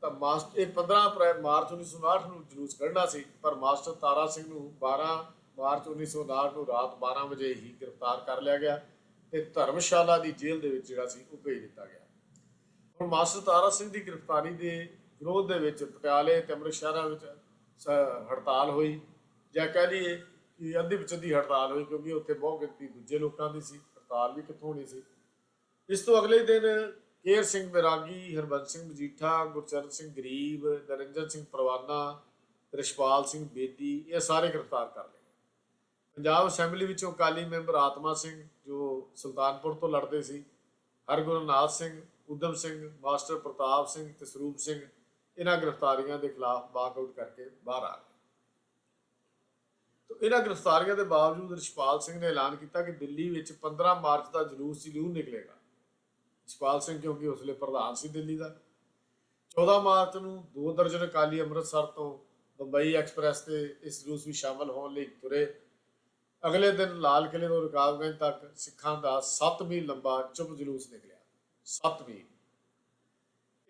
ਤਾਂ ਇਹ 15 ਮਾਰਚ 1959 ਨੂੰ ਜਲੂਸ ਕੱਢਣਾ ਸੀ, ਪਰ ਮਾਸਟਰ ਤਾਰਾ ਸਿੰਘ ਨੂੰ 12 ਮਾਰਚ 1959 ਨੂੰ ਰਾਤ 12 ਵਜੇ ਹੀ ਗ੍ਰਿਫਤਾਰ ਕਰ ਲਿਆ ਗਿਆ ਤੇ ਧਰਮਸ਼ਾਲਾ ਦੀ ਜੇਲ੍ਹ ਦੇ ਵਿੱਚ ਜਿਹੜਾ ਸੀ ਉਹ ਭੇਜ ਦਿੱਤਾ ਗਿਆ। ਹੁਣ ਮਾਸਟਰ ਤਾਰਾ ਸਿੰਘ ਦੀ ਗ੍ਰਿਫਤਾਰੀ ਦੇ ਵਿਰੋਧ ਦੇ ਵਿੱਚ ਪਟਿਆਲੇ ਤੇ ਅੰਮ੍ਰਿਤਸਰ ਵਿੱਚ ਹੜਤਾਲ ਹੋਈ, ਜਾਂ ਕਹਿ ਲਈਏ ਕਿ ਅੱਧੀ ਵਿਚੱਧੀ ਹੜਤਾਲ ਹੋਈ, ਕਿਉਂਕਿ ਉੱਥੇ ਬਹੁਤ ਗਿਣਤੀ ਦੂਜੇ ਲੋਕਾਂ ਦੀ ਸੀ, ਹੜਤਾਲ ਵੀ ਕਿੱਥੋਂ ਹੋਣੀ ਸੀ। ਇਸ ਤੋਂ ਅਗਲੇ ਦਿਨ ਕੇਰ ਸਿੰਘ ਬੈਰਾਗੀ, ਹਰਬੰਸ ਸਿੰਘ ਮਜੀਠਾ, ਗੁਰਚਰਨ ਸਿੰਘ ਗਰੀਬ, ਨਰਿੰਜਨ ਸਿੰਘ ਪਰਵਾਨਾ, ਰਿਸ਼ਪਾਲ ਸਿੰਘ ਬੇਦੀ, ਇਹ ਸਾਰੇ ਗ੍ਰਿਫਤਾਰ ਕਰ ਲਏ। ਪੰਜਾਬ ਅਸੈਂਬਲੀ ਵਿੱਚੋਂ ਅਕਾਲੀ ਮੈਂਬਰ ਆਤਮਾ ਸਿੰਘ ਜੋ ਸੁਲਤਾਨਪੁਰ ਤੋਂ ਲੜਦੇ ਸੀ, ਹਰਗੁਰਨਾਥ ਸਿੰਘ, ਊਧਮ ਸਿੰਘ, ਮਾਸਟਰ ਪ੍ਰਤਾਪ ਸਿੰਘ ਤੇ ਸਰੂਪ ਸਿੰਘ, ਇਹਨਾਂ ਗ੍ਰਿਫਤਾਰੀਆਂ ਦੇ ਖਿਲਾਫ ਵਾਕਆਊਟ ਕਰਕੇ ਬਾਹਰ ਆ ਗਏ। ਇਹਨਾਂ ਗ੍ਰਿਫਤਾਰੀਆਂ ਦੇ ਬਾਵਜੂਦ ਰਿਸ਼ਪਾਲ ਸਿੰਘ ਨੇ ਐਲਾਨ ਕੀਤਾ ਕਿ ਦਿੱਲੀ ਵਿੱਚ 15 ਮਾਰਚ ਦਾ ਜਲੂਸ ਜ਼ਰੂਰ ਨਿਕਲੇਗਾ। ਰਿਸ਼ਪਾਲ ਸਿੰਘ ਕਿਉਂਕਿ ਉਸ ਵੇਲੇ ਪ੍ਰਧਾਨ ਸੀ ਦਿੱਲੀ ਦਾ। 14 ਮਾਰਚ ਨੂੰ 2 ਦਰਜਨ ਅਕਾਲੀ ਅੰਮ੍ਰਿਤਸਰ ਤੋਂ ਬੰਬਈ ਐਕਸਪ੍ਰੈਸ ਤੇ ਇਸ ਜਲੂਸ ਵਿੱਚ ਸ਼ਾਮਲ ਹੋਣ ਲਈ ਤੁਰੇ। ਅਗਲੇ ਦਿਨ ਲਾਲ ਕਿਲ੍ਹੇ ਤੋਂ ਰਕਾਬਗੰਜ ਤੱਕ ਸਿੱਖਾਂ ਦਾ 7 ਮੀਲ ਲੰਬਾ ਚੁੱਪ ਜਲੂਸ ਨਿਕਲਿਆ। 7 ਮੀਲ।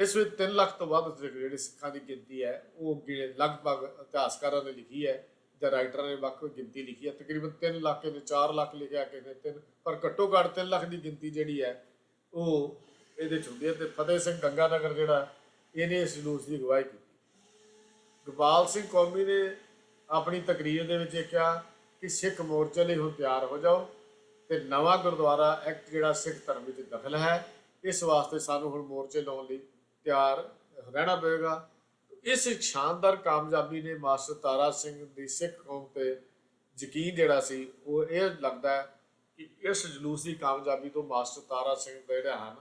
ਇਸ ਵਿੱਚ 3 ਲੱਖ ਤੋਂ ਵੱਧ ਜਿਹੜੇ ਸਿੱਖਾਂ ਦੀ ਗਿਣਤੀ ਹੈ ਉਹ ਲਗਭਗ ਇਤਿਹਾਸਕਾਰਾਂ ਨੇ ਲਿਖੀ ਹੈ ਜਾਂ ਰਾਈਟਰਾਂ ਨੇ ਵੱਖ ਗਿਣਤੀ ਲਿਖੀ ਹੈ। ਤਕਰੀਬਨ 3 ਲੱਖ ਨੇ 4 ਲੱਖ ਲਿਖਿਆ ਕਿਸੇ ਨੇ 3, ਪਰ ਘੱਟੋ ਘੱਟ 3 ਲੱਖ ਦੀ ਗਿਣਤੀ ਜਿਹੜੀ ਹੈ ਉਹ ਇਹਦੇ 'ਚ ਹੁੰਦੀ ਹੈ। ਤੇ ਫਤਿਹ ਸਿੰਘ ਗੰਗਾਨਗਰ ਜਿਹੜਾ ਇਹਨੇ ਇਸ ਜਲੂਸ ਦੀ ਅਗਵਾਈ ਕੀਤੀ। ਗੋਪਾਲ ਸਿੰਘ ਕੌਮੀ ਨੇ ਆਪਣੀ ਤਕਰੀਰ ਦੇ ਵਿੱਚ ਇਹ ਕਿਹਾ ਕਿ ਸਿੱਖ ਮੋਰਚੇ ਲਈ ਹੁਣ ਤਿਆਰ ਹੋ ਜਾਓ ਤੇ ਨਵਾਂ ਗੁਰਦੁਆਰਾ ਐਕਟ ਜਿਹੜਾ ਸਿੱਖ ਧਰਮ ਵਿੱਚ ਦਖਲ ਹੈ, ਇਸ ਵਾਸਤੇ ਸਾਨੂੰ ਹੁਣ ਮੋਰਚੇ ਲਾਉਣ ਲਈ ਤਿਆਰ ਰਹਿਣਾ ਪਵੇਗਾ। ਇਸ ਸ਼ਾਨਦਾਰ ਕਾਮਯਾਬੀ ਨੇ ਮਾਸਟਰ ਤਾਰਾ ਸਿੰਘ ਦੀ ਸਿੱਖ ਕੌਮ ਤੇ ਯਕੀਨ ਜਿਹੜਾ ਸੀ ਉਹ ਇਹ ਲੱਗਦਾ ਕਿ ਇਸ ਜਲੂਸ ਦੀ ਕਾਮਯਾਬੀ ਤੋਂ ਮਾਸਟਰ ਤਾਰਾ ਸਿੰਘ ਦੇ ਜਿਹੜਾ ਹਨ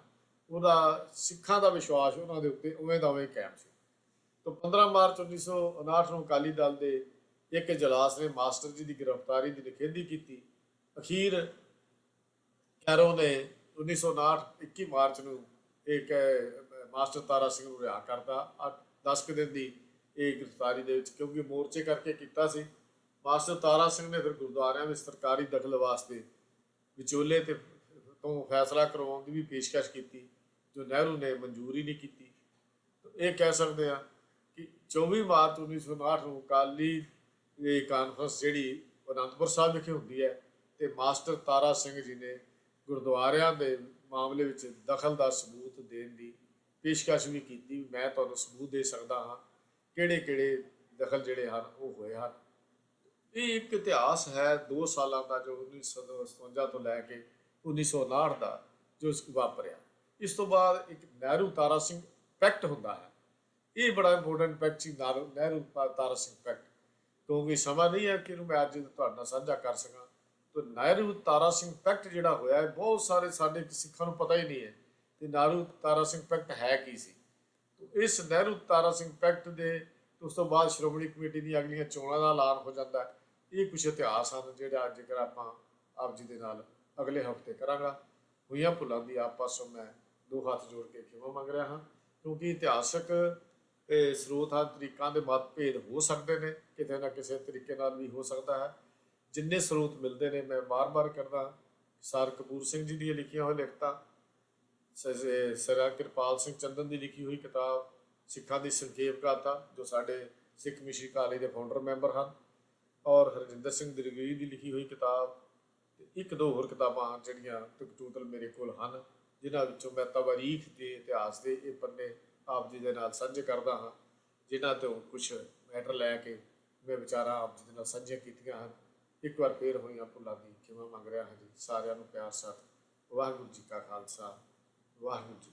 ਉਹਦਾ ਸਿੱਖਾਂ ਦਾ ਵਿਸ਼ਵਾਸ ਉਹਨਾਂ ਦੇ ਉੱਤੇ ਉਵੇਂ ਦਾ ਉਵੇਂ ਕਾਇਮ ਸੀ। ਤਾਂ 15 ਮਾਰਚ 1959 ਨੂੰ ਅਕਾਲੀ ਦਲ ਦੇ ਇੱਕ ਇਜਲਾਸ ਨੇ ਮਾਸਟਰ ਜੀ ਦੀ ਗ੍ਰਿਫਤਾਰੀ ਦੀ ਨਿਖੇਧੀ ਕੀਤੀ। ਅਖੀਰ ਕੈਰੋ ਨੇ 1959 21 ਮਾਰਚ ਨੂੰ ਇੱਕ ਮਾਸਟਰ ਤਾਰਾ ਸਿੰਘ ਨੂੰ ਰਿਹਾ ਕਰਤਾ। 10 ਦਿਨ ਦੀ ਇਹ ਗ੍ਰਿਫਤਾਰੀ ਦੇ ਵਿੱਚ, ਕਿਉਂਕਿ ਮੋਰਚੇ ਕਰਕੇ ਕੀਤਾ ਸੀ। ਮਾਸਟਰ ਤਾਰਾ ਸਿੰਘ ਨੇ ਫਿਰ ਗੁਰਦੁਆਰਿਆਂ ਵਿੱਚ ਸਰਕਾਰੀ ਦਖਲ ਵਾਸਤੇ ਵਿਚੋਲੇ ਤੇ ਤੋਂ ਫੈਸਲਾ ਕਰਵਾਉਣ ਦੀ ਵੀ ਪੇਸ਼ਕਸ਼ ਕੀਤੀ, ਜੋ ਨਹਿਰੂ ਨੇ ਮਨਜ਼ੂਰੀ ਨਹੀਂ ਕੀਤੀ। ਇਹ ਕਹਿ ਸਕਦੇ ਆ ਕਿ 24 ਮਾਰਚ 1959 ਨੂੰ ਅਕਾਲੀ ਕਾਨਫਰੰਸ ਜਿਹੜੀ ਅਨੰਦਪੁਰ ਸਾਹਿਬ ਵਿਖੇ ਹੁੰਦੀ ਹੈ ਤੇ ਮਾਸਟਰ ਤਾਰਾ ਸਿੰਘ ਜੀ ਨੇ ਗੁਰਦੁਆਰਿਆਂ ਦੇ ਮਾਮਲੇ ਵਿੱਚ ਦਖਲ ਦਾ ਸਬੂਤ ਦੇਣ ਦੀ ਪੇਸ਼ਕਸ਼ ਵੀ ਕੀਤੀ। ਮੈਂ ਤੁਹਾਨੂੰ ਸਬੂਤ ਦੇ ਸਕਦਾ ਹਾਂ ਕਿਹੜੇ ਕਿਹੜੇ ਦਖਲ ਜਿਹੜੇ ਹਨ ਉਹ ਹੋਏ ਹਨ। ਇਹ ਇੱਕ ਇਤਿਹਾਸ ਹੈ 2 ਸਾਲਾਂ ਦਾ, ਜੋ 1957 ਤੋਂ ਲੈ ਕੇ 1959 ਦਾ ਜੋ ਵਾਪਰਿਆ। ਇਸ ਤੋਂ ਬਾਅਦ ਇੱਕ ਨਹਿਰੂ ਤਾਰਾ ਸਿੰਘ ਪੈਕਟ ਹੁੰਦਾ ਹੈ। ਇਹ ਬੜਾ ਇੰਪੋਰਟੈਂਟ ਪੈਕਟ ਸੀ, ਨਹਿਰੂ ਤਾਰਾ ਸਿੰਘ ਪੈਕਟ, ਕਿਉਂਕਿ ਸਮਾਂ ਨਹੀਂ ਹੈ ਕਿ ਇਹਨੂੰ ਮੈਂ ਅੱਜ ਤੁਹਾਡੇ ਨਾਲ ਸਾਂਝਾ ਕਰ ਸਕਾਂ। ਤਾਂ ਨਹਿਰੂ ਤਾਰਾ ਸਿੰਘ ਪੈਕਟ ਜਿਹੜਾ ਹੋਇਆ ਹੈ ਬਹੁਤ ਸਾਰੇ ਸਾਡੇ ਸਿੱਖਾਂ ਨੂੰ ਪਤਾ ਹੀ ਨਹੀਂ ਹੈ ਤੇ ਨਹਿਰੂ ਤਾਰਾ ਸਿੰਘ ਪੈਕਟ ਹੈ ਕੀ ਸੀ। ਇਸ ਨਹਿਰੂ ਤਾਰਾ ਸਿੰਘ ਪੈਕਟ ਦੇ ਉਸ ਤੋਂ ਬਾਅਦ ਸ਼੍ਰੋਮਣੀ ਕਮੇਟੀ ਦੀਆਂ ਅਗਲੀਆਂ ਚੋਣਾਂ ਦਾ ਐਲਾਨ ਹੋ ਜਾਂਦਾ। ਇਹ ਕੁਝ ਇਤਿਹਾਸ ਹਨ ਜਿਹੜਾ ਜ਼ਿਕਰ ਆਪਾਂ ਆਪ ਜੀ ਦੇ ਨਾਲ ਅਗਲੇ ਹਫ਼ਤੇ ਕਰਾਂਗਾ। ਹੋਈਆਂ ਭੁੱਲਾਂ ਦੀ ਆਪ ਪਾਸੋਂ ਮੈਂ 2 ਹੱਥ ਜੋੜ ਕੇ ਖਿਮਾ ਮੰਗ ਰਿਹਾ ਹਾਂ, ਕਿਉਂਕਿ ਇਤਿਹਾਸਕ ਸਰੋਤ ਹਨ, ਤਰੀਕਾਂ ਦੇ ਮਤਭੇਦ ਹੋ ਸਕਦੇ ਨੇ, ਕਿਤੇ ਨਾ ਕਿਸੇ ਤਰੀਕੇ ਨਾਲ ਵੀ ਹੋ ਸਕਦਾ ਹੈ। ਜਿੰਨੇ ਸਰੋਤ ਮਿਲਦੇ ਨੇ ਮੈਂ ਬਾਰ-ਬਾਰ ਕਰਦਾ, ਸਰ ਕਪੂਰ ਸਿੰਘ ਜੀ ਦੀਆਂ ਲਿਖੀਆਂ ਹੋਈਆਂ ਲਿਖਤਾਂ, ਸਰ ਕਿਰਪਾਲ ਸਿੰਘ ਚੰਦਨ ਦੀ ਲਿਖੀ ਹੋਈ ਕਿਤਾਬ ਸਿੱਖਾਂ ਦੀ ਸੰਖੇਪ ਗਾਥਾ, ਜੋ ਸਾਡੇ ਸਿੱਖ ਮਿਸ਼ਨ ਕਾਲਜ ਦੇ ਫਾਊਂਡਰ ਮੈਂਬਰ ਹਨ, ਔਰ ਹਰਜਿੰਦਰ ਸਿੰਘ ਦਰਗਈ ਦੀ ਲਿਖੀ ਹੋਈ ਕਿਤਾਬ, ਤੇ 1-2 ਹੋਰ ਕਿਤਾਬਾਂ ਜਿਹੜੀਆਂ ਟੋਟਲ ਮੇਰੇ ਕੋਲ ਹਨ, ਜਿਨ੍ਹਾਂ ਵਿੱਚੋਂ ਮੈਂ ਤਵਾਰੀਖ ਦੇ ਇਤਿਹਾਸ ਦੇ ਇਹ ਪੰਨੇ ਆਪ ਜੀ ਦੇ ਨਾਲ ਸਾਂਝੇ ਕਰਦਾ ਹਾਂ, ਜਿਨ੍ਹਾਂ ਤੋਂ ਕੁਛ ਮੈਟਰ ਲੈ ਕੇ ਮੈਂ ਵਿਚਾਰਾਂ ਆਪ ਜੀ ਦੇ ਨਾਲ ਸਾਂਝੀਆਂ ਕੀਤੀਆਂ ਹਨ। ਇੱਕ ਵਾਰ ਫੇਰ ਹੋਈਆਂ ਭੁੱਲਾਂ ਦੀ ਖਿਮਾ ਮੰਗ ਰਿਹਾ ਹਾਂ ਜੀ। ਸਾਰਿਆਂ ਨੂੰ ਪਿਆਰ ਸਾਥ। ਵਾਹਿਗੁਰੂ ਜੀ ਕਾ ਖਾਲਸਾ, ਵਾਹਿਗੁਰੂ ਜੀ